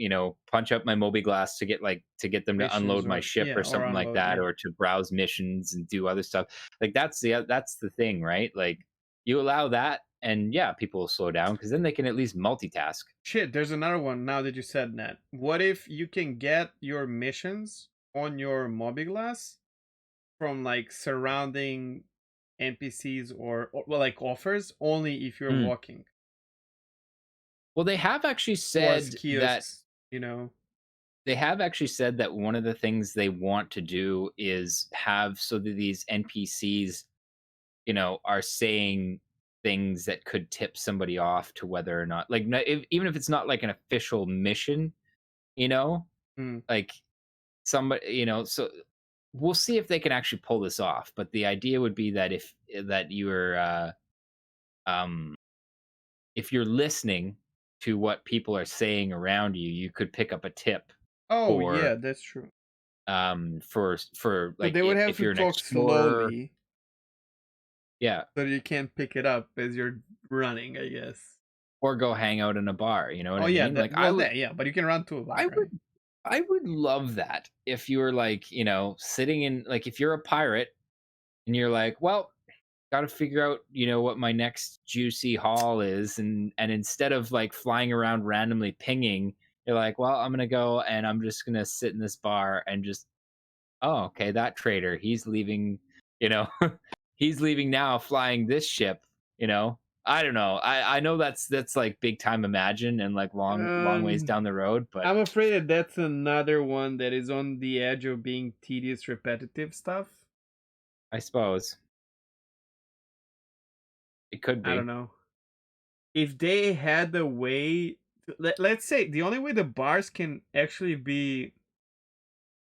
S2: punch up my Moby Glass to get them to
S1: Missions
S2: unload my
S1: or
S2: ship or
S1: or
S2: something like
S1: unload.
S2: that,
S1: Yeah.
S2: or to browse missions and do other stuff. Like that's the thing, right? Like, you allow that, and yeah, people will slow down because then they can at least multitask.
S1: Shit, there's another one now that you said that. What if you can get your missions on your Mobiglass from like surrounding NPCs or well, like offers only if you're
S2: Mm.
S1: walking
S2: Well, they have actually
S1: or as
S2: said that
S1: kiosks, you know?
S2: one of the things they want to do is have so that these NPCs, are saying things that could tip somebody off to whether or not, like, even if it's not like an official mission, you know,
S1: Mm.
S2: like somebody, so we'll see if they can actually pull this off. But the idea would be that um, if you're listening to what people are saying around you, you could pick up a tip
S1: Oh
S2: for
S1: yeah, that's true.
S2: for
S1: So
S2: like
S1: they would have
S2: if
S1: to
S2: you're an
S1: talk
S2: explorer.
S1: slowly
S2: Yeah.
S1: so you can't pick it up as you're running, I guess.
S2: Or go hang out in a bar, you know what
S1: Oh
S2: I
S1: yeah,
S2: mean?
S1: that
S2: Like,
S1: well that yeah, but you can run to a bar,
S2: I
S1: right?
S2: would I would love that if you were like, sitting in, like, if you're a pirate and you're like, well, gotta figure out, what my next juicy haul is, and instead of like flying around randomly pinging, you're like, well, I'm gonna go and I'm just gonna sit in this bar and just, oh, okay, that trader, he's leaving, you know, he's leaving now, flying this ship, you know. I don't know. I know that's like big time imagine and like long ways
S1: Um
S2: down the road, but
S1: I'm afraid that that's another one that is on the edge of being tedious, repetitive stuff.
S2: I suppose it could
S1: I don't
S2: be.
S1: know. If they had a way, let's say the only way the bars can actually be,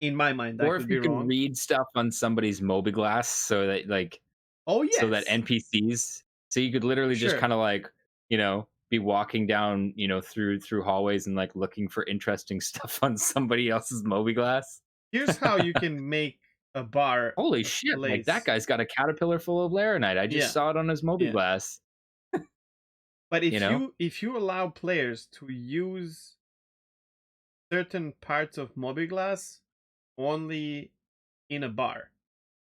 S1: in my mind, I
S2: Or if
S1: could
S2: you
S1: be
S2: can
S1: wrong.
S2: read stuff on somebody's Mobiglass so that, like,
S1: Oh,
S2: so that
S1: yes.
S2: NPCs, so you could literally just
S1: Sure.
S2: kind of like, be walking down, through hallways and like looking for interesting stuff on somebody else's Mobiglass.
S1: Here's how you can make a bar
S2: Holy
S1: a
S2: shit, like that
S1: place.
S2: guy's got a caterpillar full of laranite. I just
S1: Yeah.
S2: saw it on his
S1: Yeah.
S2: Mobiglass,
S1: But
S2: you know?
S1: if you allow players to use certain parts of Mobiglass only in a bar,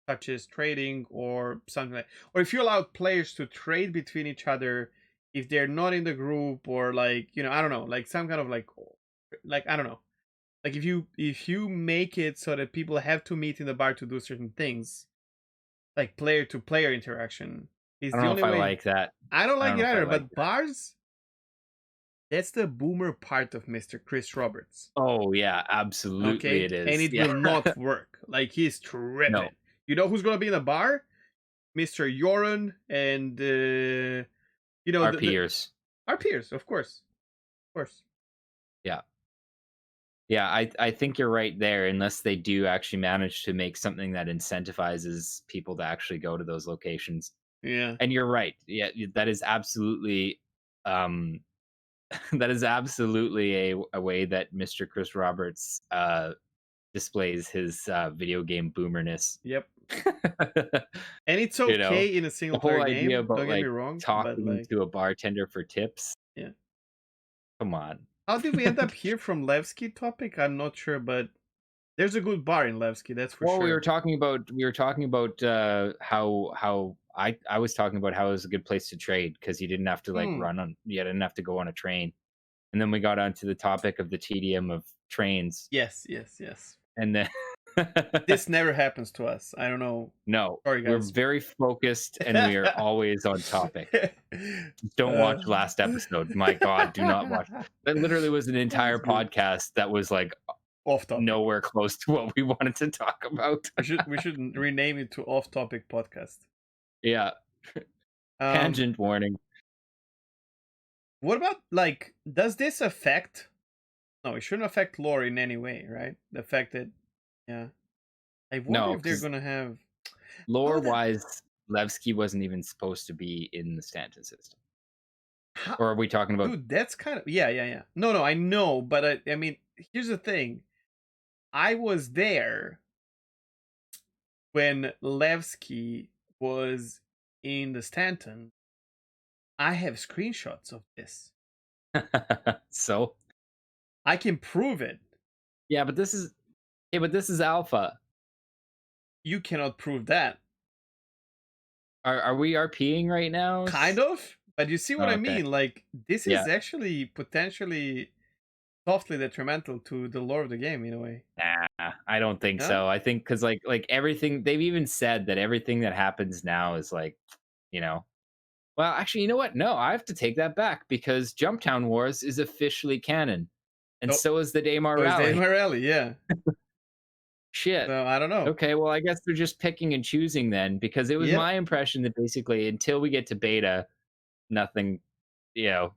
S1: such as trading or something like, or if you allow players to trade between each other if they're not in the group, or like, I don't know, like some kind of like I don't know, like if you make it so that people have to meet in the bar to do certain things, like player to player interaction is
S2: I don't
S1: the
S2: know
S1: only
S2: if I
S1: way.
S2: like that.
S1: I don't
S2: I
S1: like
S2: don't know
S1: it
S2: if I
S1: either,
S2: like
S1: but
S2: that.
S1: bars, that's the boomer part of Mr. Chris Roberts.
S2: Oh yeah, absolutely
S1: Okay,
S2: it
S1: and
S2: is.
S1: it
S2: Yeah.
S1: will not work. Like, he's
S2: No.
S1: tripping. You know who's gonna be in the bar? Mr. Yoren and
S2: Our
S1: the
S2: peers.
S1: our peers, of course.
S2: Yeah. Yeah, I think you're right there, unless they do actually manage to make something that incentivizes people to actually go to those locations.
S1: Yeah.
S2: And you're right. Yeah, that is absolutely um that is absolutely a way that Mr. Chris Roberts displays his video game boomerness.
S1: Yep. And it's
S2: you know,
S1: okay in a
S2: the
S1: single player
S2: whole idea
S1: game.
S2: about
S1: Don't get me
S2: like
S1: wrong, but
S2: talking
S1: like,
S2: to a bartender for tips.
S1: yeah.
S2: Come on.
S1: How did we end up here from Levski topic? I'm not sure, but there's a good bar in Levski, that's for
S2: Well,
S1: sure.
S2: we were talking about how I was talking about how it was a good place to trade because you didn't have to like
S1: Hmm.
S2: you didn't have to go on a train. And then we got onto the topic of the tedium of trains.
S1: Yes, yes, yes.
S2: And then
S1: This never happens to us. I don't know.
S2: no,
S1: Sorry,
S2: we're
S1: guys.
S2: very focused and we are always on topic. Don't watch last episode. My God, do not watch. That literally was an entire
S1: That's good.
S2: podcast that was like
S1: Off topic.
S2: nowhere close to what we wanted to talk about.
S1: We should rename it to Off Topic Podcast.
S2: Yeah.
S1: Um
S2: Tangent warning.
S1: What about like? Does this affect? No, it shouldn't affect lore in any way, right? The fact that, yeah, I wonder
S2: No,
S1: if they're
S2: because
S1: gonna have. Oh, that.
S2: lore-wise, Levski wasn't even supposed to be in the Stanton system.
S1: How,
S2: Or are we talking about?
S1: dude, that's kind of, yeah, yeah, yeah. No, no, I know, but I mean, here's the thing. I was there when Levski was in the Stanton. I have screenshots of this.
S2: So
S1: I can prove it.
S2: yeah, but this is alpha.
S1: You cannot prove that.
S2: Are we RPing right now?
S1: Kind of, but you see what
S2: Oh,
S1: I
S2: okay.
S1: mean? Like, this
S2: Yeah.
S1: is actually potentially softly detrimental to the lore of the game in a way.
S2: Nah, I don't think
S1: No?
S2: so. I think because like everything they've even said that everything that happens now is like, you know. Well, actually, you know what? No, I have to take that back because Jumptown Wars is officially canon, and
S1: Oh,
S2: so is the Daymar
S1: so is Dave
S2: Rally.
S1: Morelli, yeah.
S2: Shit.
S1: So I don't know.
S2: Okay, well, I guess they're just picking and choosing then, because it was
S1: Yep.
S2: my impression that basically until we get to beta, nothing,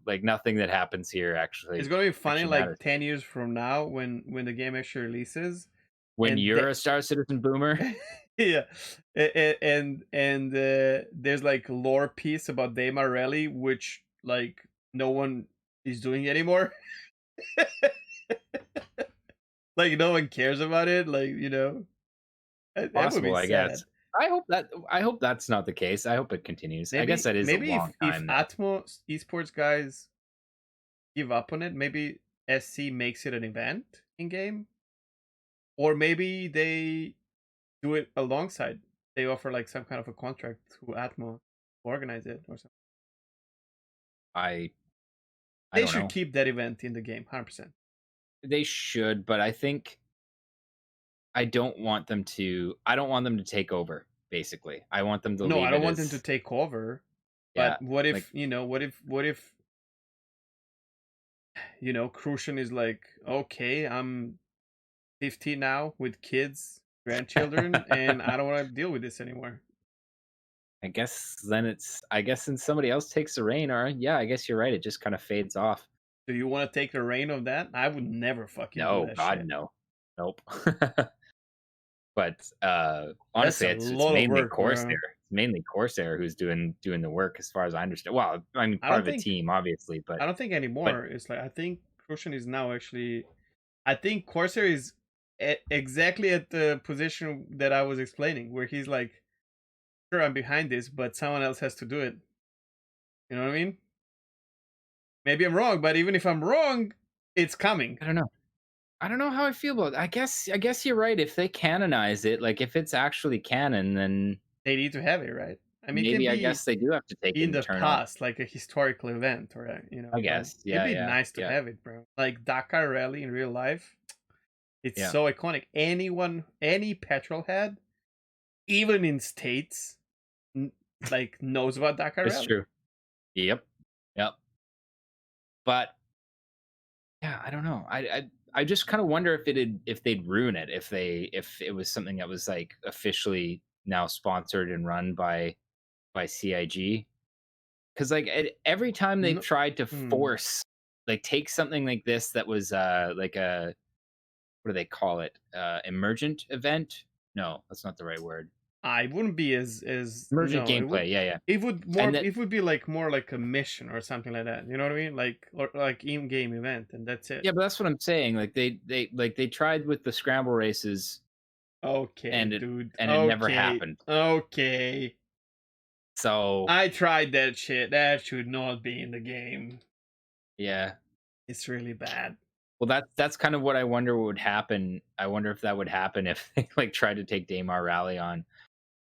S2: like nothing that happens here
S1: It's
S2: actually
S1: gonna be funny
S2: actually
S1: like
S2: matters.
S1: 10 years from now when the game actually releases
S2: When
S1: and
S2: you're a Star Citizen boomer,
S1: yeah, and there's like lore piece about Dave Morelli which like no one is doing anymore. Like no one cares about it. Like that would be
S2: possible, I
S1: sad.
S2: guess. I hope that's not the case. I hope it continues. I guess
S1: Maybe
S2: that is a
S1: maybe
S2: long
S1: if
S2: time though.
S1: Atmo esports guys give up on it, maybe SC makes it an event in game, or maybe they do it alongside. They offer like some kind of a contract to Atmo to organize it or something.
S2: I I
S1: They
S2: don't
S1: should
S2: know.
S1: keep that event in the game, 100%.
S2: They should, but I think I don't want them to take over, basically. I want them to
S1: No, I
S2: leave
S1: don't
S2: it
S1: want them to
S2: as
S1: take over.
S2: yeah,
S1: But what
S2: like
S1: if Crucian is like, okay, I'm 15 now with kids, grandchildren, and I don't want to deal with this anymore.
S2: I guess then somebody else takes the reign, or yeah, I guess you're right. It just kind of fades off.
S1: Do you want to take the reign of that? I would never fucking do
S2: No,
S1: that
S2: God,
S1: shit.
S2: no. Nope. But
S1: That's
S2: honestly,
S1: a
S2: it's
S1: lot of
S2: mainly
S1: work,
S2: Corsair.
S1: bro.
S2: It's mainly Corsair who's doing the work, as far as I understand. Well, I mean,
S1: I
S2: part
S1: don't
S2: of a
S1: think
S2: team, obviously,
S1: I don't think
S2: but
S1: anymore. It's like I think Crucian is now actually. I think Corsair is exactly at the position that I was explaining, where he's like, "Sure, I'm behind this, but someone else has to do it." You know what I mean? Maybe I'm wrong, but even if I'm wrong, it's coming.
S2: I don't know. I don't know how I feel about it. I guess you're right. If they canonize it, like if it's actually canon, then
S1: They need to have it, right? I mean, it can
S2: maybe I
S1: be
S2: guess they do have to take it
S1: in
S2: and
S1: the
S2: turn on.
S1: past, like a historical event, or
S2: I
S1: but
S2: guess.
S1: it'd
S2: Yeah,
S1: be
S2: yeah,
S1: nice to
S2: yeah,
S1: have it, bro. Like Dakar Rally in real life, it's
S2: yeah.
S1: so iconic. Any petrol head, even in states, n- like knows about Dakar
S2: It's
S1: Rally.
S2: true. Yep. Yep. But yeah, I don't know. I just kind of wonder if they'd ruin it if it was something that was like officially now sponsored and run by CIG. Because like every time they've
S1: No,
S2: tried to
S1: hmm.
S2: force like take something like this that was like a what do they call it, emergent event? No, that's not the right word.
S1: I wouldn't be as
S2: Emergent
S1: no.
S2: gameplay. Yeah, yeah. And that
S1: It would be like more like a mission or something like that. You know what I mean? Like or like in game event, and that's it.
S2: yeah, but that's what I'm saying. Like they tried with the scramble races
S1: Okay,
S2: and
S1: dude.
S2: it never
S1: Okay,
S2: happened.
S1: okay.
S2: So
S1: I tried that shit. That should not be in the game.
S2: yeah.
S1: It's really bad.
S2: Well, that's kind of what I wonder would happen. I wonder if that would happen if they like tried to take Daymar Rally on.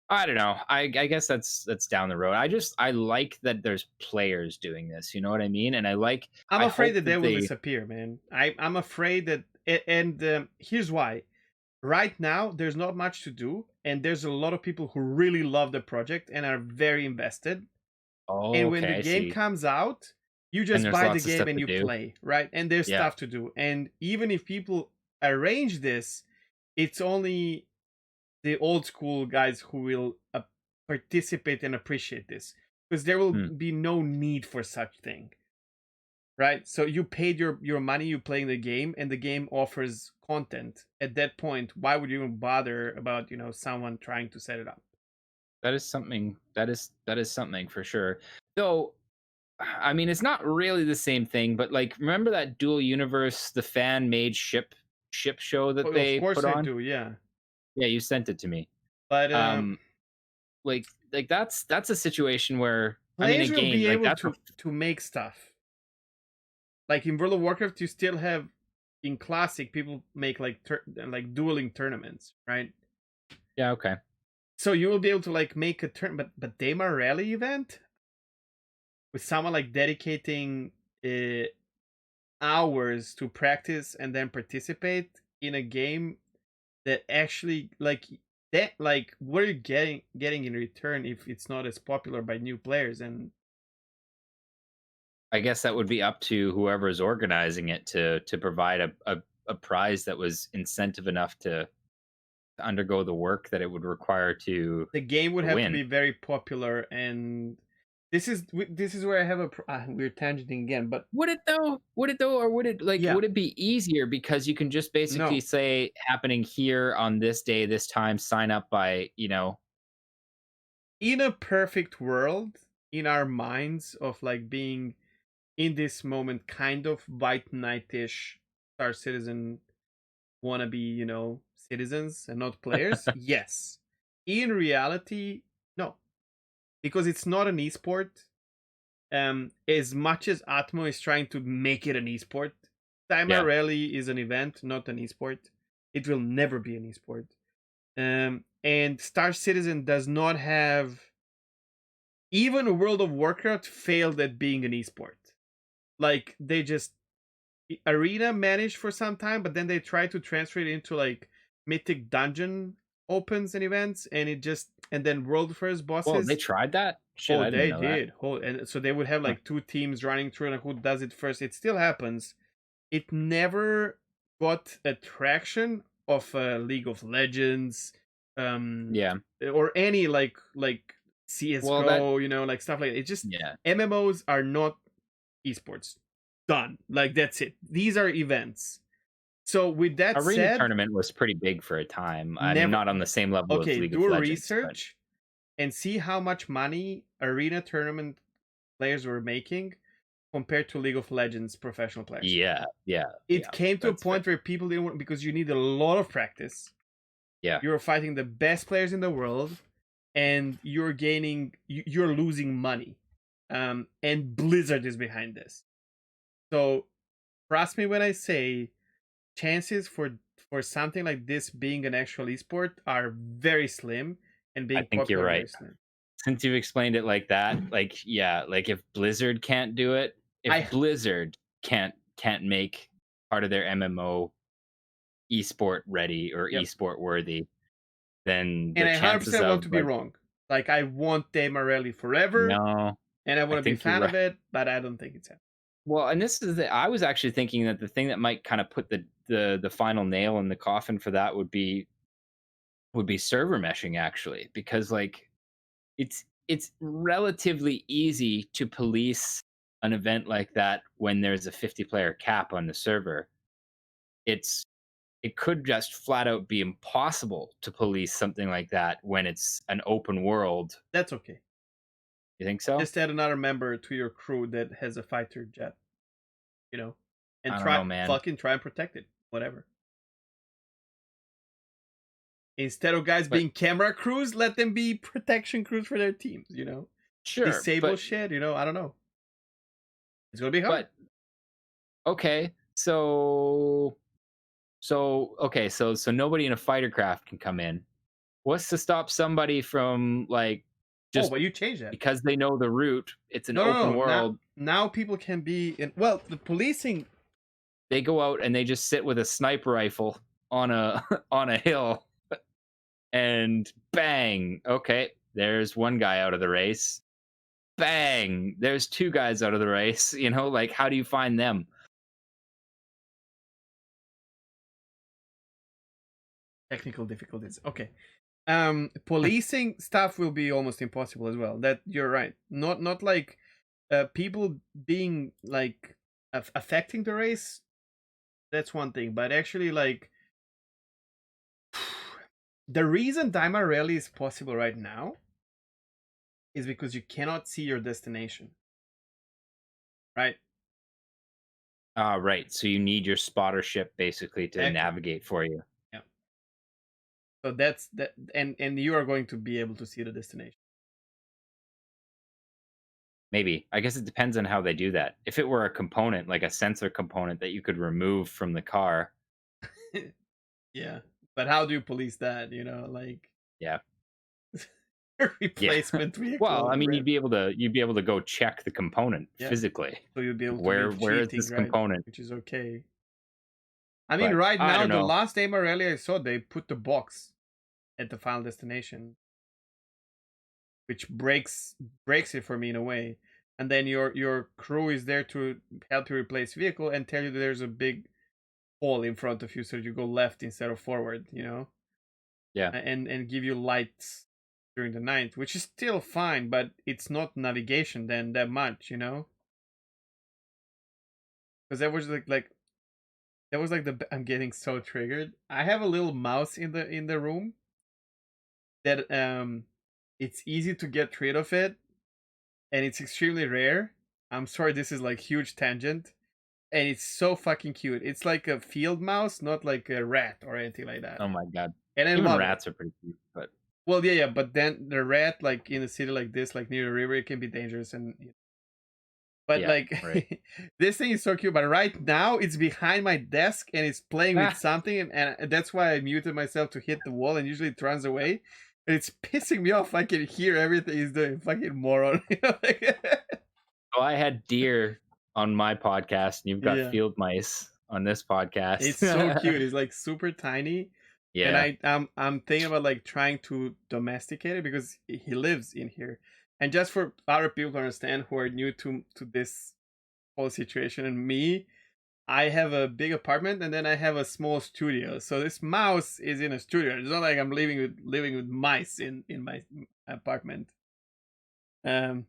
S2: I don't know. I guess that's down the road. I like that there's players doing this. You know what I mean? And
S1: I'm
S2: I
S1: afraid
S2: hope
S1: that they
S2: that
S1: will
S2: they
S1: disappear, man. I'm afraid that, and here's why. Right now, there's not much to do, and there's a lot of people who really love the project and are very invested.
S2: oh,
S1: And when the
S2: okay, I
S1: game
S2: see.
S1: comes out, you
S2: And
S1: just
S2: there's
S1: buy the
S2: lots of
S1: game
S2: stuff
S1: and
S2: to
S1: you
S2: do.
S1: play, right? And there's
S2: Yeah.
S1: stuff to do. And even if people arrange this, it's only the old school guys who will participate and appreciate this, because there will
S2: Hmm.
S1: be no need for such thing. right? So you paid your money, you playing the game, and the game offers content. At that point, why would you even bother about someone trying to set it up?
S2: That is something. That is something for sure. Though, I mean, it's not really the same thing. But like, remember that Dual Universe, the fan made ship show that
S1: Oh, of
S2: they
S1: course
S2: put
S1: I
S2: on?
S1: do, yeah.
S2: Yeah, you sent it to me.
S1: But
S2: Um, like that's a situation where, I mean,
S1: players will
S2: again,
S1: be
S2: like
S1: able
S2: that's a
S1: to make stuff. Like in World of Warcraft, you still have in Classic people make like dueling tournaments, right?
S2: yeah, okay.
S1: So you will be able to like make a turn, but Daemar Rally event with someone like dedicating uh, hours to practice and then participate in a game that actually like what are you getting in return if it's not as popular by new players? And
S2: I guess that would be up to whoever's organizing it to provide a prize that was incentive enough to undergo the work that it would require
S1: the game would
S2: to
S1: have to
S2: win.
S1: be very popular, and this is where I have we're tangenting again, but
S2: Would it though? Would it though, or would it like
S1: yeah,
S2: would it be easier because you can just basically
S1: no.
S2: say happening here on this day, this time, sign up by
S1: In a perfect world, in our minds of like being in this moment kind of white knight-ish Star Citizen wannabe, citizens and not players, yes. In reality, no, because it's not an esport. As much as Atmo is trying to make it an esport, Timer
S2: yeah.
S1: Rally is an event, not an esport. It will never be an esport. And Star Citizen does not have, even World of Warcraft failed at being an esport. Like they just Arena managed for some time, but then they tried to transfer it into like Mythic Dungeon opens and events, and then World First
S2: Well, they
S1: bosses.
S2: tried that. Shit,
S1: Oh,
S2: I didn't
S1: they
S2: know that.
S1: did. Oh, and so they would have
S2: Huh.
S1: like two teams running through, and who does it first. It still happens. It never got attraction of League of Legends, um,
S2: Yeah.
S1: or any like
S2: Well, that
S1: CS:GO, like stuff like that. It just
S2: yeah.
S1: MMOs are not esports. Done. Like that's it. These are events. So with that
S2: Arena
S1: said,
S2: tournament was pretty big for a time. I mean,
S1: never.
S2: not on the same level as
S1: Okay,
S2: League
S1: do
S2: of
S1: a
S2: Legends, but
S1: research and see how much money arena tournament players were making compared to League of Legends professional players.
S2: yeah, yeah,
S1: It
S2: yeah.
S1: came to a
S2: That's fair.
S1: point where people didn't want, because you need a lot of practice.
S2: Yeah.
S1: You're fighting the best players in the world, and you're losing money. And Blizzard is behind this. So trust me when I say chances for something like this being an actual esport are very slim, and
S2: I
S1: being
S2: think you're
S1: popular
S2: right.
S1: very slim.
S2: Since you've explained it like that, like yeah, like if Blizzard can't do it, if
S1: I
S2: Blizzard can't make part of their MMO esport ready or
S1: Yep.
S2: esport worthy, then
S1: And
S2: the
S1: I
S2: chances
S1: 100% want
S2: of
S1: to be
S2: like
S1: wrong. Like I want Dave Morelli forever,
S2: no,
S1: and I
S2: I
S1: want to be a
S2: think you're
S1: fan
S2: right.
S1: of it, but I don't think it's happening.
S2: Well, and this is I was actually thinking that the thing that might kind of put the final nail in the coffin for that would be server meshing actually, because like it's relatively easy to police an event like that when there's a 50 player cap on the server. It could just flat out be impossible to police something like that when it's an open world.
S1: That's okay.
S2: You think so?
S1: Just add another member to your crew that has a fighter jet, and
S2: I don't know, man.
S1: try and protect it. Whatever. Instead of guys
S2: But
S1: being camera crews, let them be protection crews for their teams.
S2: sure,
S1: Disable shit, I don't know. It's gonna be hard.
S2: but okay. So nobody in a fighter craft can come in. What's to stop somebody from like
S1: Oh,
S2: just
S1: but you change that.
S2: because they know the route, it's an
S1: No, no,
S2: open
S1: no. Now,
S2: world,
S1: now people can be in. Well, the policing.
S2: they go out and they just sit with a sniper rifle on a on a hill and bang, okay, there's one guy out of the race. Bang, there's two guys out of the race, like how do you find them?
S1: Technical difficulties. Okay. Policing stuff will be almost impossible as well. That you're right. Not like people being like affecting the race, that's one thing. But actually, like, the reason Daimar Rally is possible right now is because you cannot see your destination, right?
S2: Right. So you need your spotter ship basically to
S1: Exactly.
S2: navigate for you.
S1: Yeah. So that's that, and you are going to be able to see the destination.
S2: Maybe. I guess it depends on how they do that. If it were a component, like a sensor component that you could remove from the car,
S1: Yeah. But how do you police that? You know, like
S2: yeah. Yeah.
S1: replacement vehicle.
S2: Well, I mean, you'd be able to go check the component
S1: Yeah.
S2: physically.
S1: So you'll be able to
S2: Where
S1: leave
S2: where is
S1: cheating,
S2: this
S1: right?
S2: component?
S1: Which is okay. I mean,
S2: But
S1: right
S2: I
S1: now,
S2: don't
S1: the
S2: know.
S1: last Daimar Rally I saw, they put the box at the final destination, which breaks it for me in a way. And then your crew is there to help you replace vehicle and tell you that there's a big hole in front of you, so you go left instead of forward. You know,
S2: Yeah.
S1: and give you lights during the night, which is still fine, but it's not navigation then that much. You know, because that was like that was like the I'm getting so triggered. I have a little mouse in the room that it's easy to get rid of it, and it's extremely rare. I'm sorry, this is like huge tangent, and it's so fucking cute. It's like a field mouse, not like a rat or anything like that.
S2: Oh my god.
S1: And I
S2: Even
S1: love it.
S2: rats are pretty cute, but
S1: Well, yeah, yeah, but then the rat, like in a city like this, like near a river, it can be dangerous. And but
S2: yeah, right.
S1: like this thing is so cute. But right now, it's behind my desk and it's playing with
S2: Ah,
S1: something, and that's why I muted myself to hit the wall. And usually it runs away. And it's pissing me off. I can hear everything he's doing. Fucking moron.
S2: so I had deer on my podcast, and you've got
S1: Yeah.
S2: field mice on this
S1: It's so
S2: podcast.
S1: cute. It's like super tiny, and
S2: Yeah.
S1: I'm thinking about like trying to domesticate it because he lives in here. And just for other people to understand who are new to this whole situation and me, I have a big apartment and then I have a small studio. So this mouse is in a studio. It's not like I'm living with mice in my apartment. Um,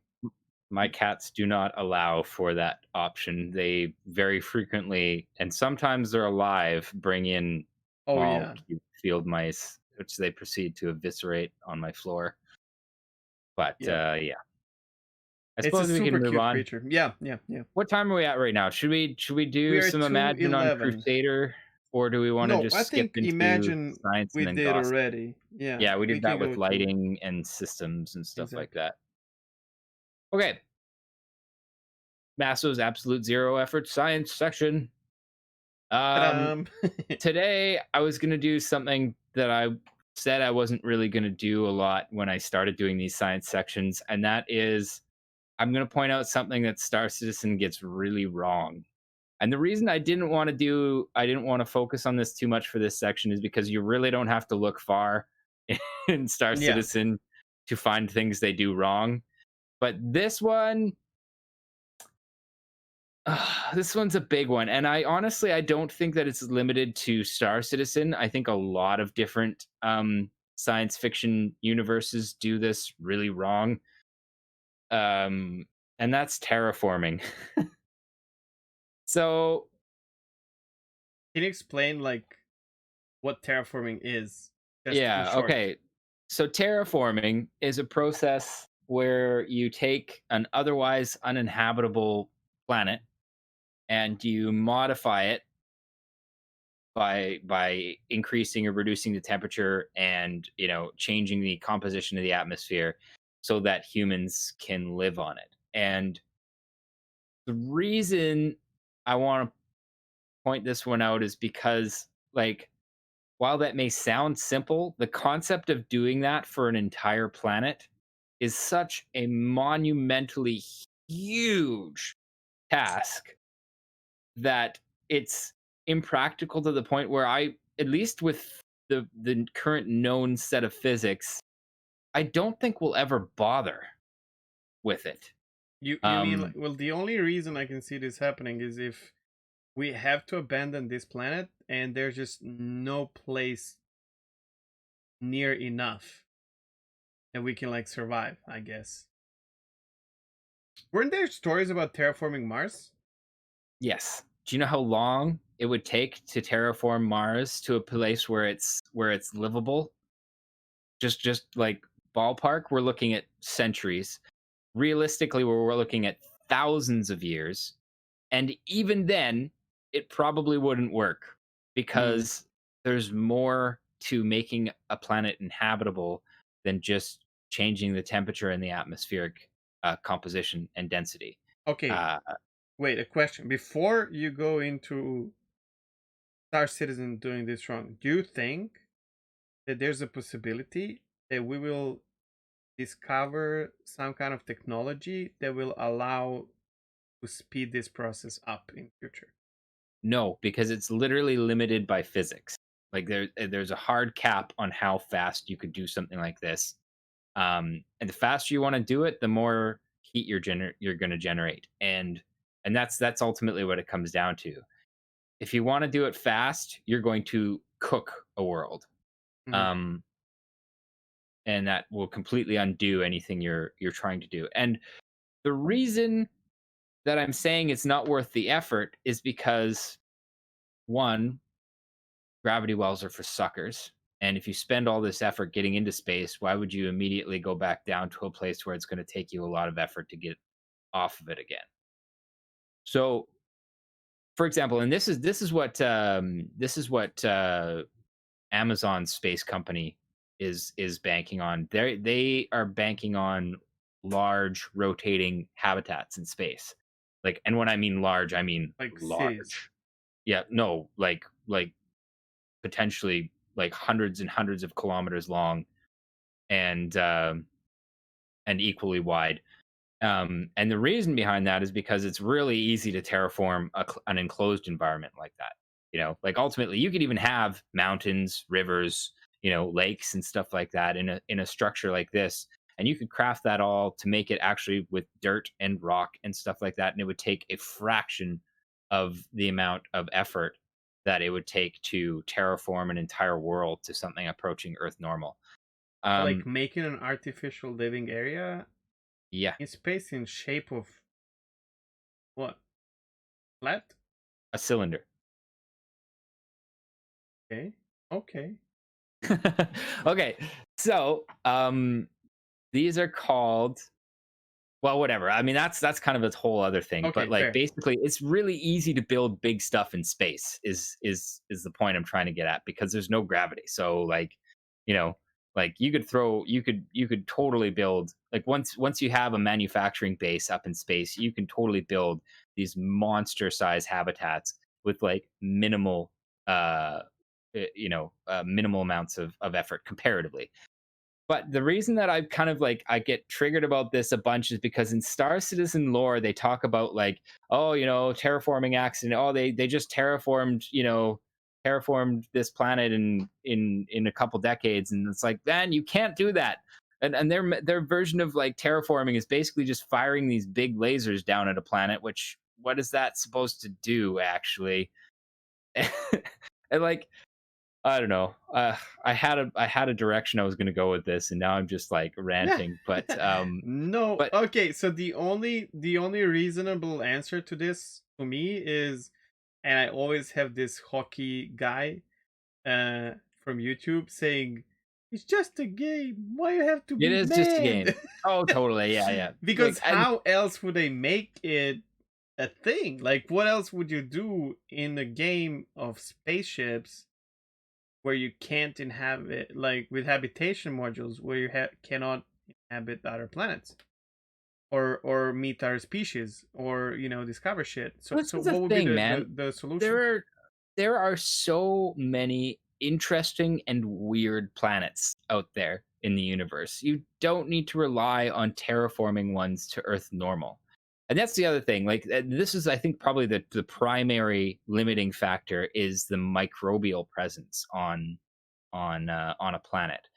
S2: My cats do not allow for that option. They very frequently, and sometimes they're alive, bring in
S1: oh
S2: small
S1: yeah,
S2: cute field mice, which they proceed to eviscerate on my floor. But
S1: yeah.
S2: yeah, I
S1: It's a
S2: suppose we can
S1: super
S2: move
S1: cute
S2: on.
S1: creature. Yeah, yeah, yeah.
S2: What time are we at right now? Should we
S1: We
S2: do
S1: are
S2: some Imagine on
S1: 2:11.
S2: Crusader, or do we want to
S1: No, I
S2: just skip
S1: think
S2: into
S1: Imagine
S2: science and
S1: we
S2: then
S1: did
S2: gossip?
S1: already. Yeah,
S2: Yeah, we
S1: we
S2: did
S1: can
S2: that
S1: go
S2: with
S1: to
S2: lighting and systems and stuff like
S1: exactly.
S2: that. Okay, Maso's absolute zero effort science section. Um,
S1: Um,
S2: Today I was gonna do something that I said I wasn't really gonna do a lot when I started doing these science sections, and that is I'm gonna point out something that Star Citizen gets really wrong. And the reason I didn't want to focus on this too much for this section is because you really don't have to look far in Star
S1: yeah,
S2: Citizen to find things they do wrong. But this one, this one's a big one. And I honestly, I don't think that it's limited to Star Citizen. I think a lot of different science fiction universes do this really wrong. Um, and that's terraforming. So
S1: can you explain like what terraforming is, just in
S2: yeah,
S1: short?
S2: okay. So terraforming is a process where you take an otherwise uninhabitable planet and you modify it by increasing or reducing the temperature and, you know, changing the composition of the atmosphere so that humans can live on it. And the reason I want to point this one out is because, like, while that may sound simple, the concept of doing that for an entire planet is such a monumentally huge task that it's impractical to the point where at least with the current known set of physics, I don't think we'll ever bother with it.
S1: You mean like,
S2: Um,
S1: well, the only reason I can see this happening is if we have to abandon this planet and there's just no place near enough that we can like survive, I guess. Weren't there stories about terraforming Mars?
S2: Yes. Do you know how long it would take to terraform Mars to a place where it's livable? Just like ballpark, we're looking at centuries. Realistically, we're looking at thousands of years. And even then, it probably wouldn't work
S1: Mm,
S2: because there's more to making a planet inhabitable than just changing the temperature and the atmospheric composition and density.
S1: okay,
S2: Uh,
S1: wait, a question. Before you go into Star Citizen doing this wrong, do you think that there's a possibility that we will discover some kind of technology that will allow to speed this process up in future?
S2: no, because it's literally limited by physics. Like there's a hard cap on how fast you could do something like this. And the faster you want to do it, the more heat you're going to generate, and that's ultimately what it comes down to. If you want to do it fast, you're going to cook a world,
S1: Mhm.
S2: um, and that will completely undo anything you're trying to do. And the reason that I'm saying it's not worth the effort is because one, gravity wells are for suckers. And if you spend all this effort getting into space, why would you immediately go back down to a place where it's going to take you a lot of effort to get off of it again? So, for example, and this is what Amazon space company is banking on. They are banking on large rotating habitats in space. Like, and when I mean large, I mean
S1: Like cities.
S2: large. Yeah, no, like potentially like hundreds and hundreds of kilometers long and equally wide. And the reason behind that is because it's really easy to terraform an enclosed environment like that. Like ultimately, you could even have mountains, rivers, lakes and stuff like that in a structure like this, and you could craft that all to make it actually with dirt and rock and stuff like that, and it would take a fraction of the amount of effort that it would take to terraform an entire world to something approaching Earth normal.
S1: Like
S2: Um,
S1: making an artificial living area
S2: yeah,
S1: in space in shape of what? Flat?
S2: a cylinder.
S1: Okay. Okay.
S2: Okay, so these are called, well, whatever. I mean, that's kind of a whole other thing. But
S1: Okay,
S2: like
S1: fair.
S2: basically, it's really easy to build big stuff in space. Is the point I'm trying to get at? Because there's no gravity. So like, you know, like you could totally build, like once you have a manufacturing base up in space, you can totally build these monster size habitats with like minimal amounts of effort comparatively. But the reason that I kind of like I get triggered about this a bunch is because in Star Citizen lore they talk about like, oh, terraforming accident. Oh, they just terraformed this planet in a couple decades, and it's like, man, you can't do that. And their version of like terraforming is basically just firing these big lasers down at a planet. Which, what is that supposed to do actually? And like, I don't know. I had a direction I was going to go with this, and now I'm just like
S1: Yeah.
S2: ranting. But
S1: No.
S2: but
S1: Okay, so the only reasonable answer to this to me is, and I always have this hockey guy from YouTube saying, "It's just a game. Why you have to
S2: it
S1: be
S2: is just a
S1: mad?"
S2: game. Oh, totally. Yeah, yeah.
S1: Because
S2: Like, and
S1: how else would they make it a thing? Like, what else would you do in a game of spaceships where you can't inhabit, like with habitation modules, where you cannot inhabit other planets or meet other species or discover shit? So
S2: this is the
S1: what would be
S2: thing,
S1: the
S2: man.
S1: the, the solution?
S2: There are there are so many interesting and weird planets out there in the universe. You don't need to rely on terraforming ones to Earth normal. And that's the other thing. Like, this is, I think, probably the primary limiting factor is the microbial presence on a planet.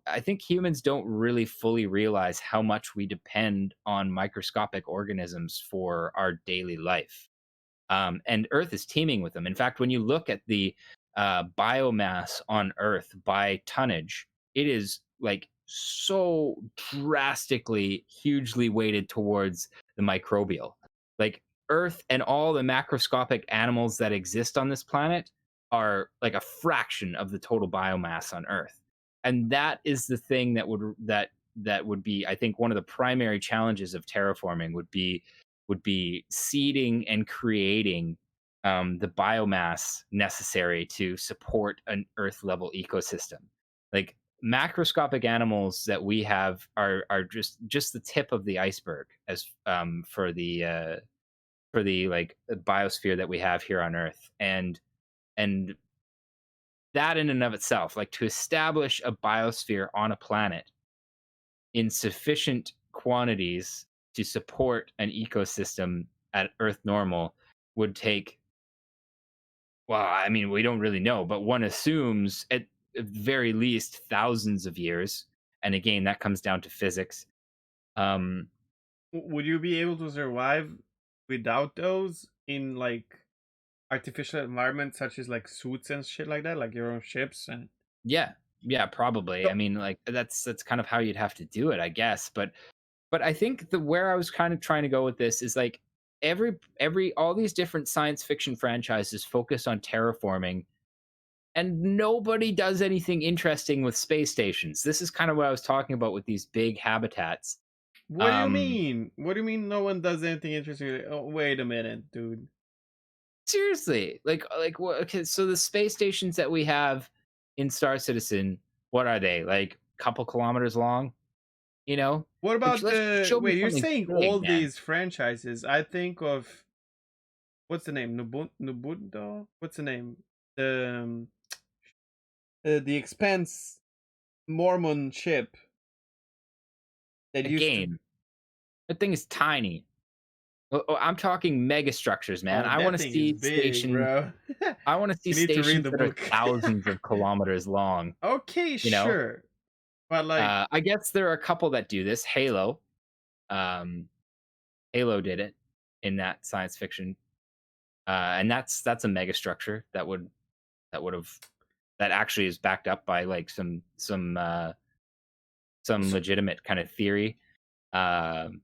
S2: I think humans don't really fully realize how much we depend on microscopic organisms for our daily life. And Earth is teeming with them. In fact, when you look at the biomass on Earth by tonnage, it is like so drastically, hugely weighted towards the microbial. Like Earth and all the macroscopic animals that exist on this planet are like a fraction of the total biomass on Earth. And that is the thing that would be, I think, one of the primary challenges of terraforming would be seeding and creating the biomass necessary to support an Earth level ecosystem. Like macroscopic animals that we have are just the tip of the iceberg as for the like biosphere that we have here on Earth, and that in and of itself, like to establish a biosphere on a planet in sufficient quantities to support an ecosystem at Earth normal would take, well, I mean, we don't really know, but one assumes at the very least thousands of years. And again, that comes down to physics. Um,
S1: Would you be able to survive without those in like artificial environments such as like suits and shit like that, like your own ships and
S2: yeah, yeah, probably.
S1: so,
S2: I mean, like that's kind of how you'd have to do it, I guess. But I think the where I was kind of trying to go with this is like every all these different science fiction franchises focus on terraforming, and nobody does anything interesting with space stations. This is kind of what I was talking about with these big habitats.
S1: what do you
S2: Um
S1: mean? What do you mean no one does anything interesting? Oh, wait a minute, dude.
S2: Seriously, like what? Okay, so the space stations that we have in Star Citizen, what are they? Like a couple kilometers long, you know?
S1: What
S2: Like
S1: about
S2: let's
S1: the
S2: show me
S1: wait, you're
S2: something
S1: saying all
S2: big, man.
S1: these franchises. I think of what's the name? Nubundo? What's the name? The Expanse Mormon ship that used to.
S2: Again, that thing is tiny. I'm talking mega structures, man.
S1: Oh,
S2: I want
S1: that
S2: to
S1: thing is
S2: see
S1: big,
S2: stations.
S1: bro.
S2: I want to see
S1: You need to read
S2: stations
S1: the
S2: that are
S1: book.
S2: thousands of kilometers long.
S1: Okay,
S2: You know,
S1: sure, but like,
S2: I guess there are a couple that do this. Um, Halo did it in that science fiction, and that's a mega structure that would have that actually is backed up by like some
S1: so,
S2: legitimate kind of theory. Um,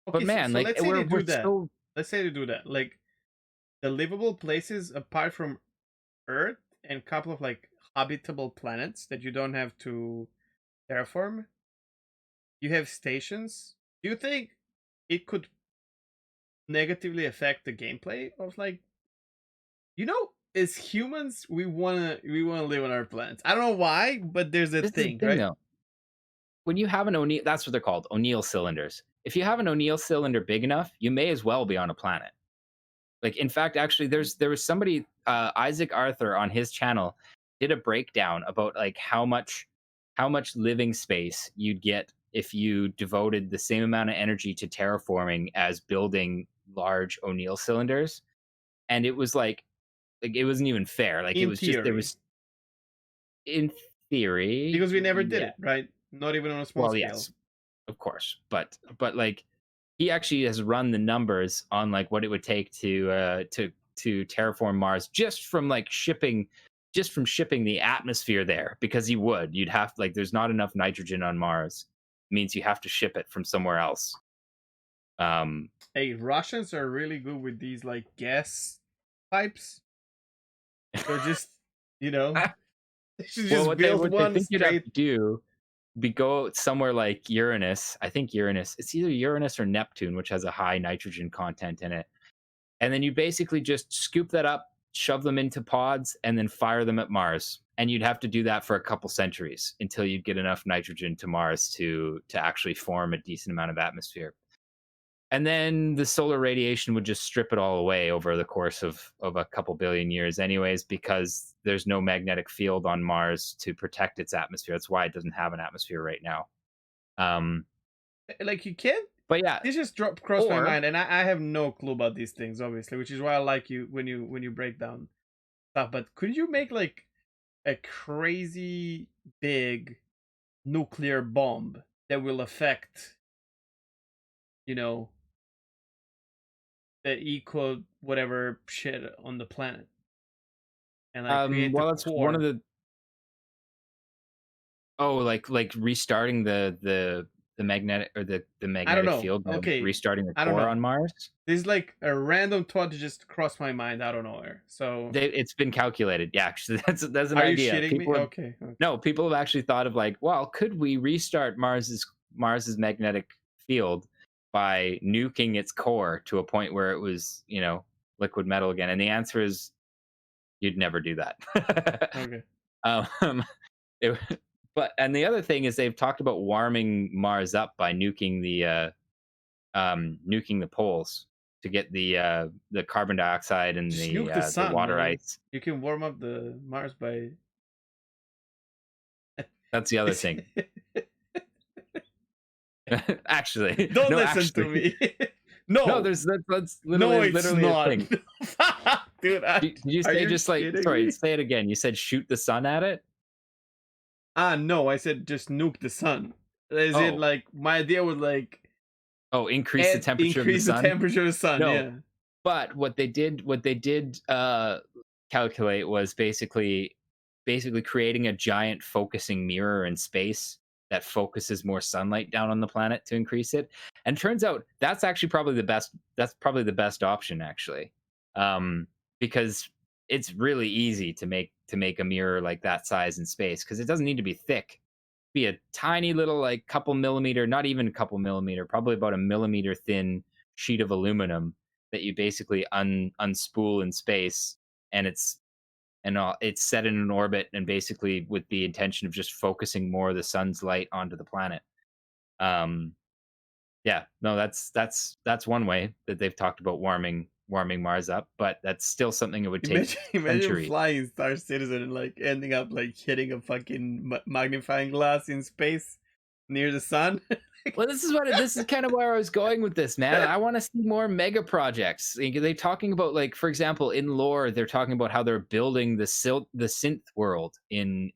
S2: but
S1: okay,
S2: man,
S1: so
S2: like
S1: let's say they
S2: we're
S1: do that.
S2: still
S1: Let's say they do that. Like the livable places apart from Earth and a couple of like habitable planets that you don't have to terraform. You have stations. Do you think it could negatively affect the gameplay of like, as humans we wanna live on our planets. I don't know why, but there's a
S2: this is the
S1: thing,
S2: thing
S1: right?
S2: though. When you have an O'Neill, that's what they're called, O'Neill cylinders. If you have an O'Neill cylinder big enough, you may as well be on a planet. Like, in fact, actually, there was somebody, Isaac Arthur, on his channel, did a breakdown about like how much living space you'd get if you devoted the same amount of energy to terraforming as building large O'Neill cylinders, and it was like it wasn't even fair. Like it
S1: In
S2: was just there
S1: theory,
S2: was in theory,
S1: because we never did
S2: yeah.
S1: it, right? Not even on a small
S2: Well,
S1: scale.
S2: yes, of course, but like he actually has run the numbers on like what it would take to terraform Mars just from like shipping just from shipping the atmosphere there, because you'd have like there's not enough nitrogen on Mars. It means you have to ship it from somewhere else. Um
S1: Hey, Russians are really good with these like gas pipes. So just you know, they should
S2: well,
S1: just build
S2: what they
S1: one
S2: think you'd have
S1: straight.
S2: to do be go somewhere like Uranus. I think Uranus, it's either Uranus or Neptune, which has a high nitrogen content in it. And then you basically just scoop that up, shove them into pods, and then fire them at Mars. And you'd have to do that for a couple centuries until you'd get enough nitrogen to Mars to actually form a decent amount of atmosphere. And then the solar radiation would just strip it all away over the course of a couple billion years, anyways, because there's no magnetic field on Mars to protect its atmosphere. That's why it doesn't have an atmosphere right now. Um,
S1: Like you can't.
S2: but yeah,
S1: This just dropped across my
S2: or
S1: mind, and I have no clue about these things, obviously, which is why I like you when you break down stuff. But could you make like a crazy big nuclear bomb that will affect, you know, the eco whatever shit on the planet, and like create the
S2: well, it's one of
S1: core?
S2: the, oh, like restarting the magnetic or the
S1: I don't
S2: magnetic
S1: know.
S2: field by
S1: Okay,
S2: restarting the
S1: I don't
S2: core
S1: know.
S2: on Mars.
S1: There's like a random thought that just crossed my mind out of nowhere. So,
S2: It's been calculated. Yeah, actually, that's an
S1: are you
S2: idea.
S1: shitting me?
S2: People have
S1: Okay.
S2: no, people have actually thought of like, well, could we restart Mars's magnetic field by nuking its core to a point where it was, liquid metal again? And the answer is you'd never do that.
S1: Okay.
S2: um, it, and the other thing is they've talked about warming Mars up by nuking the poles to get the carbon dioxide and
S1: Just
S2: the
S1: nuke the sun,
S2: water
S1: man.
S2: ice.
S1: You can warm up the Mars by.
S2: That's the other thing. Actually,
S1: Don't
S2: no,
S1: listen to me. No,
S2: no. That's
S1: no,
S2: literally,
S1: it's
S2: literally
S1: not,
S2: a thing.
S1: dude.
S2: Did you
S1: Are
S2: say
S1: you
S2: just like
S1: kidding
S2: sorry?
S1: me?
S2: Say it again. You said shoot the sun at it.
S1: No, I said just nuke the sun. Is it
S2: Oh,
S1: like my idea was like
S2: increase the temperature of the
S1: increase the
S2: sun.
S1: temperature of the sun?
S2: No,
S1: Yeah.
S2: but what they did calculate was basically creating a giant focusing mirror in space that focuses more sunlight down on the planet to increase it. And turns out that's actually probably the best. That's probably the best option actually, because it's really easy to make a mirror like that size in space because it doesn't need to be thick. Be a tiny little like couple millimeter, not even a couple millimeter, probably about a millimeter thin sheet of aluminum that you basically unspool in space, and it's set in an orbit and basically with the intention of just focusing more of the sun's light onto the planet. Um, yeah, no, that's one way that they've talked about warming Mars up, but that's still something it would take
S1: Imagine
S2: centuries.
S1: flying Star Citizen and like ending up like hitting a fucking magnifying glass in space near the sun.
S2: Well, this is kind of where I was going with this, man. I want to see more mega projects. Like, they're talking about, like, for example, in lore, they're talking about how they're building the synth world in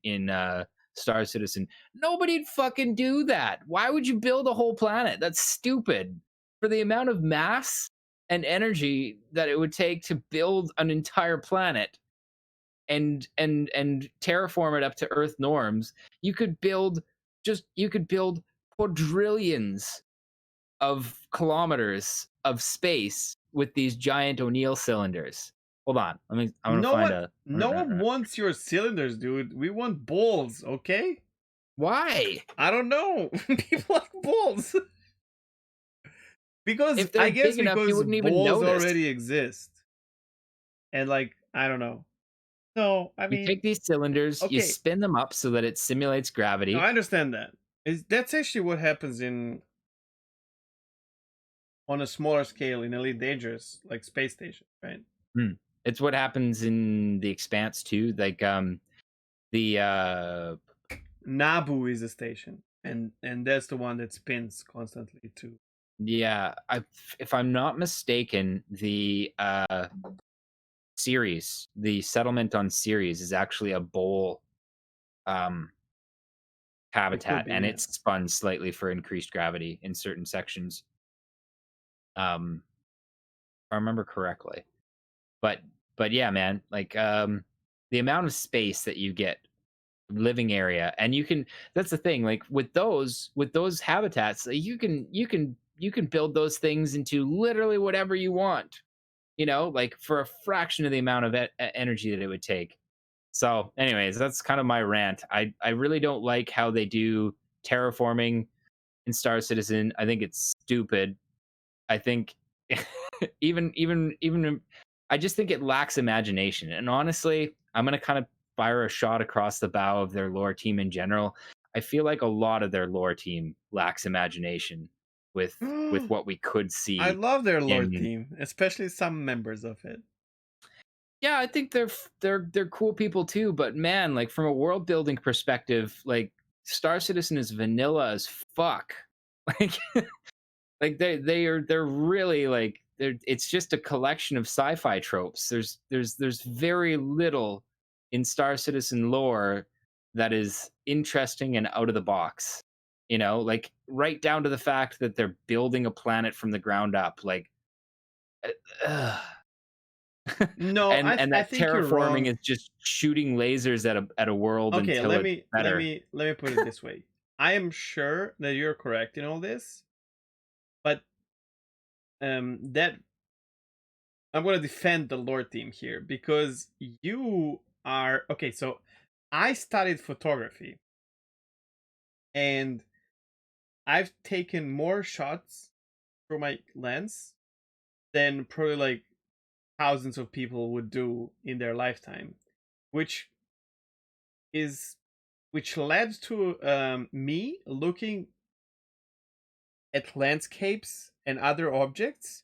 S2: Star Citizen. Nobody'd fucking do that. Why would you build a whole planet? That's stupid. For the amount of mass and energy that it would take to build an entire planet and terraform it up to Earth norms, you could build quadrillions of kilometers of space with these giant O'Neill cylinders. Hold on, I'm gonna find a.
S1: No one wants your cylinders, dude. We want balls, okay?
S2: Why?
S1: I don't know. People like balls. Because
S2: if they're
S1: I guess
S2: big enough, you
S1: because
S2: wouldn't even
S1: balls
S2: notice.
S1: already exist. And like, I don't know. No, I mean,
S2: you take these cylinders, you
S1: okay.
S2: spin them up so that it simulates gravity.
S1: No, I understand that. That's actually what happens on a smaller scale in Elite Dangerous, like space station, right?
S2: It's what happens in the Expanse too. Like the
S1: Naboo is a station, and that's the one that spins constantly too.
S2: Yeah, if I'm not mistaken, the Ceres, the settlement on Ceres is actually a bowl habitat, and it's spun slightly for increased gravity in certain sections. If I remember correctly. But yeah, man, like the amount of space that you get, living area, and that's the thing, like with those habitats, you can build those things into literally whatever you want, like for a fraction of the amount of energy that it would take. So anyways, that's kind of my rant. I really don't like how they do terraforming in Star Citizen. I think it's stupid. I think even I just think it lacks imagination. And honestly, I'm going to kind of fire a shot across the bow of their lore team in general. I feel like a lot of their lore team lacks imagination with what we could see.
S1: I love their lore team, especially some members of it.
S2: Yeah, I think they're cool people too, but man, like from a world building perspective, like Star Citizen is vanilla as fuck. Like they're really like it's just a collection of sci-fi tropes. There's very little in Star Citizen lore that is interesting and out of the box. Like right down to the fact that they're building a planet from the ground up. Like,
S1: no,
S2: and that terraforming is just shooting lasers at a world.
S1: Okay,
S2: until
S1: let me
S2: better.
S1: let me put it this way. I am sure that you're correct in all this, but that I'm gonna defend the lore team here because you are okay. So I studied photography, and I've taken more shots through my lens than probably like thousands of people would do in their lifetime, which is which led to me looking at landscapes and other objects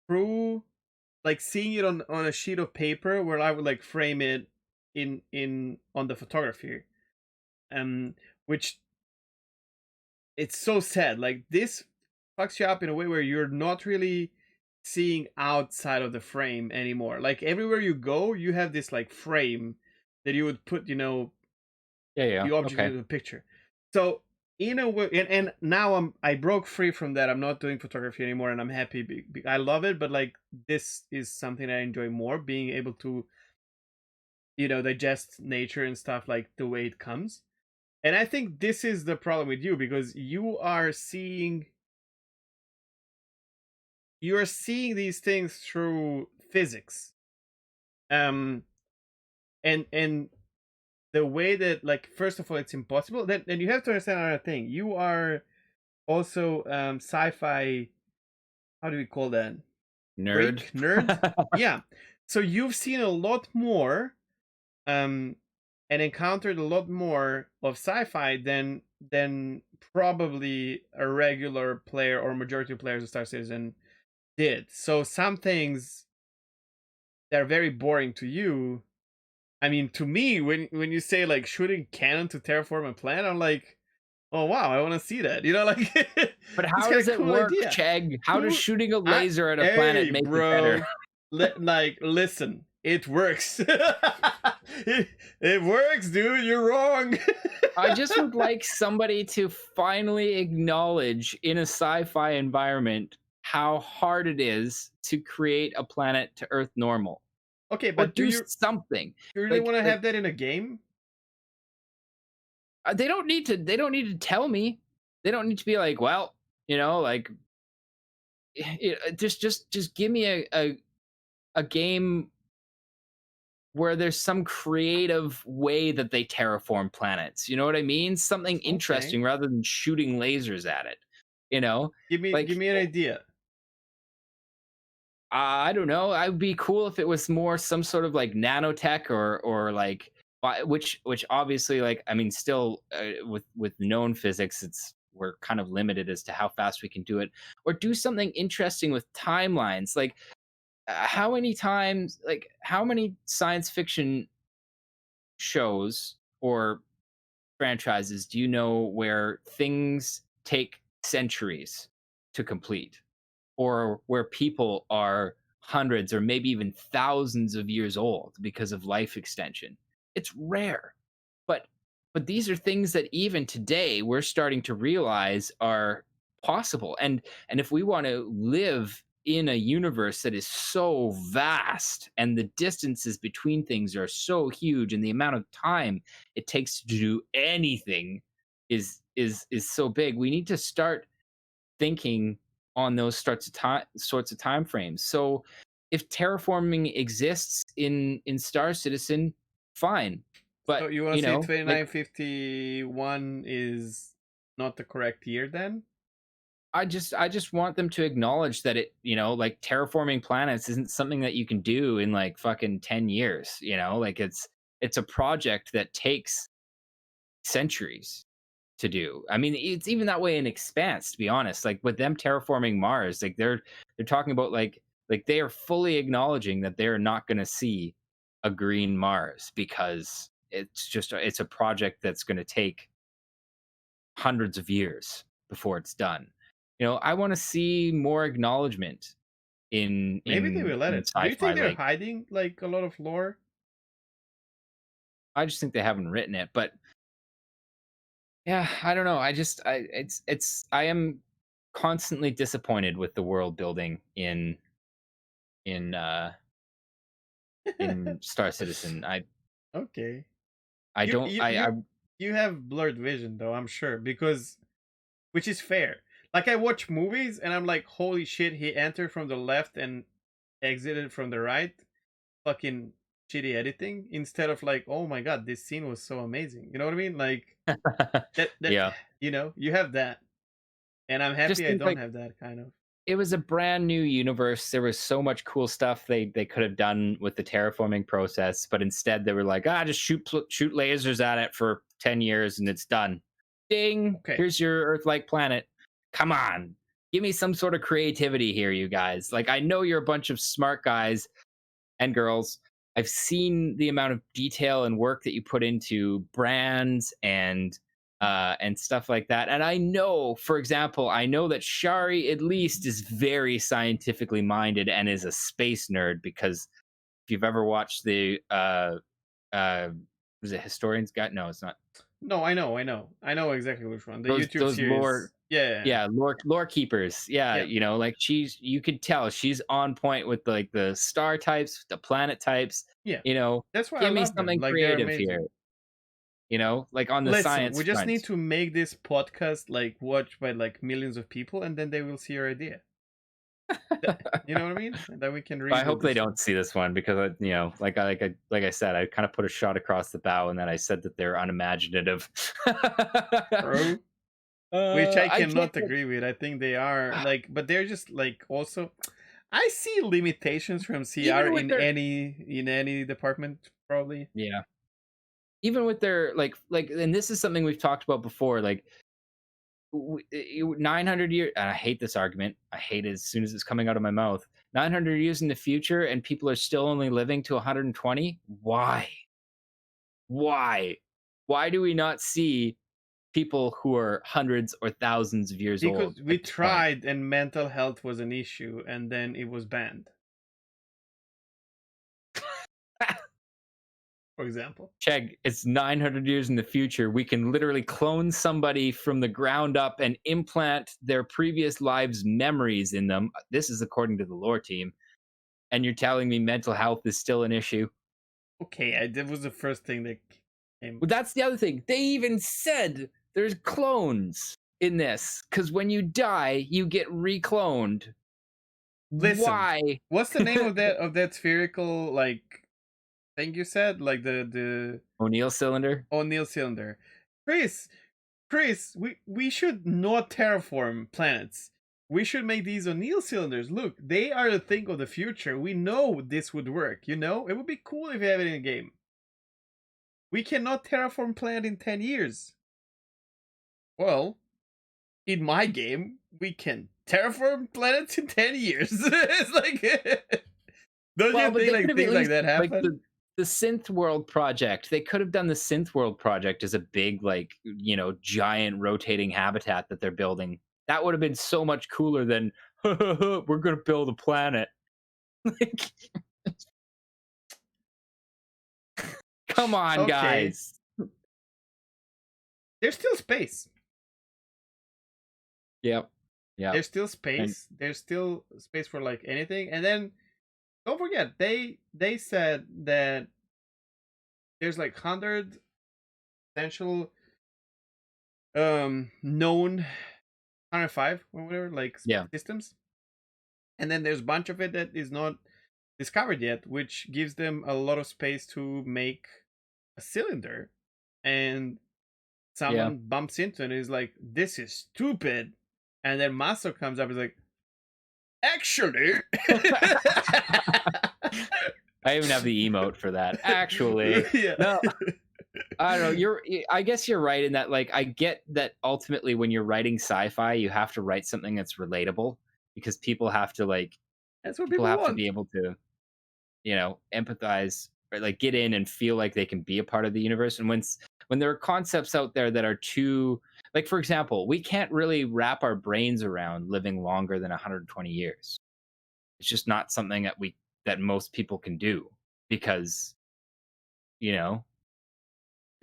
S1: through like seeing it on a sheet of paper where I would like frame it in on the photography, um which it's so sad. Like this fucks you up in a way where you're not really seeing outside of the frame anymore. Like everywhere you go, you have this like frame that you would put,
S2: Yeah, yeah.
S1: the object
S2: Okay.
S1: into the picture. So in a way, and now I broke free from that. I'm not doing photography anymore, and I'm happy. I love it, but like this is something I enjoy more, being able to digest nature and stuff like the way it comes. And I think this is the problem with you because you're seeing these things through physics, um and the way that, like, first of all, it's impossible. Then you have to understand another thing. You are also sci-fi, how do we call that,
S2: Nerd.
S1: freak, nerd. Yeah, so you've seen a lot more, um and encountered a lot more of sci-fi than probably a regular player or majority of players of Star Citizen did. So some things that are very boring to you, I mean, to me, when you say like shooting cannon to terraform a planet, I'm like, oh wow, I want to see that. Like,
S2: But
S1: it's
S2: how
S1: kind
S2: does
S1: of
S2: it
S1: cool
S2: work,
S1: idea.
S2: Chegg? How does
S1: Cool.
S2: shooting a laser at a
S1: Hey,
S2: planet make it better?
S1: bro. Like, listen, it works. It works, dude. You're wrong.
S2: I just would like somebody to finally acknowledge in a sci-fi environment how hard it is to create a planet to Earth normal,
S1: Okay,
S2: or
S1: but do
S2: do
S1: you
S2: something.
S1: really
S2: Like,
S1: want to
S2: like
S1: have that in a game?
S2: they don't need to. They don't need to tell me. They don't need to be like, well, like just give me a game where there's some creative way that they terraform planets. You know what I mean? Something
S1: Okay.
S2: interesting rather than shooting lasers at it. You know,
S1: Give
S2: like
S1: me an idea.
S2: I don't know. I'd be cool if it was more some sort of like nanotech or like which obviously, like, I mean, still with known physics, we're kind of limited as to how fast we can do it, or do something interesting with timelines. Like, how many science fiction shows or franchises do you know where things take centuries to complete, or where people are hundreds or maybe even thousands of years old because of life extension? It's rare. But but these are things that even today we're starting to realize are possible. And if we want to live in a universe that is so vast and the distances between things are so huge and the amount of time it takes to do anything is so big, we need to start thinking on those sorts of time frames. So if terraforming exists in Star Citizen, fine.
S1: So
S2: But
S1: you want to say
S2: like,
S1: 2951 is not the correct year then?
S2: I just want them to acknowledge that like, terraforming planets isn't something that you can do in like fucking 10 years. Like, it's a project that takes centuries to do. I mean, it's even that way in Expanse, to be honest. Like, with them terraforming Mars, like, they're talking about like they are fully acknowledging that they're not going to see a green Mars because it's a project that's going to take hundreds of years before it's done. I want to see more acknowledgement in
S1: Maybe they
S2: in
S1: will let
S2: in
S1: it. Do you
S2: sci-fi.
S1: think they're
S2: Like,
S1: hiding like a lot of lore?
S2: I just think they haven't written it, but yeah, I don't know. I am constantly disappointed with the world building in uh in Star Citizen. I
S1: Okay.
S2: I
S1: You
S2: don't
S1: you
S2: I
S1: you
S2: I
S1: you have blurred vision though, I'm sure, because which is fair. Like I watch movies and I'm like, holy shit, he entered from the left and exited from the right. Fucking shitty editing instead of like, oh my god, this scene was so amazing. You know what I mean? Like that
S2: Yeah.
S1: you have that. And I'm
S2: Just
S1: happy I
S2: think
S1: don't
S2: like
S1: have that kind of.
S2: it was a brand new universe. There was so much cool stuff they could have done with the terraforming process, but instead they were like, just shoot lasers at it for 10 years and it's done. Ding,
S1: Okay.
S2: here's your Earth-like planet. Come on. Give me some sort of creativity here, you guys. Like I know you're a bunch of smart guys and girls. I've seen the amount of detail and work that you put into brands and stuff like that. And I know, for example, I know that Shari at least is very scientifically minded and is a space nerd because if you've ever watched the uh was it Historians Guide? No, it's not.
S1: No, I know exactly which one. The YouTube
S2: Those lore,
S1: series. Yeah.
S2: yeah, lore keepers. Yeah,
S1: Yeah.
S2: like you could tell she's on point with like the star types, the planet types.
S1: Yeah.
S2: You know,
S1: That's why I
S2: give me
S1: love them.
S2: something
S1: Like they're
S2: creative here.
S1: amazing.
S2: Like on the
S1: Listen,
S2: science
S1: we just
S2: front.
S1: need to make this podcast like watched by like millions of people, and then they will see your idea. You know what I mean? And then we can
S2: I
S1: rebuild
S2: hope they
S1: this
S2: don't see this one because like I said, I kind of put a shot across the bow, and then I said that they're unimaginative.
S1: bro. Which I
S2: I can't.
S1: cannot agree with. I think they are like, but they're just like also. I see limitations from CR
S2: Even with their
S1: in any department, probably.
S2: yeah, even with their and this is something we've talked about before. Like 900 years. And I hate this argument. I hate it as soon as it's coming out of my mouth. 900 years in the future, and people are still only living to 120. Why? Why do we not see people who are hundreds or thousands of years
S1: Because
S2: old
S1: we
S2: at this point?
S1: tried and mental health was an issue, and then it was banned. For example.
S2: Chegg, it's 900 years in the future. We can literally clone somebody from the ground up and implant their previous lives' memories in them. This is according to the lore team. And you're telling me mental health is still an issue?
S1: Okay, that was the first thing that came.
S2: Well, that's the other thing. They even said there's clones in this because when you die, you get recloned.
S1: Listen,
S2: Why?
S1: what's the name of that spherical like thing you said? Like the
S2: O'Neill cylinder?
S1: O'Neill cylinder. Chris, we should not terraform planets. We should make these O'Neill cylinders. Look, they are a thing of the future. We know this would work, you know? It would be cool if you have it in a game. We cannot terraform planet in 10 years. Well, in my game, we can terraform planets in 10 years. It's like don't you think like things like that happen?
S2: Like the Synth World project, they could have done the Synth World project as a big, like, giant rotating habitat that they're building. That would have been so much cooler than we're gonna build a planet. Like, come on,
S1: Okay.
S2: guys.
S1: There's still space.
S2: Yep. Yeah.
S1: There's still space. There's still space for like anything. And then don't forget, they said that there's like 100 potential known 105 or whatever like systems. And then there's a bunch of it that is not discovered yet, which gives them a lot of space to make a cylinder. And someone bumps into it and is like, this is stupid. And then Maso comes up and is like, actually.
S2: I even have the emote for that. Actually.
S1: Yeah.
S2: No. I don't know. I guess you're right in that, like, I get that ultimately when you're writing sci-fi, you have to write something that's relatable because people have to
S1: that's what
S2: people have
S1: want.
S2: to be able to, empathize or like get in and feel like they can be a part of the universe. And when there are concepts out there that are too, like, for example, we can't really wrap our brains around living longer than 120 years. It's just not something that most people can do because,
S1: you're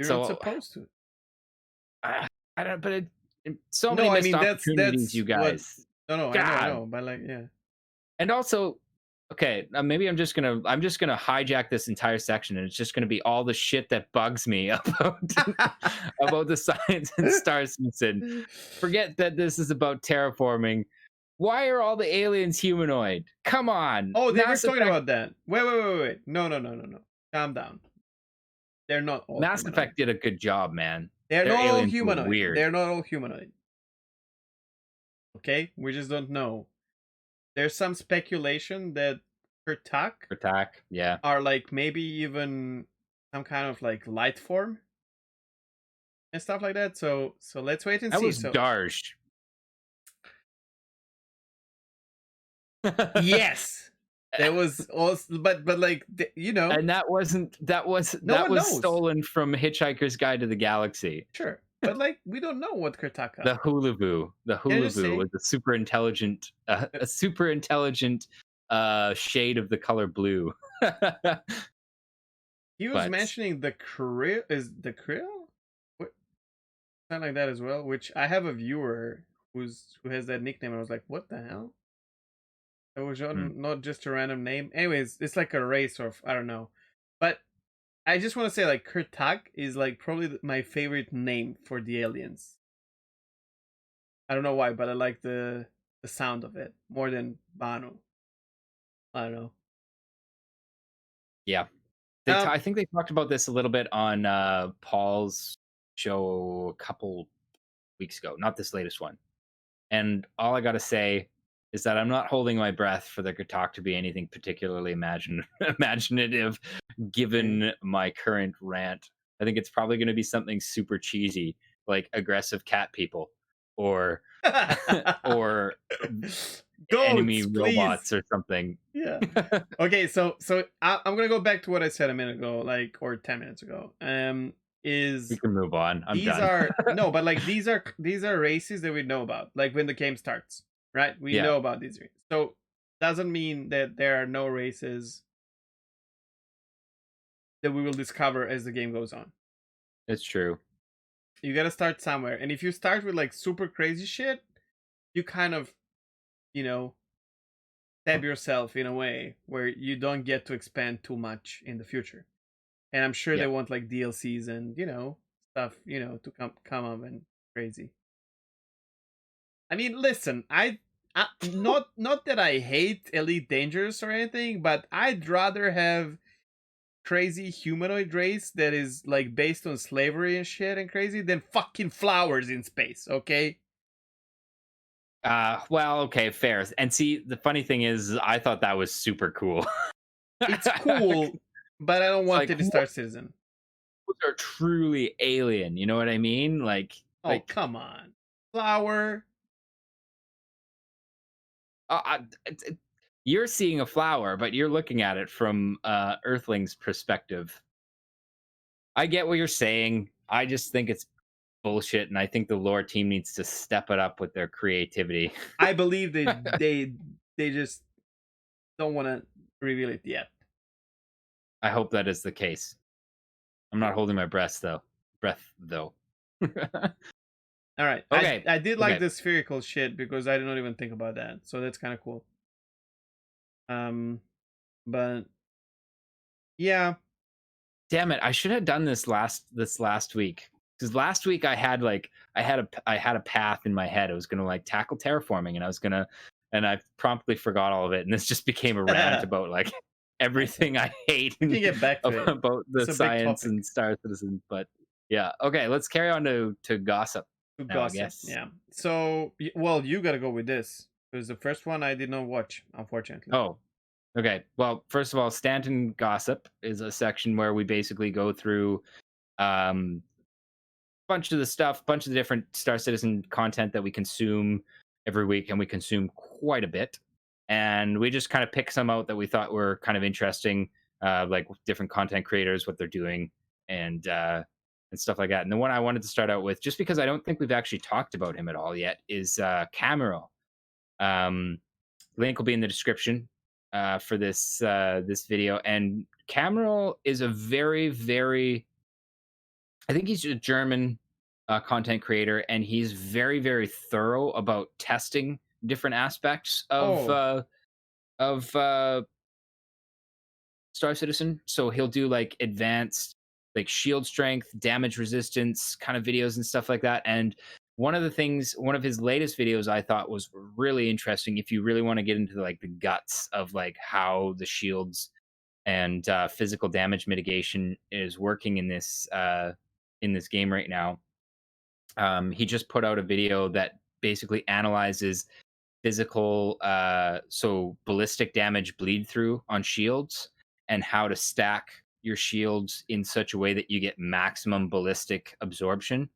S1: not supposed to.
S2: I don't, but so many missed opportunities, you guys.
S1: I know, but like, yeah.
S2: And also, Okay, maybe I'm just gonna hijack this entire section, and it's just gonna be all the shit that bugs me about about the science and star system. Forget that this is about terraforming. Why are all the aliens humanoid? Come on,
S1: Oh, they were
S2: Mass
S1: talking
S2: Effect.
S1: about that. Wait. No. Calm down. They're not all
S2: Mass
S1: humanoid.
S2: Effect did a good job, man.
S1: They're
S2: Their
S1: not all
S2: aliens were
S1: humanoid.
S2: weird.
S1: They're not all humanoid. Okay, we just don't know. There's some speculation that Kurtak
S2: Attack, yeah.
S1: are like maybe even some kind of like light form and stuff like that. So let's wait and
S2: That
S1: see.
S2: was
S1: So
S2: Darsh.
S1: yes, there was also, but like you know,
S2: And that was
S1: no one knows.
S2: stolen from Hitchhiker's Guide to the Galaxy.
S1: Sure, but like we don't know what Kurtak
S2: The
S1: are.
S2: Hulavu. The
S1: Can I just say-
S2: Hulavu was a super intelligent shade of the color blue.
S1: He was
S2: But-
S1: mentioning the Krill. Is the Krill? What? Something like that as well. Which I have a viewer who has that nickname. And I was like, what the hell? It was not just a random name. Anyways, it's like a race or I don't know. But I just want to say like Kurtak is like probably my favorite name for the aliens. I don't know why, but I like the sound of it more than Banu. I don't know.
S2: Yeah. I think they talked about this a little bit on Paul's show a couple weeks ago, not this latest one. And all I got to say is that I'm not holding my breath for the talk to be anything particularly imaginative, given my current rant. I think it's probably going to be something super cheesy, like aggressive cat people, or or enemy robots or something.
S1: Yeah. Okay, so I'm gonna go back to what I said a minute ago, like or 10 minutes ago. Is
S2: We can move on. I'm
S1: these
S2: done.
S1: are no, but like these are races that we know about, like when the game starts, right? We know about these races. So doesn't mean that there are no races that we will discover as the game goes on.
S2: It's true.
S1: You gotta start somewhere, and if you start with like super crazy shit, you kind of, you know, stab yourself in a way where you don't get to expand too much in the future. And I'm sure they want like DLCs and stuff to come up and crazy. I mean, listen, I not that I hate Elite Dangerous or anything, but I'd rather have crazy humanoid race that is like based on slavery and shit and crazy than fucking flowers in space. Okay.
S2: Well, okay, fair. And see, the funny thing is, I thought that was super cool.
S1: It's cool, but I don't want it to Star Citizen.
S2: Those are truly alien. You know what I mean? Like,
S1: come on, flower.
S2: You're seeing a flower, but you're looking at it from Earthling's perspective. I get what you're saying. I just think it's bullshit, and I think the lore team needs to step it up with their creativity.
S1: I believe they just don't want to reveal it yet.
S2: I hope that is the case. I'm not holding my breath though.
S1: All right.
S2: Okay.
S1: I did like the spherical shit because I did not even think about that. So that's kind of cool. But yeah.
S2: Damn it! I should have done this last week, because last week I had a path in my head. I was gonna like tackle terraforming, and I promptly forgot all of it, and this just became a rant about like everything I hate
S1: get back to
S2: about the science and Star Citizen. But yeah, okay, let's carry on to gossip. I guess.
S1: Yeah. So, well, you got to go with this because the first one I did not watch, unfortunately.
S2: Oh, okay. Well, first of all, Stanton Gossip is a section where we basically go through bunch of the different Star Citizen content that we consume every week, and we consume quite a bit. And we just kind of pick some out that we thought were kind of interesting, like different content creators, what they're doing, and stuff like that. And the one I wanted to start out with, just because I don't think we've actually talked about him at all yet, is Camero. Link will be in the description for this video. And Camero is a very, very, I think he's a German content creator, and he's very, very thorough about testing different aspects of Star Citizen. So he'll do like advanced like shield strength, damage resistance kind of videos and stuff like that. And one of his latest videos I thought was really interesting if you really want to get into like the guts of like how the shields and physical damage mitigation is working in this game right now. He just put out a video that basically analyzes physical so ballistic damage bleed through on shields and how to stack your shields in such a way that you get maximum ballistic absorption.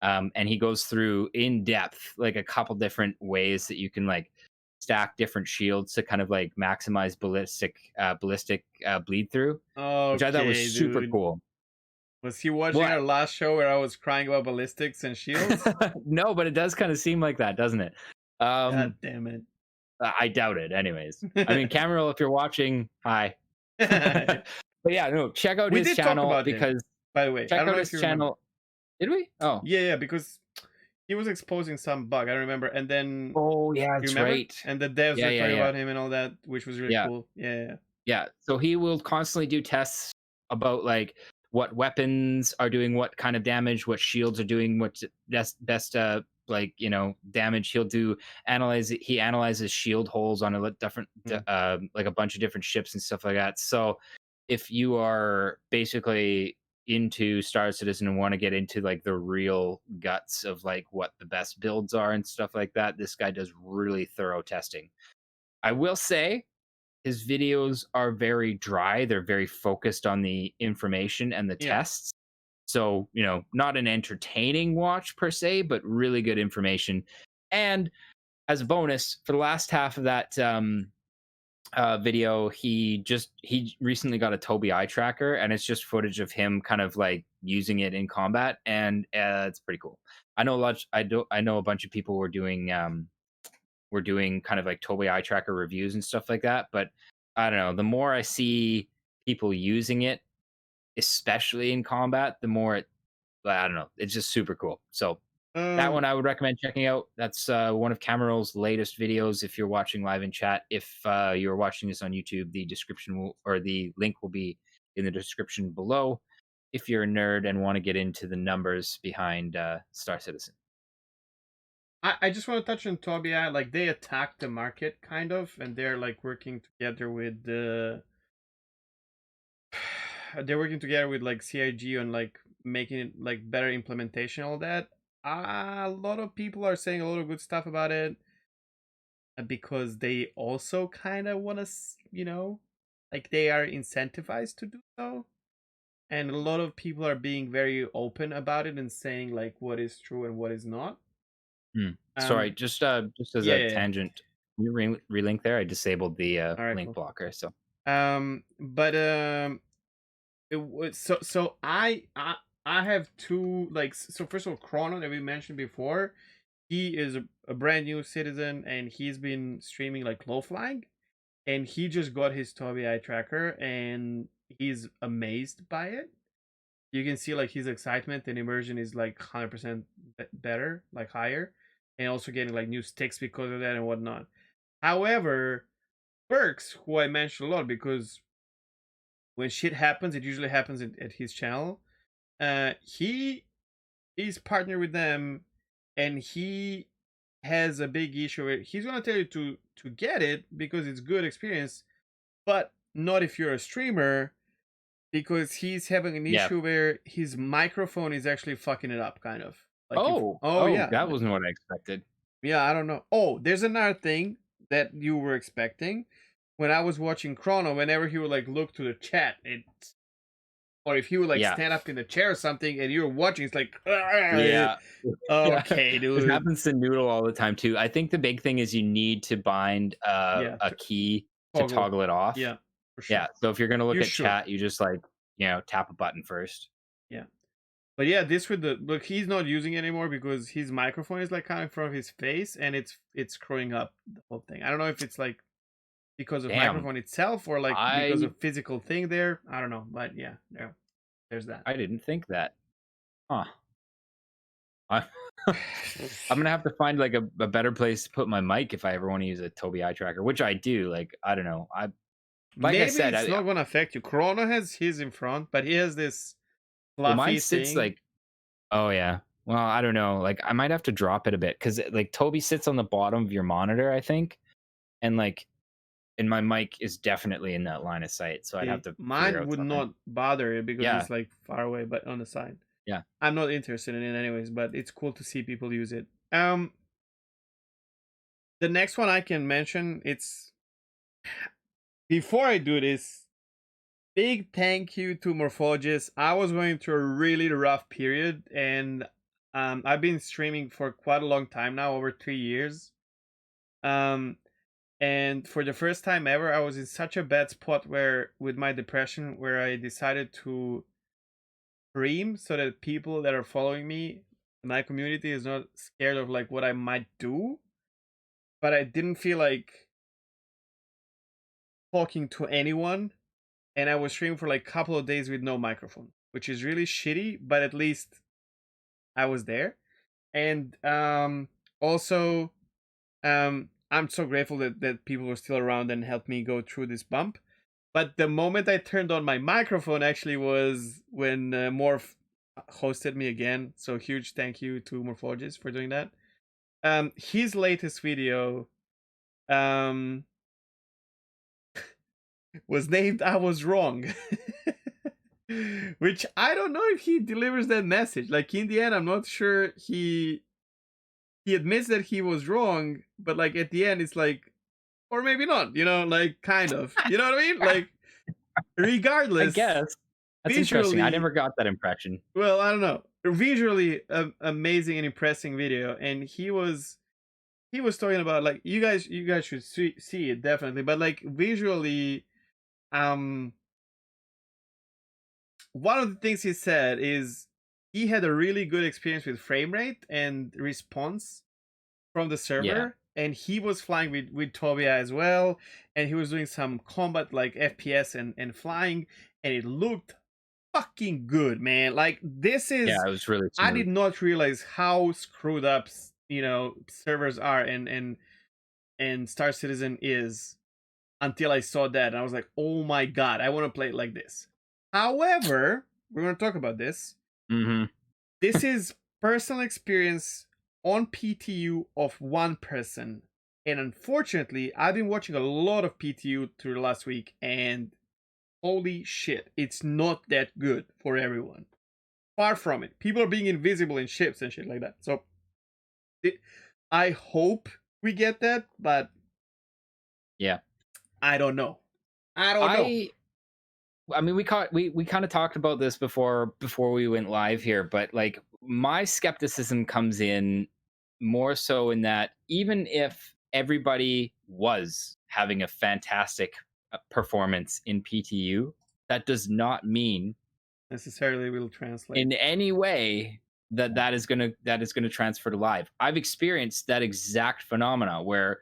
S2: And he goes through in depth like a couple different ways that you can like stack different shields to kind of like maximize ballistic bleed through, which I thought was
S1: Okay,
S2: super
S1: dude.
S2: cool.
S1: Was he watching
S2: What?
S1: our last show where I was crying about ballistics and shields?
S2: No, but it does kind of seem like that, doesn't it?
S1: God damn it.
S2: I doubt it. Anyways, I mean, Cameron, if you're watching, hi. But yeah, no, check out
S1: We
S2: his
S1: did talk
S2: channel
S1: about him,
S2: because
S1: by the way. I
S2: check
S1: don't
S2: out
S1: know
S2: his
S1: if you remember.
S2: channel. Did we? Oh,
S1: Yeah, because he was exposing some bug. I remember, and then
S2: oh yeah,
S1: you
S2: that's
S1: remember?
S2: right.
S1: And the devs
S2: Yeah,
S1: were
S2: yeah,
S1: talking
S2: yeah,
S1: about him and all that, which was really
S2: yeah,
S1: cool. Yeah.
S2: yeah. So he will constantly do tests about like what weapons are doing what kind of damage, what shields are doing what's best like damage. He'll do analyze. He analyzes shield holes on a different like a bunch of different ships and stuff like that. So if you are basically into Star Citizen and want to get into like the real guts of like what the best builds are and stuff like that, this guy does really thorough testing. I will say his videos are very dry. They're very focused on the information and the
S1: Yeah.
S2: tests. So, not an entertaining watch per se, but really good information. And as a bonus, for the last half of that video, he recently got a Tobii eye tracker, and it's just footage of him kind of like using it in combat, and it's pretty cool. I know I know a bunch of people were doing kind of like Tobii eye tracker reviews and stuff like that, but I don't know. The more I see people using it, especially in combat, the more I don't know. It's just super cool. So that one I would recommend checking out. That's one of Cameral's latest videos. If you're watching live in chat, if you're watching this on YouTube, the the link will be in the description below. If you're a nerd and want to get into the numbers behind Star Citizen.
S1: I just want to touch on Tobii. Like, they attacked the market kind of, and they're like working together with the they're working together with like CIG on like making it like better implementation, all that. A lot of people are saying a lot of good stuff about it because they also kind of want to, like they are incentivized to do so. And a lot of people are being very open about it and saying like what is true and what is not.
S2: Sorry, just as a tangent, you relink there. I disabled the
S1: right,
S2: link
S1: cool.
S2: blocker. So,
S1: so I have two, like, so first of all, Chrono that we mentioned before, he is a brand new citizen and he's been streaming like low flying, and he just got his Tobii eye tracker and he's amazed by it. You can see like his excitement and immersion is like 100% better, like higher, and also getting like new sticks because of that and whatnot. However, Perks, who I mentioned a lot because when shit happens, it usually happens at his channel. He is partnered with them, and he has a big issue where he's gonna tell you to get it because it's good experience, but not if you're a streamer, because he's having an issue where his microphone is actually fucking it up, kind of. Like yeah,
S2: that wasn't what I expected.
S1: Yeah, I don't know. Oh, there's another thing that you were expecting. When I was watching Chrono, whenever he would like look to the chat, or if he would like stand up in the chair or something, and you were watching, it's like, okay, dude.
S2: It happens to Noodle all the time too. I think the big thing is you need to bind a key to toggle it off.
S1: Yeah, for sure.
S2: Yeah, so if you're gonna look at chat, you just like tap a button first.
S1: Yeah, but yeah, this with the look, he's not using it anymore because his microphone is like coming from his face, and it's screwing up the whole thing. I don't know if it's like because of microphone itself or like because of physical thing there. I don't know, but yeah, there's that.
S2: I didn't think that. Huh. I'm gonna have to find like a better place to put my mic if I ever want to use a Tobii eye tracker, which I do. Like, I don't know. Like I
S1: Maybe
S2: said,
S1: it's not gonna affect you. Chrono has his in front, but he has this
S2: well, mine
S1: fluffy
S2: sits
S1: thing.
S2: like, oh yeah. Well, I don't know. Like I might have to drop it a bit because like Toby sits on the bottom of your monitor, I think, and like, and my mic is definitely in that line of sight, so I'd have
S1: See,
S2: to figure
S1: mine
S2: out
S1: would
S2: something.
S1: not bother it because
S2: Yeah,
S1: it's like far away, but on the side.
S2: yeah,
S1: I'm not interested in it anyways, but it's cool to see people use it. The next one I can mention, it's before I do this, big thank you to Morphologists. I was going through a really rough period, and I've been streaming for quite a long time now, over 3 years. And for the first time ever, I was in such a bad spot where, with my depression, where I decided to stream so that people that are following me, my community, is not scared of like what I might do. But I didn't feel like talking to anyone, and I was streaming for like a couple of days with no microphone, which is really shitty, but at least I was there. And also, I'm so grateful that people were still around and helped me go through this bump. But the moment I turned on my microphone actually was when Morph hosted me again. So huge thank you to Morphologist for doing that. His latest video um, was named "I Was Wrong," which I don't know if he delivers that message. Like in the end, I'm not sure he admits that he was wrong, but like at the end, it's like, or maybe not. Like kind of. You know what I mean? Like
S2: I
S1: regardless,
S2: guess that's interesting. I
S1: visually,
S2: never got that impression.
S1: well, I don't know. Visually, amazing and impressing video, and he was talking about like you guys should see it definitely, but like visually, um, one of the things he said is he had a really good experience with frame rate and response from the
S2: Yeah,
S1: server, and he was flying with Tobia as well, and he was doing some combat like FPS and flying, and it looked fucking good, man. Like this
S2: yeah,
S1: is,
S2: it was really
S1: I
S2: smooth.
S1: did not realize how screwed up servers are, and Star Citizen is, until I saw that, and I was like, oh my god, I want to play it like this. However, we're going to talk about this.
S2: Hmm.
S1: This is personal experience on PTU of one person. And unfortunately, I've been watching a lot of PTU through the last week, and holy shit, it's not that good for everyone. Far from it. People are being invisible in ships and shit like that. So I hope we get that, but
S2: Yeah,
S1: I don't know. I don't know.
S2: I mean, we kind of talked about this before we went live here, but like my skepticism comes in more so in that even if everybody was having a fantastic performance in PTU, that does not mean
S1: Necessarily will translate.
S2: in any way that is gonna transfer to live. I've experienced that exact phenomena where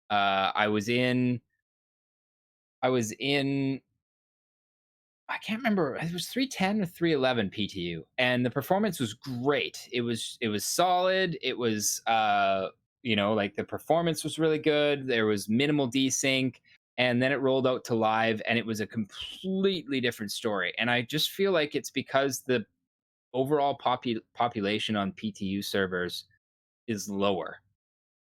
S2: I was in I can't remember. It was 310 or 311 PTU, and the performance was great. It was solid. It was like the performance was really good. There was minimal desync, and then it rolled out to live, and it was a completely different story. And I just feel like it's because the overall population on PTU servers is lower.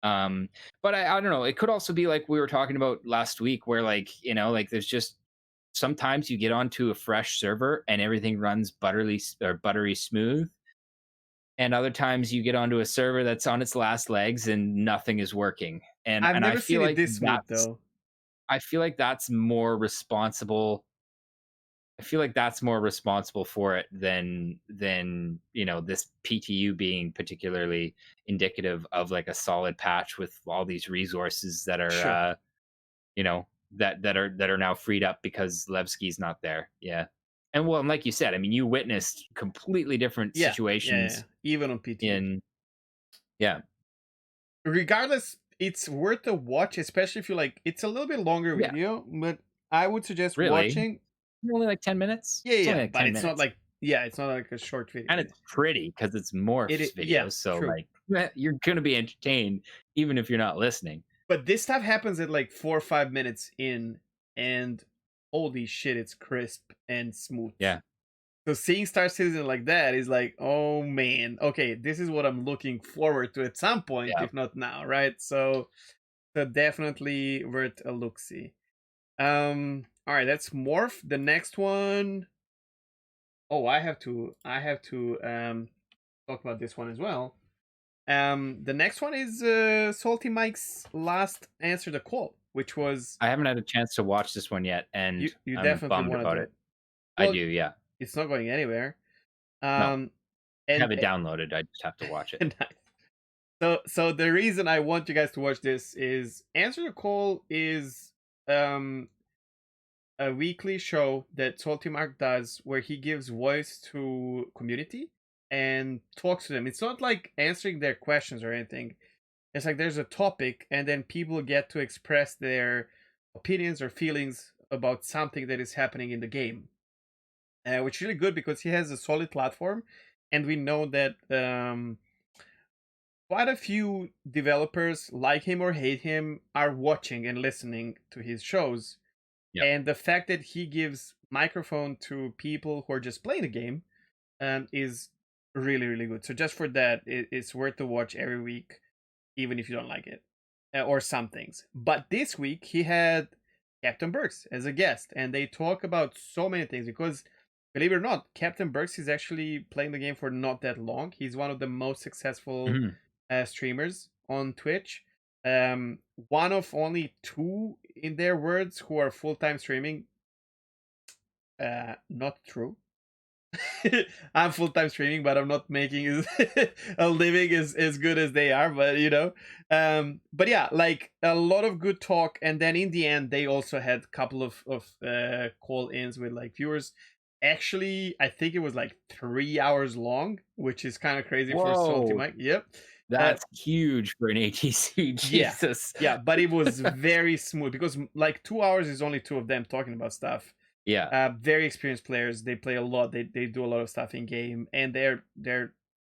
S2: Um, but I don't know. It could also be like we were talking about last week, where like there's just sometimes you get onto a fresh server and everything runs buttery smooth, and other times you get onto a server that's on its last legs and nothing is working. And
S1: I've
S2: and I
S1: never
S2: feel
S1: seen it
S2: like
S1: this smooth
S2: that's
S1: though.
S2: I feel like that's more responsible. I feel like that's more responsible for it than this PTU being particularly indicative of like a solid patch with all these resources that are
S1: Sure.
S2: you know that are now freed up because Levski's not there. Yeah. And well, and like you said, I mean, you witnessed completely different
S1: Yeah.
S2: situations
S1: Even on PTU.
S2: in yeah,
S1: Regardless, it's worth a watch, especially if you like. It's a little bit longer
S2: yeah,
S1: video, but I would suggest
S2: really.
S1: watching.
S2: Only like 10 minutes.
S1: Yeah,
S2: It's only
S1: yeah,
S2: like
S1: but
S2: 10
S1: it's not
S2: minutes.
S1: like, yeah, it's not like a short video.
S2: And it's pretty because it's morphs
S1: Yeah,
S2: videos. So
S1: true.
S2: like you're gonna be entertained even if you're not listening.
S1: But this stuff happens at like 4 or 5 minutes in, and holy shit, it's crisp and smooth.
S2: Yeah.
S1: So seeing Star Citizen like that is like, oh man, okay, this is what I'm looking forward to at some point,
S2: Yeah.
S1: if not now, right? So definitely worth a look-see. All right, that's Morph. The next one. Oh, I have to talk about this one as well. The next one is Salty Mike's last Answer the Call, which was
S2: I haven't had a chance to watch this one yet, and
S1: you
S2: I'm
S1: definitely
S2: bummed
S1: want to
S2: about
S1: do.
S2: it. I
S1: Well,
S2: do, yeah.
S1: it's not going anywhere.
S2: No,
S1: Um,
S2: I have
S1: and
S2: it downloaded. I just have to watch it.
S1: nice. So the reason I want you guys to watch this is Answer the Call is a weekly show that Salty Mark does where he gives voice to community and talks to them. It's not like answering their questions or anything. It's like there's a topic and then people get to express their opinions or feelings about something that is happening in the game. Which is really good because he has a solid platform, and we know that quite a few developers, like him or hate him, are watching and listening to his shows.
S2: Yeah.
S1: And the fact that he gives microphone to people who are just playing the game is really, really good. So just for that, it's worth to watch every week, even if you don't like it, or some things. But this week, he had Captain Burks as a guest, and they talk about so many things because, believe it or not, Captain Burks is actually playing the game for not that long. He's one of the most successful streamers on Twitch. One of only two, in their words, who are full-time streaming. Not true. I'm full-time streaming, but I'm not making a living as good as they are. But but yeah, like a lot of good talk, and then in the end, they also had a couple of call-ins with like viewers. Actually, I think it was like 3 hours long, which is kind of crazy for Salty
S2: Whoa.
S1: Mike. Yep.
S2: That's huge for an ATC. Jesus.
S1: Yeah, but it was very smooth because like 2 hours is only two of them talking about stuff.
S2: Yeah.
S1: Very experienced players. They play a lot. They do a lot of stuff in game, and they're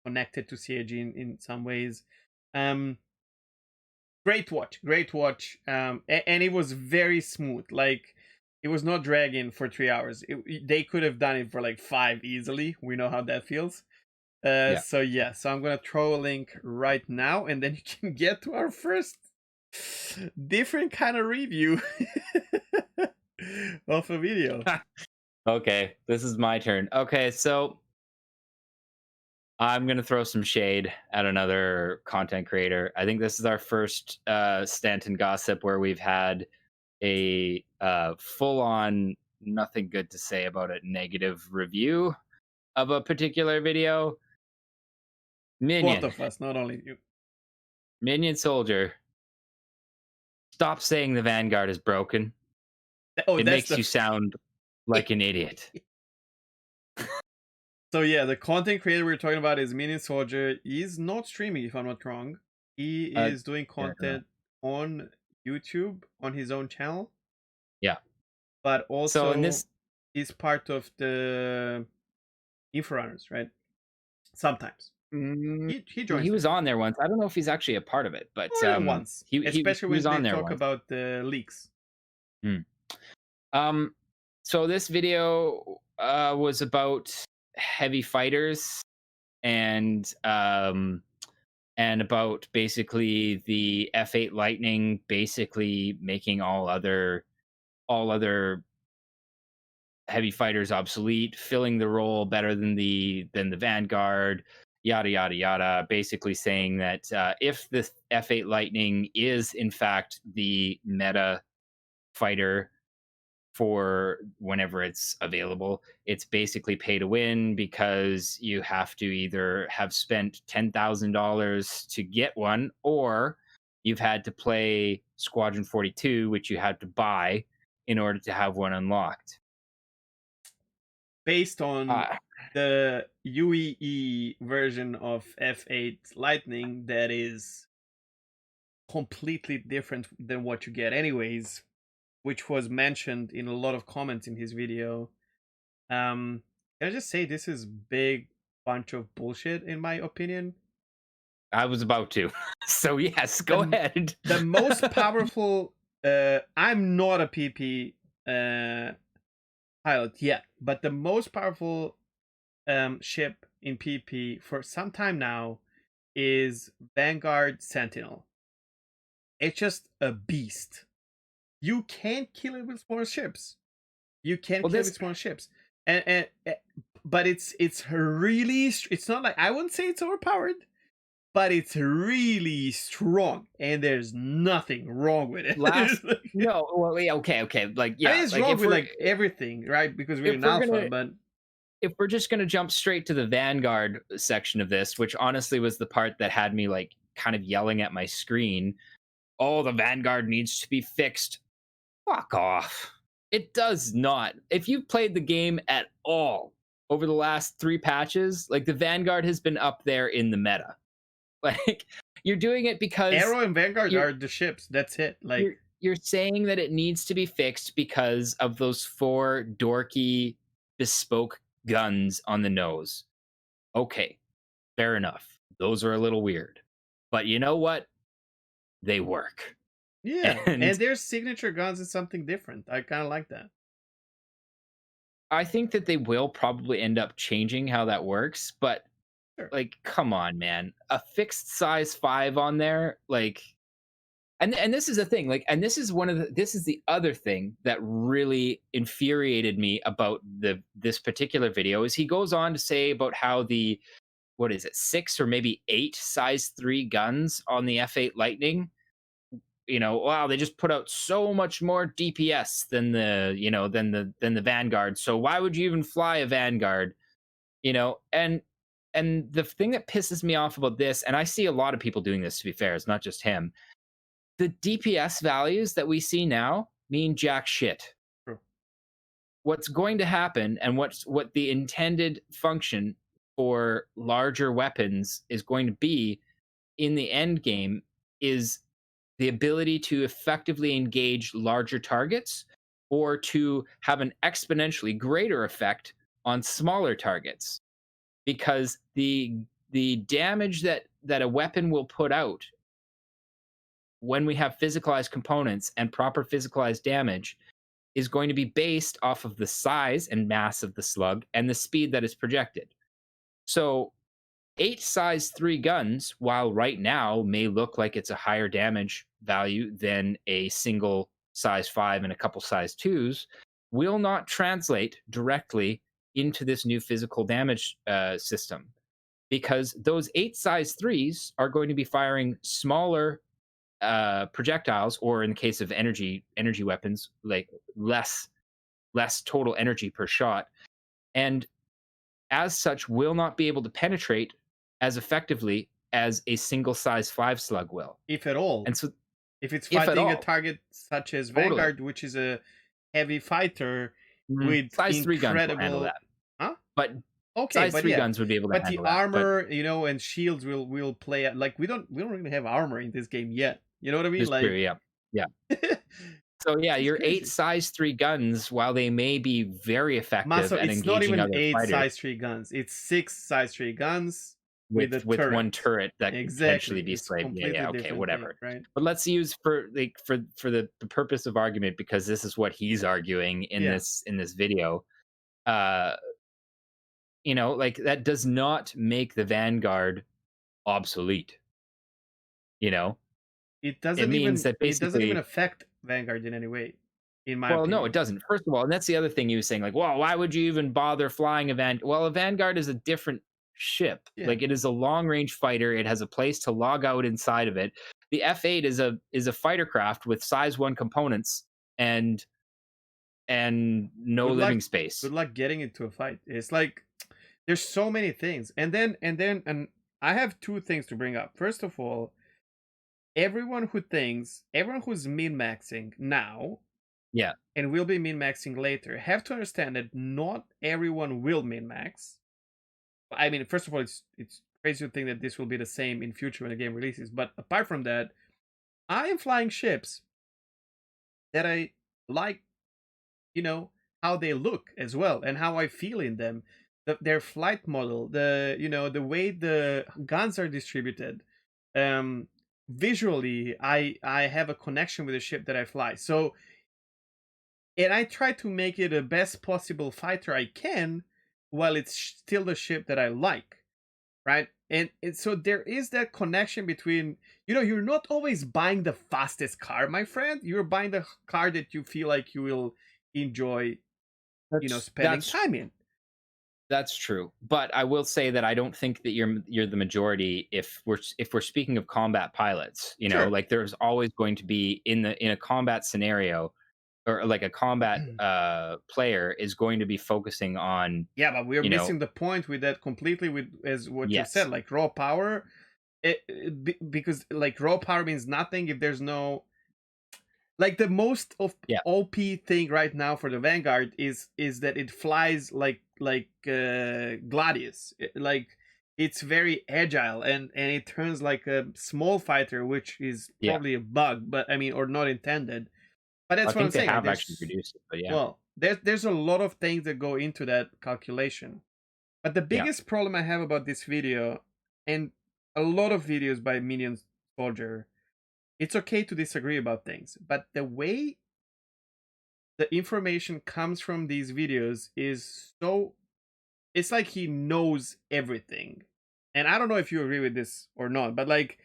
S1: connected to CAG in some ways. Great watch. And it was very smooth. Like it was not dragging for 3 hours. They could have done it for like 5 easily. We know how that feels.
S2: Yeah.
S1: So I'm gonna throw a link right now, and then you can get to our first different kind of review of a video.
S2: Okay, this is my turn. Okay, so I'm gonna throw some shade at another content creator. I think this is our first Stanton Gossip where we've had a full-on nothing good to say about it negative review of a particular video. Minion.
S1: Both of us, not only you.
S2: Minion Soldier. Stop saying the Vanguard is broken.
S1: Oh,
S2: it makes you sound like an idiot.
S1: So yeah, the content creator we're talking about is Minion Soldier. He's not streaming, if I'm not wrong. He is doing content on YouTube on his own channel.
S2: Yeah.
S1: But also he's part of the Inforunners, right? Sometimes. He joins.
S2: He was on there once. I don't know if he's actually a part of it, but
S1: once. Especially when they talk about the leaks.
S2: So this video was about heavy fighters and about basically the F8 Lightning basically making all other heavy fighters obsolete, filling the role better than the Vanguard, yada yada yada, basically saying that if the F8 Lightning is in fact the meta fighter for whenever it's available, it's basically pay to win because you have to either have spent $10,000 to get one, or you've had to play Squadron 42, which you had to buy in order to have one unlocked.
S1: Based on the UEE version of F8 Lightning, that is completely different than what you get anyways, which was mentioned in a lot of comments in his video. Can I just say this is big bunch of bullshit in my opinion?
S2: I was about to. So yes, go ahead.
S1: The most powerful I'm not a PP pilot yet, but the most powerful ship in PvP for some time now is Vanguard Sentinel. It's just a beast. You can't kill it with smaller ships. You can't
S2: Well,
S1: kill it
S2: this
S1: with smaller ships, and but it's really it's not like, I wouldn't say it's overpowered, but it's really strong, and there's nothing wrong with it.
S2: last
S1: Like,
S2: no, well, yeah, okay, like
S1: I mean,
S2: yeah,
S1: it's
S2: like
S1: wrong
S2: if
S1: with
S2: we're
S1: like everything, right? Because we're
S2: if
S1: in
S2: we're
S1: alpha,
S2: gonna
S1: but
S2: if we're just gonna jump straight to the Vanguard section of this, which honestly was the part that had me like kind of yelling at my screen, oh, the Vanguard needs to be fixed. Fuck off. It does not. If you've played the game at all over the last 3 patches, like the Vanguard has been up there in the meta. Like you're doing it because
S1: Arrow and Vanguard
S2: you're
S1: are the ships. That's it. Like,
S2: you're saying that it needs to be fixed because of those 4 dorky bespoke guns on the nose. Okay, fair enough. Those are a little weird. But you know what? They work.
S1: yeah,
S2: And
S1: and their signature guns is something different. I kind of like that.
S2: I think that they will probably end up changing how that works, but
S1: Sure.
S2: like come on, man. A fixed size 5 on there, like and this is the thing, like and this is the other thing that really infuriated me about this particular video is he goes on to say about how the what is it, 6 or maybe 8 size 3 guns on the F8 Lightning, wow, they just put out so much more DPS than the Vanguard. So why would you even fly a Vanguard? And the thing that pisses me off about this, and I see a lot of people doing this, to be fair, it's not just him. The DPS values that we see now mean jack shit.
S1: True.
S2: What's going to happen and what the intended function for larger weapons is going to be in the end game is the ability to effectively engage larger targets or to have an exponentially greater effect on smaller targets, because the damage that a weapon will put out when we have physicalized components and proper physicalized damage is going to be based off of the size and mass of the slug and the speed that is projected. So 8 size 3 guns, while right now may look like it's a higher damage value than a single size 5 and a couple size 2s, will not translate directly into this new physical damage system, because those 8 size 3s are going to be firing smaller projectiles, or in the case of energy weapons, like less total energy per shot, and as such will not be able to penetrate as effectively as a single size 5 slug will.
S1: If at all.
S2: And so
S1: if it's
S2: if at
S1: fighting a
S2: all,
S1: target such as
S2: totally.
S1: Vanguard, which is a heavy fighter with
S2: size 3 guns will handle
S1: incredible
S2: that.
S1: Huh?
S2: But
S1: Okay,
S2: size 3 guns would be able to
S1: but
S2: handle
S1: the
S2: that.
S1: armor, and shields will play like we don't really have armor in this game yet. You know what I mean?
S2: It's
S1: Like,
S2: true, yeah. So yeah,
S1: it's
S2: your
S1: crazy.
S2: 8 size 3 guns, while they may be very effective
S1: Maso,
S2: at
S1: it's not
S2: engaging
S1: even
S2: other
S1: 8
S2: fighters
S1: size 3 guns. It's 6 size 3 guns with a
S2: with
S1: turret.
S2: one turret that could potentially
S1: Exactly.
S2: be
S1: It's
S2: slayed.
S1: completely
S2: Yeah, okay,
S1: different
S2: whatever.
S1: thing, right?
S2: But let's use for the purpose of argument, because this is what he's arguing in
S1: Yeah.
S2: this video. Like that does not make the Vanguard obsolete.
S1: It doesn't
S2: means that
S1: it doesn't even
S2: basically,
S1: affect Vanguard in any way, in my
S2: well,
S1: opinion.
S2: no, it doesn't. First of all, and that's the other thing he was saying, like, well, why would you even bother flying a Well, a Vanguard is a different ship.
S1: Yeah.
S2: Like, it is a long range fighter. It has a place to log out inside of it. The F8 is a fighter craft with size 1 components and no living space.
S1: Good luck getting into a fight. It's like there's so many things. And I have 2 things to bring up. First of all, everyone who's min-maxing now,
S2: Yeah,
S1: and will be min-maxing later, have to understand that not everyone will min-max. I mean, first of all, it's crazy to think that this will be the same in future when the game releases. But apart from that, I am flying ships that I like, how they look as well, and how I feel in them. Their flight model, the way the guns are distributed. Visually, I have a connection with the ship that I fly. So and I try to make it the best possible fighter I can, while it's still the ship that I like, right? And so there is that connection between, you're not always buying the fastest car, my friend. You're buying the car that you feel like you will enjoy, spending
S2: That's
S1: time in.
S2: That's true, but I will say that I don't think that you're the majority if we're speaking of combat pilots,
S1: Sure.
S2: like there's always going to be in a combat scenario or like a combat player is going to be focusing on,
S1: Yeah, but we're
S2: you know,
S1: missing the point with that completely, with as what you said,
S2: yes.
S1: like raw power. Because like raw power means nothing if there's no, like, the most of
S2: Yeah.
S1: OP thing right now for the Vanguard is that it flies like Gladius. Like, it's very agile, and it turns like a small fighter, which is
S2: Yeah.
S1: probably a bug, but I mean, or not intended. But
S2: I
S1: that's what I'm
S2: think they
S1: saying. Like,
S2: have actually reduced it, but yeah.
S1: there's a lot of things that go into that calculation. But the
S2: Yeah.
S1: biggest problem I have about this video, and a lot of videos by Minion Soldier, it's okay to disagree about things, but the way the information comes from these videos is so, it's like he knows everything. And I don't know if you agree with this or not, but like,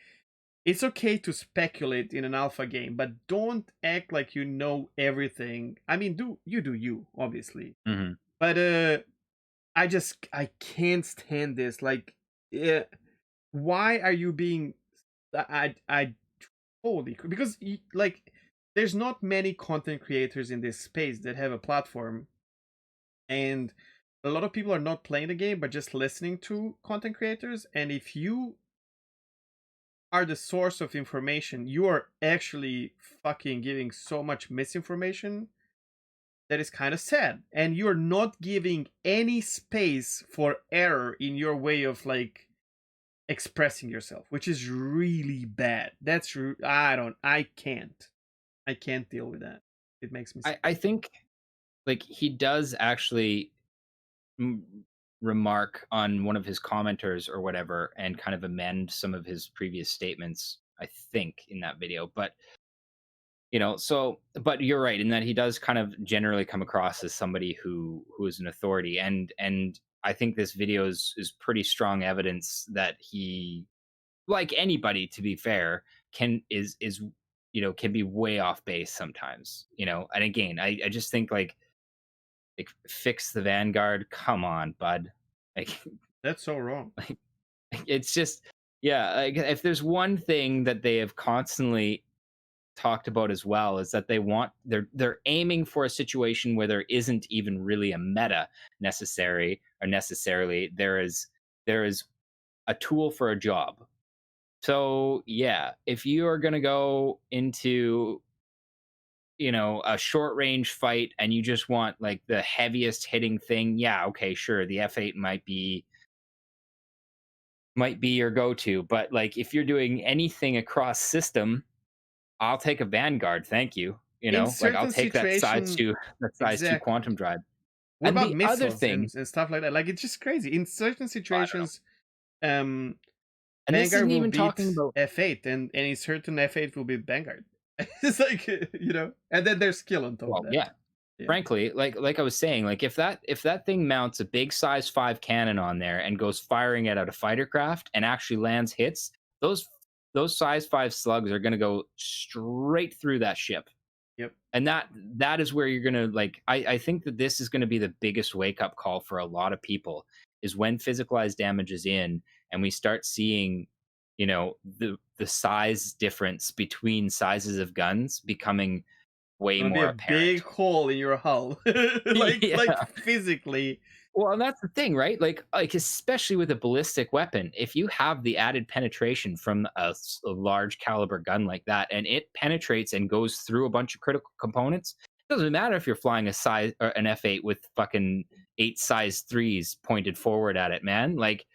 S1: it's okay to speculate in an alpha game, but don't act like you know everything. I mean, do you, obviously.
S2: Mhm.
S1: But I can't stand this. Like, why are you being, I holy, because like, there's not many content creators in this space that have a platform, and a lot of people are not playing the game but just listening to content creators. And if you are the source of information, you are actually fucking giving so much misinformation that is kind of sad, and you're not giving any space for error in your way of like expressing yourself, which is really bad. I can't deal with that. It makes me sick.
S2: I think like he does actually m- remark on one of his commenters or whatever and kind of amend some of his previous statements, I think, in that video. But so but you're right in that he does kind of generally come across as somebody who is an authority, and I think this video is pretty strong evidence that he, like anybody to be fair, is can be way off base sometimes, and again, I just think like fix the Vanguard, come on bud, like
S1: That's so wrong.
S2: like it's just, yeah, like if there's one thing that they have constantly talked about as well is that they're aiming for a situation where there isn't even really a meta necessarily. There is a tool for a job. So yeah, if you are going to go into a short range fight and you just want like the heaviest hitting thing, yeah, okay, sure, the F8 might be your go-to, but like if you're doing anything across system, I'll take a Vanguard, thank you.
S1: In
S2: Like I'll
S1: certain
S2: take that size
S1: situation,
S2: 2
S1: exactly.
S2: quantum drive.
S1: What
S2: And
S1: about
S2: the other
S1: missiles
S2: thing,
S1: and stuff like that? Like, it's just crazy. In certain
S2: I don't know.
S1: situations, um,
S2: And this
S1: Vanguard
S2: isn't
S1: will
S2: even
S1: beat
S2: talking about,
S1: F8, and in certain F8 will beat Vanguard. It's like, and then there's skill on top of
S2: well,
S1: that.
S2: yeah.
S1: Yeah.
S2: Frankly, like I was saying, like if that thing mounts a big size 5 cannon on there and goes firing it at a fighter craft and actually lands hits, those size 5 slugs are going to go straight through that ship.
S1: Yep.
S2: And that is where you're going to, like, I think that this is going to be the biggest wake up call for a lot of people, is when physicalized damage is in and we start seeing the size difference between sizes of guns becoming way
S1: Gonna be
S2: more
S1: a
S2: apparent.
S1: big hole in your hull, like
S2: Yeah.
S1: physically.
S2: Well, and that's the thing, right? Like especially with a ballistic weapon, if you have the added penetration from a large caliber gun like that, and it penetrates and goes through a bunch of critical components, it doesn't matter if you're flying an F8 with fucking 8 size 3s pointed forward at it, man. Like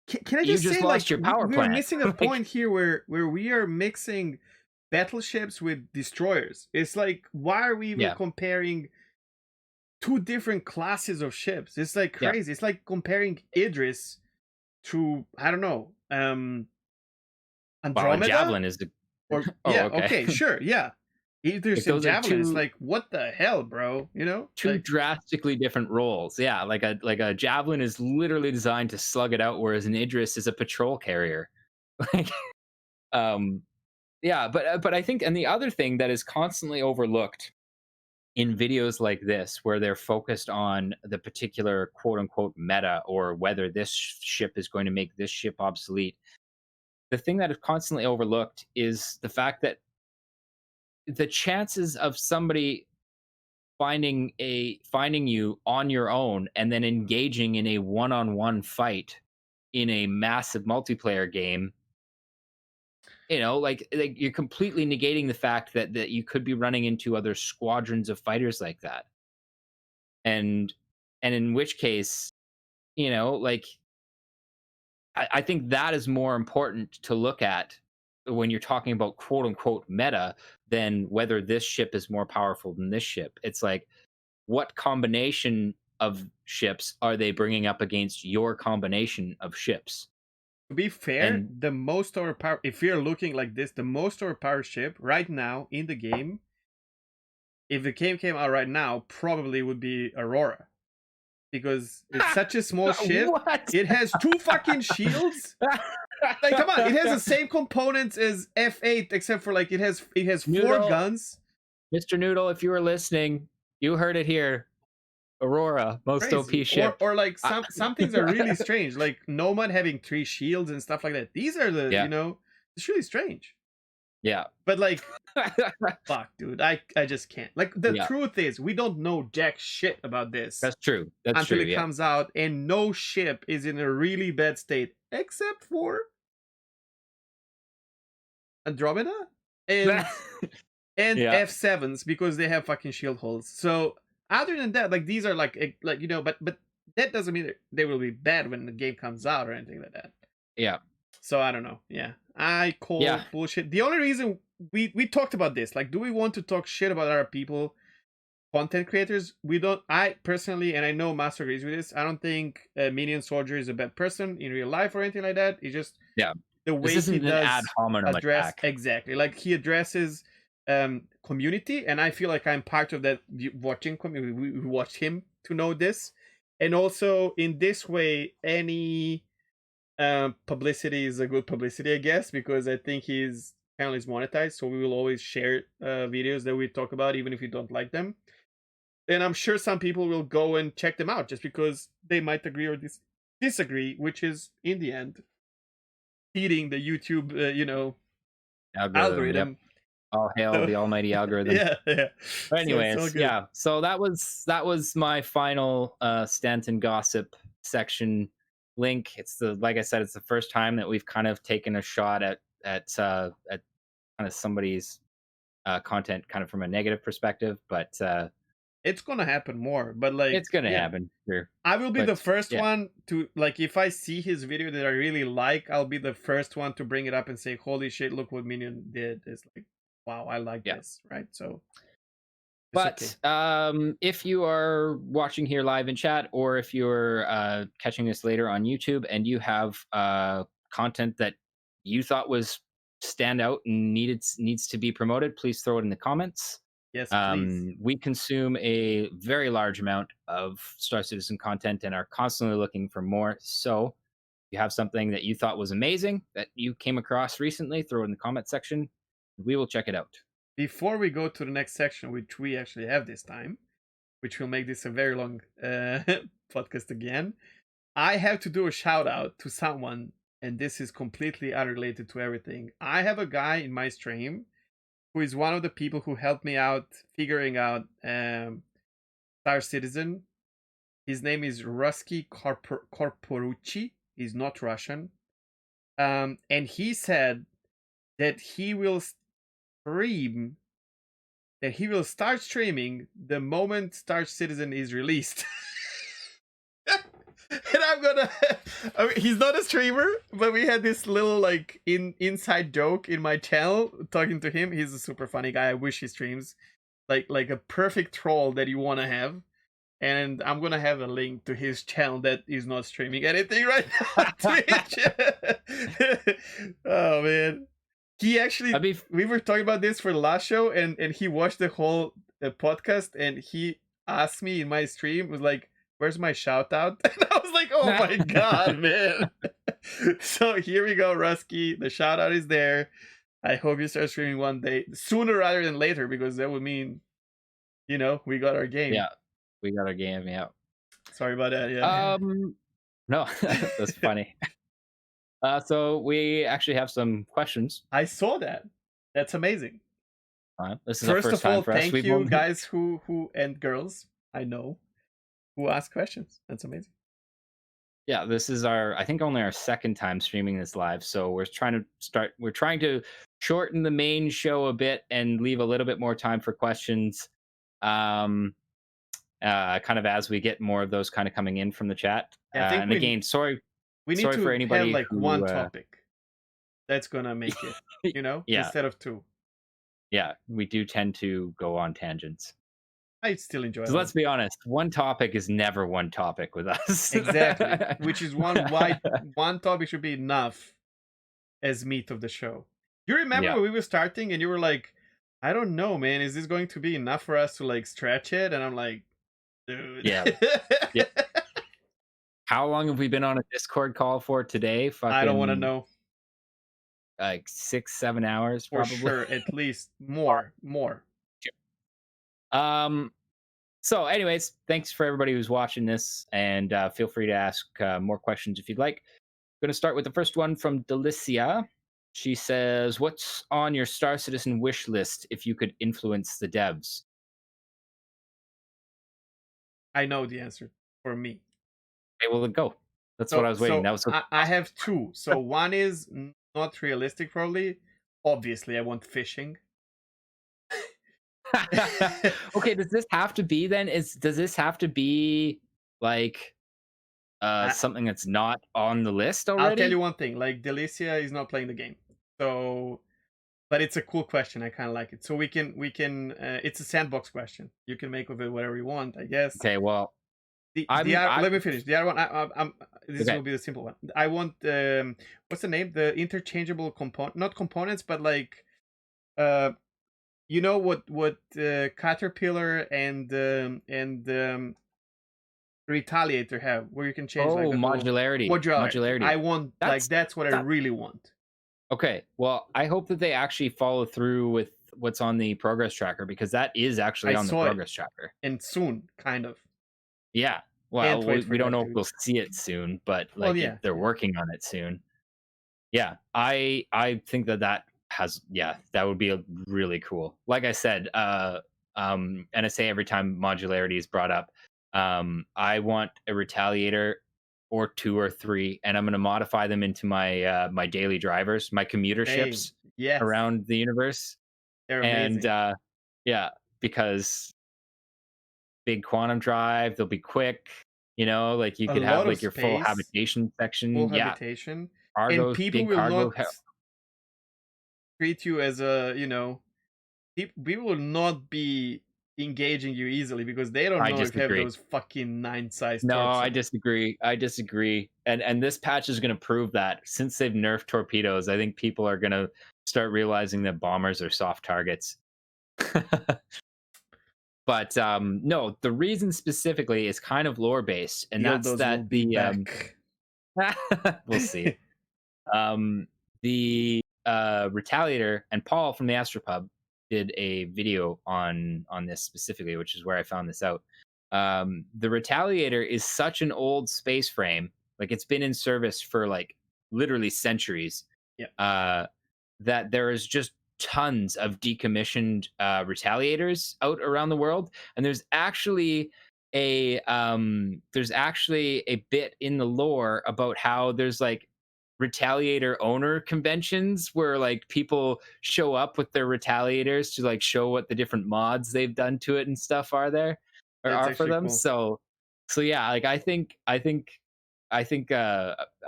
S1: Can I
S2: you
S1: just
S2: just
S1: say,
S2: lost
S1: like,
S2: your power
S1: we're
S2: plant.
S1: missing a
S2: Like,
S1: point here where we are mixing battleships with destroyers. It's like, why are we even
S2: yeah,
S1: comparing two different classes of ships? It's like
S2: yeah.
S1: crazy. It's like comparing Idris to, I don't know,
S2: Well, a
S1: Andromeda.
S2: javelin is the.
S1: Or
S2: Oh,
S1: yeah,
S2: okay.
S1: okay, sure, yeah. Aether's
S2: Like,
S1: and
S2: those are
S1: Javelin. It's
S2: two
S1: like, what the hell, bro? You know?
S2: two
S1: Like,
S2: drastically different roles. Yeah, like a javelin is literally designed to slug it out, whereas an Idris is a patrol carrier. Like, um, yeah, but I think, and the other thing that is constantly overlooked in videos like this, where they're focused on the particular quote unquote meta or whether this ship is going to make this ship obsolete, the thing that is constantly overlooked is the fact that the chances of somebody finding you on your own and then engaging in a one-on-one fight in a massive multiplayer game, like you're completely negating the fact that you could be running into other squadrons of fighters like that. And in which case, like, I think that is more important to look at when you're talking about quote unquote meta than whether this ship is more powerful than this ship. It's like, what combination of ships are they bringing up against your combination of ships?
S1: to be fair,
S2: And
S1: the most overpowered, if you're looking like this, the most overpowered ship right now in the game, if the game came out right now, probably would be Aurora. Because it's such a small ship.
S2: what?
S1: It has 2 fucking shields. Like, come on, it has the same components as F8, except for like it has 4
S2: Noodle.
S1: guns.
S2: Mr. Noodle, if you were listening, you heard it here. Aurora, most
S1: Crazy.
S2: OP ship.
S1: Or like some things are really strange, like Nomad having 3 shields and stuff like that. These are the it's really strange.
S2: Yeah.
S1: But like, fuck, dude, I just can't. Like, the truth is, we don't know jack shit about this.
S2: That's true. That's
S1: until
S2: true,
S1: it comes out, and no ship is in a really bad state except for Andromeda and F7s, because they have fucking shield holes. So other than that, like, these are like but that doesn't mean they will be bad when the game comes out or anything like that.
S2: Yeah.
S1: So I don't know. Yeah, I call bullshit. The only reason we talked about this, like, do we want to talk shit about other people, content creators? We don't. I personally, and I know Master agrees with this, I don't think Minion Soldier is a bad person in real life or anything like that. It's just the way he does
S2: ad hominem
S1: address
S2: attack.
S1: Exactly, like, he addresses community, and I feel like I'm part of that watching community. We watched him to know this, and also in this way, any publicity is a good publicity, I guess, because I think his channel is monetized, so we will always share videos that we talk about, even if you don't like them. And I'm sure some people will go and check them out just because they might agree or disagree, which is, in the end, feeding the YouTube, algorithm.
S2: Yep. All hail the almighty algorithm.
S1: Yeah.
S2: But anyways, so that was my final Stanton Gossip section link. Like I said, it's the first time that we've kind of taken a shot at kind of somebody's content kind of from a negative perspective, but
S1: it's gonna happen more. But like,
S2: it's gonna happen. Sure.
S1: I will be the first one to, like, if I see his video that I really like, I'll be the first one to bring it up and say, holy shit, look what Minion did. It's like, wow, I like this, right? So
S2: but if you are watching here live in chat, or if you're catching this later on YouTube and you have content that you thought was stand out and needs to be promoted, please throw it in the comments.
S1: Yes, please.
S2: We consume a very large amount of Star Citizen content and are constantly looking for more. So if you have something that you thought was amazing that you came across recently, throw it in the comment section. We will check it out.
S1: Before we go to the next section, which we actually have this time, which will make this a very long podcast again, I have to do a shout out to someone, and this is completely unrelated to everything. I have a guy in my stream who is one of the people who helped me out figuring out Star Citizen. His name is Rusky Korporucci. He's not Russian. And he said that he will start streaming the moment Star Citizen is released. And I'm gonna he's not a streamer, but we had this little like inside joke in my channel talking to him. He's a super funny guy. I wish he streams. Like a perfect troll that you want to have. And I'm gonna have a link to his channel that is not streaming anything right now on Twitch. Oh man. He actually, we were talking about this for the last show, and he watched the whole podcast, and he asked me in my stream, was like, "Where's my shout out?" And I was like, "Oh my god, man!" So here we go, Rusky. The shout out is there. I hope you start streaming one day, sooner rather than later, because that would mean, we got our game.
S2: Yeah, we got our game. Yeah.
S1: Sorry about that. Yeah.
S2: No, that's funny. So we actually have some questions.
S1: I saw that. That's amazing.
S2: This is
S1: First
S2: of
S1: all, thank you guys who and girls I know who ask questions. That's amazing.
S2: Yeah, this is I think only our second time streaming this live. So we're trying to shorten the main show a bit and leave a little bit more time for questions. Kind of as we get more of those kind of coming in from the chat. And again, sorry
S1: to
S2: for anybody
S1: have one topic that's gonna make it, instead of two.
S2: Yeah, we do tend to go on tangents.
S1: I still enjoy it.
S2: Let's be honest, one topic is never one topic with us.
S1: Exactly. Which is why one topic should be enough as meat of the show. You remember when we were starting and you were like, I don't know, man, is this going to be enough for us to like stretch it? And I'm like, dude.
S2: Yeah. How long have we been on a Discord call for today?
S1: I don't want to know.
S2: Like 6-7 hours, probably.
S1: For sure, at least more.
S2: So anyways, thanks for everybody who's watching this, and feel free to ask more questions if you'd like. I'm going to start with the first one from Delicia. She says, what's on your Star Citizen wish list if you could influence the devs?
S1: I know the answer for me.
S2: Okay, well, go. That's what I was waiting. That was
S1: I have two. So one is not realistic, probably. Obviously, I want fishing.
S2: Okay, does this have to be then? Does this have to be like something that's not on the list already?
S1: I'll tell you one thing. Like, Delicia is not playing the game, so. But it's a cool question. I kind of like it. So we can. It's a sandbox question. You can make of it whatever you want, I guess.
S2: Okay. Well,
S1: let me finish. The other one. This will be the simple one. I want. What's the name? The interchangeable not components, but like. You know what Caterpillar and Retaliator have, where you can change like modularity. I want that's what I really want.
S2: Okay, well, I hope that they actually follow through with what's on the progress tracker, because that is actually on the progress tracker.
S1: And soon, kind of.
S2: Yeah. Well, we don't know if we'll see it soon, but like they're working on it soon. Yeah, I think that has that would be really cool. Like I said, NSA, every time modularity is brought up, I want a Retaliator or 2 or 3, and I'm going to modify them into my my daily drivers, my commuter ships around the universe.
S1: They're amazing.
S2: And because big quantum drive, they'll be quick, like you could have like your full habitation section.
S1: Habitation.
S2: Cargo,
S1: and people will not treat you as a, people will not be engaging you easily because they don't know if you have those fucking 9-size.
S2: No, I disagree. And this patch is going to prove that. Since they've nerfed torpedoes, I think people are going to start realizing that bombers are soft targets. But no, the reason specifically is kind of lore based, and that's that we'll see. The Retaliator and Paul from the Astropub did a video on this specifically, which is where I found this out. The Retaliator is such an old space frame, like it's been in service for like literally centuries. That there is just tons of decommissioned Retaliators out around the world, and there's actually a bit in the lore about how there's like Retaliator owner conventions where like people show up with their Retaliators to like show what the different mods they've done to it and stuff are there or are for them. Cool. So yeah, like I think a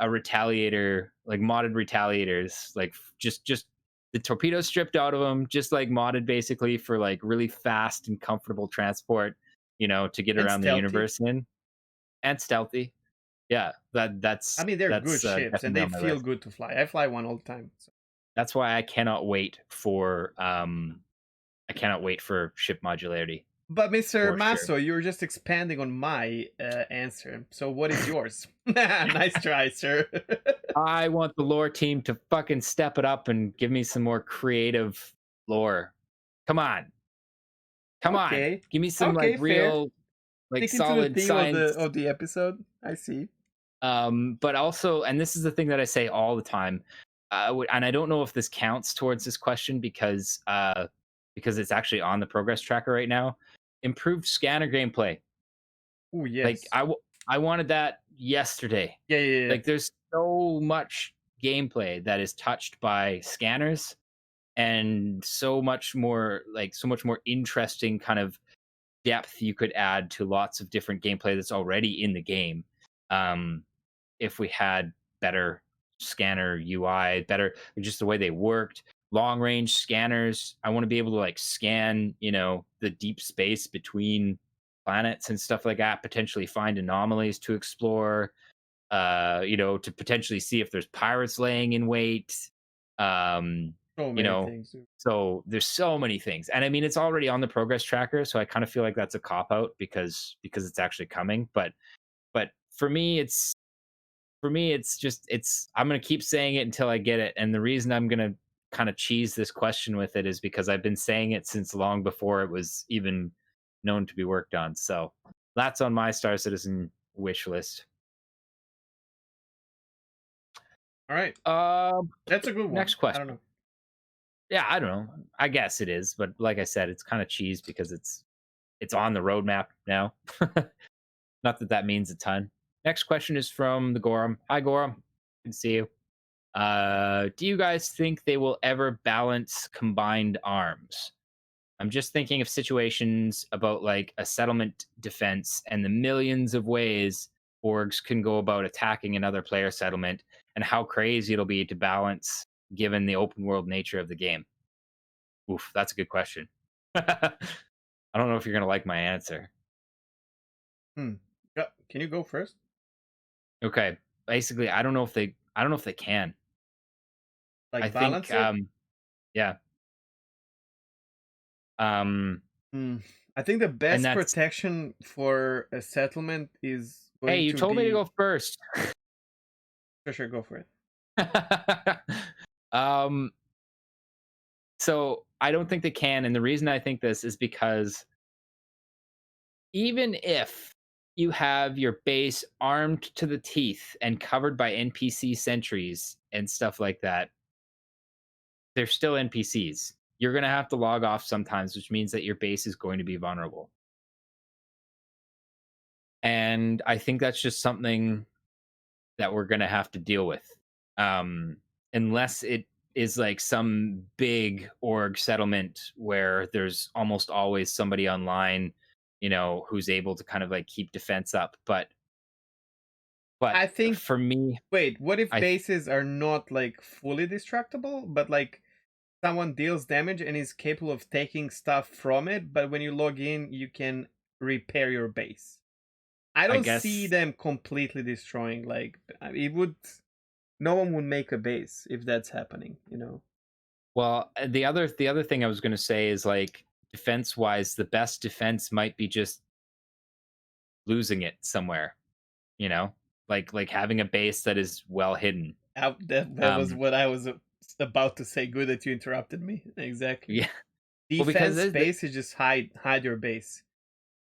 S2: Retaliator, like modded Retaliators, like just the torpedoes stripped out of them, just like modded basically for like really fast and comfortable transport, to get around the universe in, and stealthy. Yeah, that's.
S1: I mean, they're good ships, and they feel good to fly. I fly one all the time. So.
S2: That's why I cannot wait for ship modularity
S1: But Mr.
S2: for sure.
S1: Maso, you were just expanding on my answer. So what is yours? Nice try, sir.
S2: I want the lore team to fucking step it up and give me some more creative lore. Come on. Come on.
S1: Okay.
S2: Give me some like
S1: Okay, fair.
S2: real like
S1: Sticking to the
S2: solid
S1: theme of
S2: science.
S1: the episode. I see.
S2: But also, and this is the thing that I say all the time, and I don't know if this counts towards this question because it's actually on the progress tracker right now. Improved scanner gameplay.
S1: Oh
S2: Like
S1: yes.
S2: I wanted that yesterday.
S1: Yeah, yeah, yeah.
S2: Like there's so much gameplay that is touched by scanners and so much more interesting kind of depth you could add to lots of different gameplay that's already in the game. If we had better scanner UI, better just the way they worked, long range scanners. I want to be able to like scan, the deep space between planets and stuff like that, potentially find anomalies to explore, to potentially see if there's pirates laying in wait. Um,
S1: So
S2: you
S1: many
S2: know,
S1: things.
S2: so there's so many things. And I mean it's already on the progress tracker, so I kind of feel like that's a cop out because it's actually coming. But for me, it's I'm gonna keep saying it until I get it. And the reason I'm gonna kind of cheese this question with it is because I've been saying it since long before it was even known to be worked on. So that's on my Star Citizen wish list.
S1: All right.
S2: Uh,
S1: That's a good one.
S2: Next
S1: I don't
S2: question.
S1: know.
S2: Yeah, I don't know. I guess it is, but like I said, it's kind of cheese because it's on the roadmap now. Not that that means a ton. Next question is from the Gorham. Hi, Gorham. Good to see you. Do you guys think they will ever balance combined arms? I'm just thinking of situations about like a settlement defense and the millions of ways orgs can go about attacking another player settlement and how crazy it'll be to balance given the open world nature of the game. Oof, that's a good question. I don't know if you're going to like my answer.
S1: Yeah, can you go first?
S2: Okay. Basically, I don't know if they can. I
S1: Like
S2: think
S1: balance it?
S2: yeah. Um
S1: Hmm. I think the
S2: and
S1: best
S2: that's
S1: protection for a settlement is
S2: Hey,
S1: going
S2: you
S1: to
S2: told me to
S1: be.
S2: go first.
S1: Sure, go for it.
S2: um so I don't think they can, and the reason I think this is because even if you have your base armed to the teeth and covered by NPC sentries and stuff like that, they're still NPCs. You're going to have to log off sometimes, which means that your base is going to be vulnerable. And I think that's just something that we're going to have to deal with. Um, Unless it is like some big org settlement where there's almost always somebody online, who's able to kind of like keep defense up. But
S1: I think.
S2: for me,
S1: Wait, what if
S2: I
S1: bases are not like fully destructible, but like someone deals damage and is capable of taking stuff from it, but when you log in, you can repair your base? I
S2: I
S1: don't see
S2: guess
S1: them completely destroying. Like it would. No one would make a base if that's happening.
S2: well, the other thing I was going to say is like defense wise, the best defense might be just losing it somewhere, you know? Like having a base that is well hidden.
S1: That was
S2: Um
S1: what I was about to say. Good that you interrupted me. Exactly.
S2: yeah. Well, because
S1: Defense base is just hide your base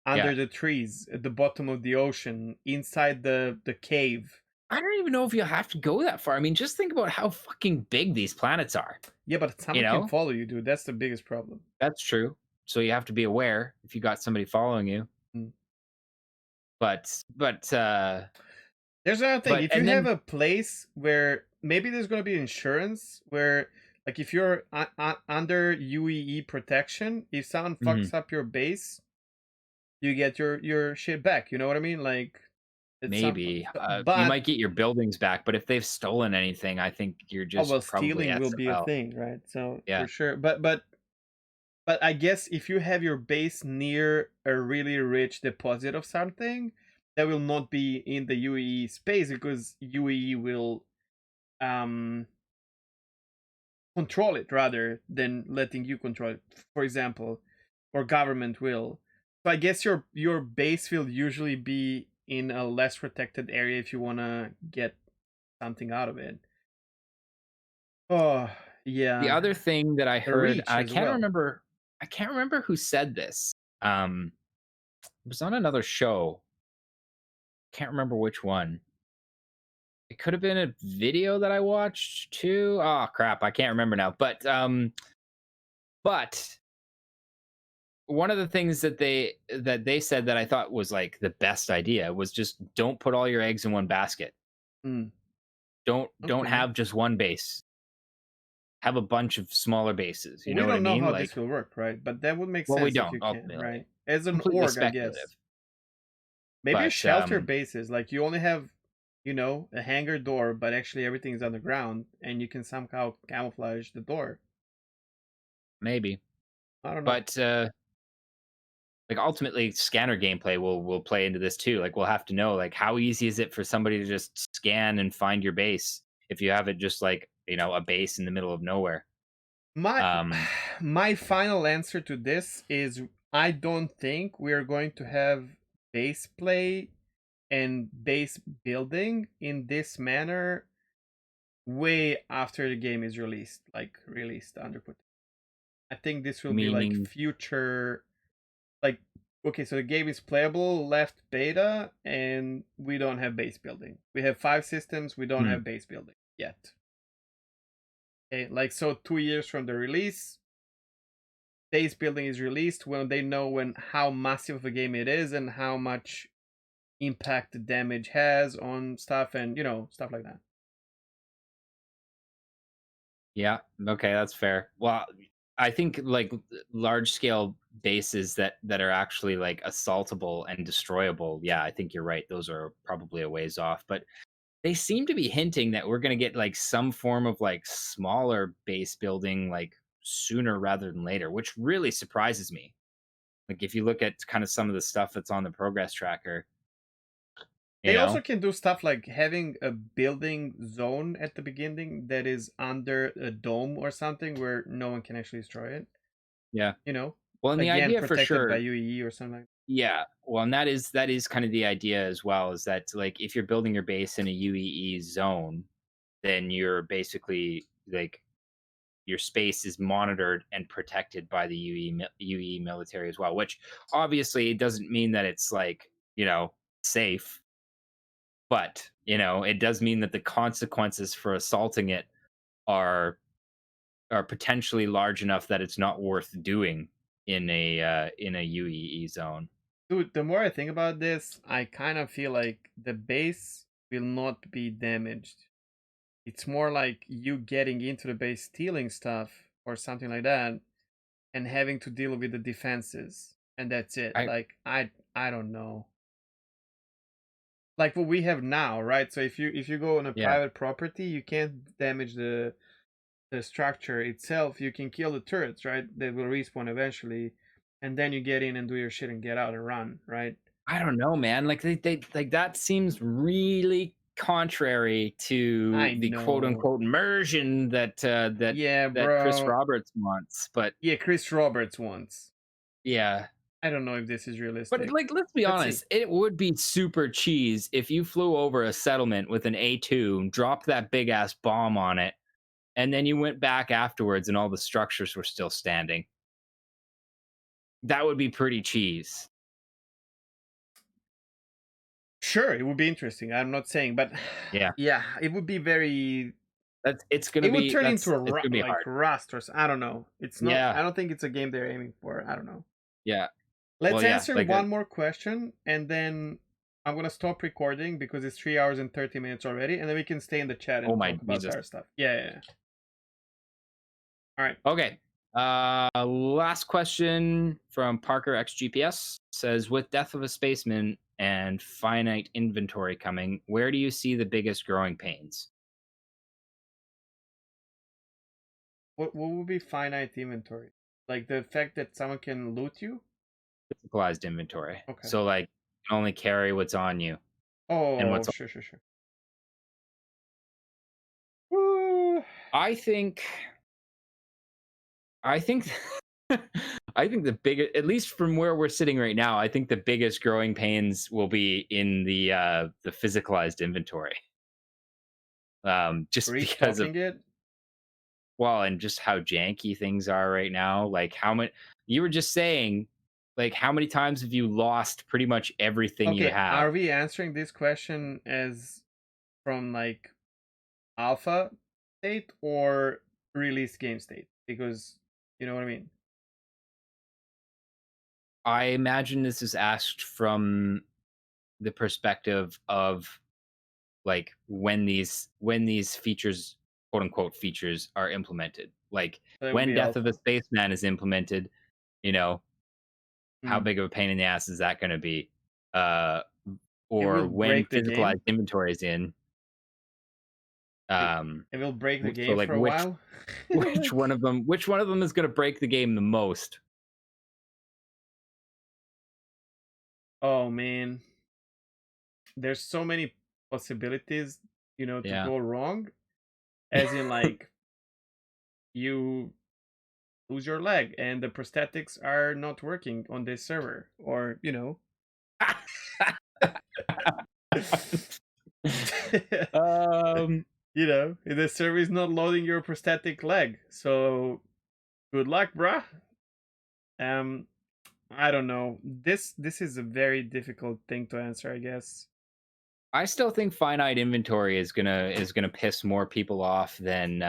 S2: yeah.
S1: under the trees, at the bottom of the ocean, inside the cave.
S2: I don't even know if you have to go that far. I mean, just think about how fucking big these planets are.
S1: Yeah, but
S2: You
S1: someone can
S2: know?
S1: follow you, dude. That's the biggest problem.
S2: That's true. So you have to be aware if you got somebody following you.
S1: Mm.
S2: But
S1: There's another thing.
S2: but
S1: If you
S2: and
S1: have
S2: then
S1: a place where maybe there's going to be insurance, where like if you're under UEE protection, if someone
S2: mhm,
S1: fucks up your base, you get your shit back. You know what I mean? Like it's some,
S2: maybe you
S1: but
S2: might get your buildings back, but if they've stolen anything, I think you're
S1: oh well,
S2: just probably
S1: stealing will be a
S2: SOL.
S1: thing, right? So for
S2: Yeah.
S1: sure. But I guess if you have your base near a really rich deposit of something, that will not be in the UEE space because UEE will um control it rather than letting you control it, for example, or government will. So I guess your base will usually be in a less protected area if you want to get something out of it. Oh,
S2: The
S1: yeah.
S2: other thing that I
S1: The
S2: heard,
S1: reach as well.
S2: I can't remember who said this. It was on another show. Can't remember which one. It could have been a video that I watched too. Oh crap, I can't remember now. But one of the things that they said that I thought was like the best idea was just don't put all your eggs in one basket.
S1: Mm,
S2: Don't
S1: okay.
S2: have just one base. Have a bunch of smaller bases. You
S1: We
S2: know what I
S1: don't know
S2: mean?
S1: how
S2: Like,
S1: this will work, right? But that would make
S2: well, we
S1: sense if
S2: don't
S1: you can,
S2: ultimately.
S1: right? As an
S2: Completely
S1: org, I
S2: speculative.
S1: guess. Maybe a
S2: But
S1: shelter basis, like you only have, a hangar door, but actually everything is underground, and you can somehow camouflage the door.
S2: maybe.
S1: I don't know.
S2: But like ultimately scanner gameplay will play into this too. Like we'll have to know like how easy is it for somebody to just scan and find your base if you have it just like, a base in the middle of nowhere.
S1: My
S2: Um
S1: my final answer to this is I don't think we are going to have base play and base building in this manner way after the game is released, like released under. I think this will be like
S2: meaning
S1: future, like, okay, so the game is playable left beta and we don't have base building. We have 5 systems, we don't
S2: hmm,
S1: have base building yet. Okay, like, so 2 years from the release, base building is released when they know how massive of a game it is and how much impact the damage has on stuff, and stuff like that.
S2: yeah, okay, that's fair. Well, I think like large scale bases that are actually like assaultable and destroyable. Yeah, I think you're right. Those are probably a ways off, but they seem to be hinting that we're going to get like some form of like smaller base building like sooner rather than later, which really surprises me. Like if you look at kind of some of the stuff that's on the progress tracker, you
S1: They also
S2: know?
S1: can do stuff like having a building zone at the beginning that is under a dome or something where no one can actually destroy it.
S2: Yeah.
S1: You know,
S2: Well, and the
S1: Again,
S2: idea for
S1: protected by
S2: sure,
S1: UEE or something.
S2: yeah. Well, and that is kind of the idea as well, is that like if you're building your base in a UEE zone, then you're basically like your space is monitored and protected by the UE military as well, which obviously it doesn't mean that it's like, safe, but, it does mean that the consequences for assaulting it are potentially large enough that it's not worth doing in a UEE zone.
S1: Dude, the more I think about this, I kind of feel like the base will not be damaged. It's more like you getting into the base, stealing stuff or something like that, and having to deal with the defenses, and that's it.
S2: I
S1: Like, I don't know. Like what we have now, right? So if you go on a
S2: Yeah.
S1: private property, you can't damage the structure itself. You can kill the turrets, right? They will respawn eventually, and then you get in and do your shit and get out and run, right?
S2: I don't know, man. Like they like that seems really contrary to
S1: I
S2: the quote
S1: know.
S2: unquote immersion
S1: Yeah,
S2: that Chris
S1: bro.
S2: Roberts wants. But
S1: Yeah, Chris Roberts once.
S2: yeah.
S1: I don't know if this is
S2: But
S1: realistic.
S2: like let's be
S1: Let's see.
S2: honest, it would be super cheese if you flew over a settlement with an A2, dropped that big ass bomb on it, and then you went back afterwards and all the structures were still standing. That would be pretty cheese.
S1: Sure, it would be interesting. I'm not saying, but
S2: Yeah.
S1: yeah, it would be very. It would turn into
S2: It's gonna be
S1: like
S2: hard.
S1: Rust or I don't know. It's not.
S2: Yeah.
S1: I don't think it's a game they're aiming for. I don't know.
S2: Yeah.
S1: Let's
S2: Well, yeah,
S1: answer
S2: like
S1: one more question, and then I'm gonna stop recording because it's 3 hours and 30 minutes already, and then we can stay in the chat
S2: oh
S1: and
S2: my
S1: talk about
S2: Jesus.
S1: our stuff. Yeah, yeah, yeah. All right.
S2: Okay. Last question from Parker XGPS says, with Death of a Spaceman and finite inventory coming, where do you see the biggest growing pains?
S1: What would be finite inventory? Like the fact that someone can loot you?
S2: Physicalized inventory.
S1: Okay.
S2: So like you can only carry what's on you and
S1: Oh,
S2: what's
S1: sure, sure, sure. Woo.
S2: I think I think I think the biggest, at least from where we're sitting right now, I think the biggest growing pains will be in the physicalized inventory. Just because of,
S1: Restocking it.
S2: well, and just how janky things are right now. Like how many you were just saying, like how many times have you lost pretty much everything you
S1: Okay,
S2: have?
S1: are we answering this question as from like alpha state or release game state? Because you know what I mean.
S2: I imagine this is asked from the perspective of like when these features, quote unquote features, are implemented. Like
S1: So it would
S2: when
S1: be
S2: Death of a
S1: alpha.
S2: Spaceman is implemented, you know, how
S1: Mm.
S2: big of a pain in the ass is that going to be? Uh,
S1: It
S2: or
S1: will
S2: when
S1: break the game.
S2: physicalized inventory is in.
S1: It,
S2: Um,
S1: it will break the
S2: so
S1: game
S2: like
S1: for a while.
S2: which
S1: Like,
S2: one of them is going to break the game the most?
S1: oh man, there's so many possibilities, to
S2: Yeah.
S1: go wrong. As in, like, you lose your leg and the prosthetics are not working on this server, or
S2: um,
S1: the server is not loading your prosthetic leg. So good luck, bruh. Um, I don't know. This is a very difficult thing to answer, I guess.
S2: I still think finite inventory is gonna piss more people off than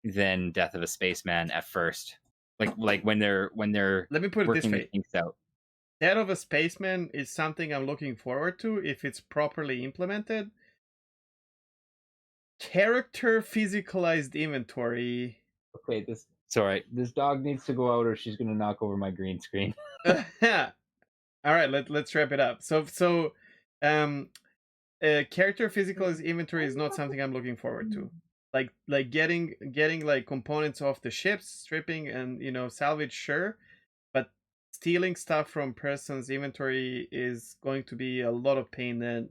S2: Death of a Spaceman at first. Like when they're
S1: Let me put it this
S2: working the
S1: way.
S2: kinks out.
S1: That of a Spaceman is something I'm looking forward to if it's properly implemented. Character physicalized inventory.
S2: Okay, this sorry. This dog needs to go out or she's gonna knock over my green screen.
S1: All right, let's wrap it up. Um, character physicalized inventory is not something I'm looking forward to. Like getting like components off the ships, stripping and salvage, sure, but stealing stuff from person's inventory is going to be a lot of pain that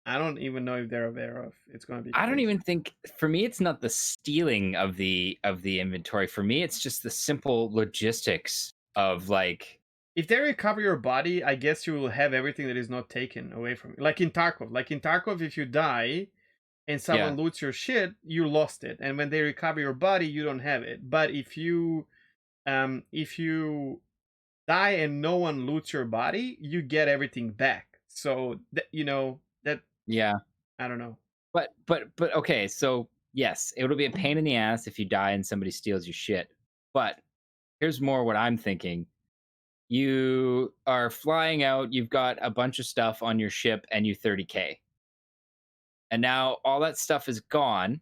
S1: I don't even know if they're aware of. It's going to be
S2: I don't
S1: crazy.
S2: even think, for me it's not the stealing of the inventory. For me it's just the simple logistics of like,
S1: If they recover your body, I guess you will have everything that is not taken away from you. Like in Tarkov. Like in Tarkov, if you die and
S2: yeah.
S1: someone loots your shit, you lost it. And when they recover your body, you don't have it. But if you die and no one loots your body, you get everything back. So that
S2: Yeah.
S1: I don't know.
S2: But okay, so yes, it'll be a pain in the ass if you die and somebody steals your shit. But here's more what I'm thinking. You are flying out, you've got a bunch of stuff on your ship, and you 30K. And now all that stuff is gone.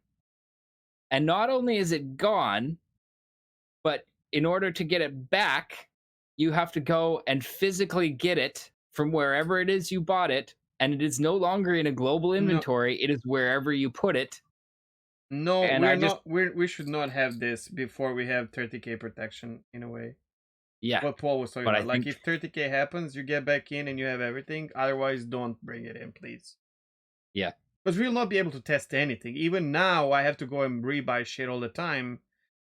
S2: And not only is it gone, but in order to get it back, you have to go and physically get it from wherever it is you bought it. And it is no longer in a global
S1: No,
S2: inventory, it is wherever you put it.
S1: no,
S2: And
S1: we're
S2: I just,
S1: not. We should not have this before we have 30k protection in a way.
S2: yeah.
S1: What Paul was talking
S2: But I
S1: about. Like
S2: think,
S1: if 30k happens, you get back in and you have everything. Otherwise, don't bring it in, please.
S2: yeah.
S1: Because we'll not be able to test anything. Even now, I have to go and rebuy shit all the time,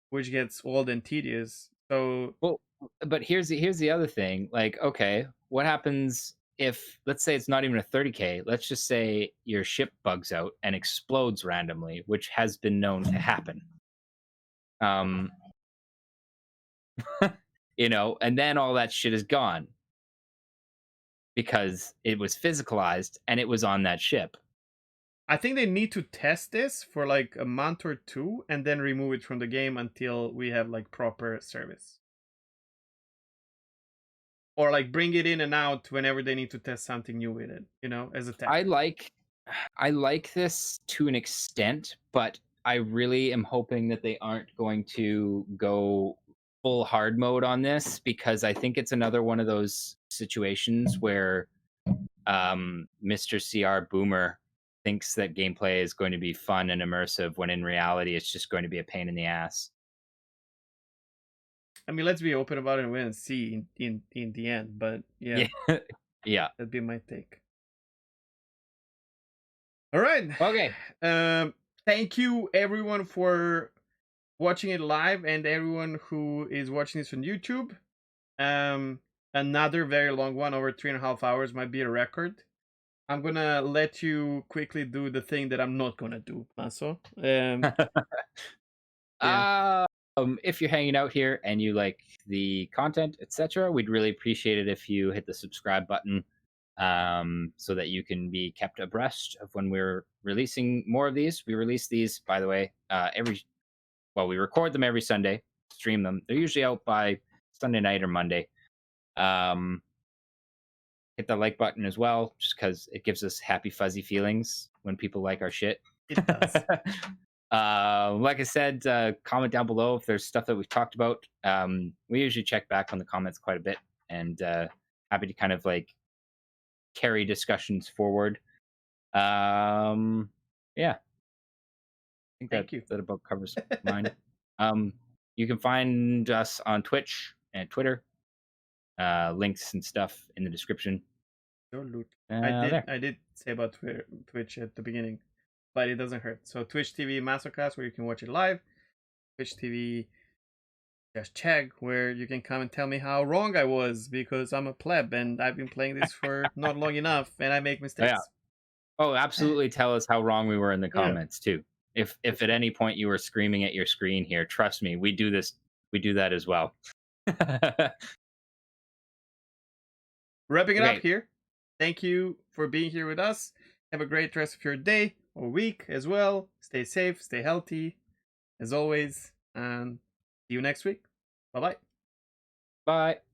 S1: which gets old and tedious. So
S2: Well, but here's the other thing. Like, okay, what happens if, let's say it's not even a 30K? Let's just say your ship bugs out and explodes randomly, which has been known to happen. Um, and then all that shit is gone because it was physicalized and it was on that ship.
S1: I think they need to test this for like a month or two and then remove it from the game until we have like proper service. Or like bring it in and out whenever they need to test something new with it, as a test.
S2: I like this to an extent, but I really am hoping that they aren't going to go full hard mode on this, because I think it's another one of those situations where Mr. CR Boomer thinks that gameplay is going to be fun and immersive when in reality it's just going to be a pain in the ass.
S1: I mean, let's be open about it and wait and see in the end. But yeah,
S2: Yeah. Yeah.
S1: that'd be my take. All right.
S2: Okay.
S1: Thank you everyone for watching it live and everyone who is watching this on YouTube. Another very long one, over 3.5 hours, might be a record. I'm gonna let you quickly do the thing that I'm not gonna do, Maso. Yeah.
S2: If you're hanging out here and you like the content, etc., we'd really appreciate it if you hit the subscribe button, so that you can be kept abreast of when we're releasing more of these. We release these, by the way, we record them every Sunday, stream them. They're usually out by Sunday night or Monday. Hit the like button as well, just because it gives us happy fuzzy feelings when people like our shit.
S1: It does.
S2: Like I said, comment down below if there's stuff that we've talked about. We usually check back on the comments quite a bit, and happy to kind of like carry discussions forward. Yeah, I think
S1: Thank you.
S2: that about covers mine. You can find us on Twitch and Twitter. Links and stuff in the description.
S1: I did say about Twitch at the beginning, but it doesn't hurt. So Twitch TV MasoKast, where you can watch it live. Twitch TV JustCheg, where you can come and tell me how wrong I was, because I'm a pleb and I've been playing this for not long enough and I make mistakes.
S2: Yeah. Oh, absolutely. Tell us how wrong we were in the comments too. If at any point you were screaming at your screen here, trust me, we do this. We do that as well.
S1: Wrapping it up here. Thank you for being here with us. Have a great rest of your day or week as well. Stay safe, stay healthy, as always, and see you next week. Bye-bye.
S2: Bye.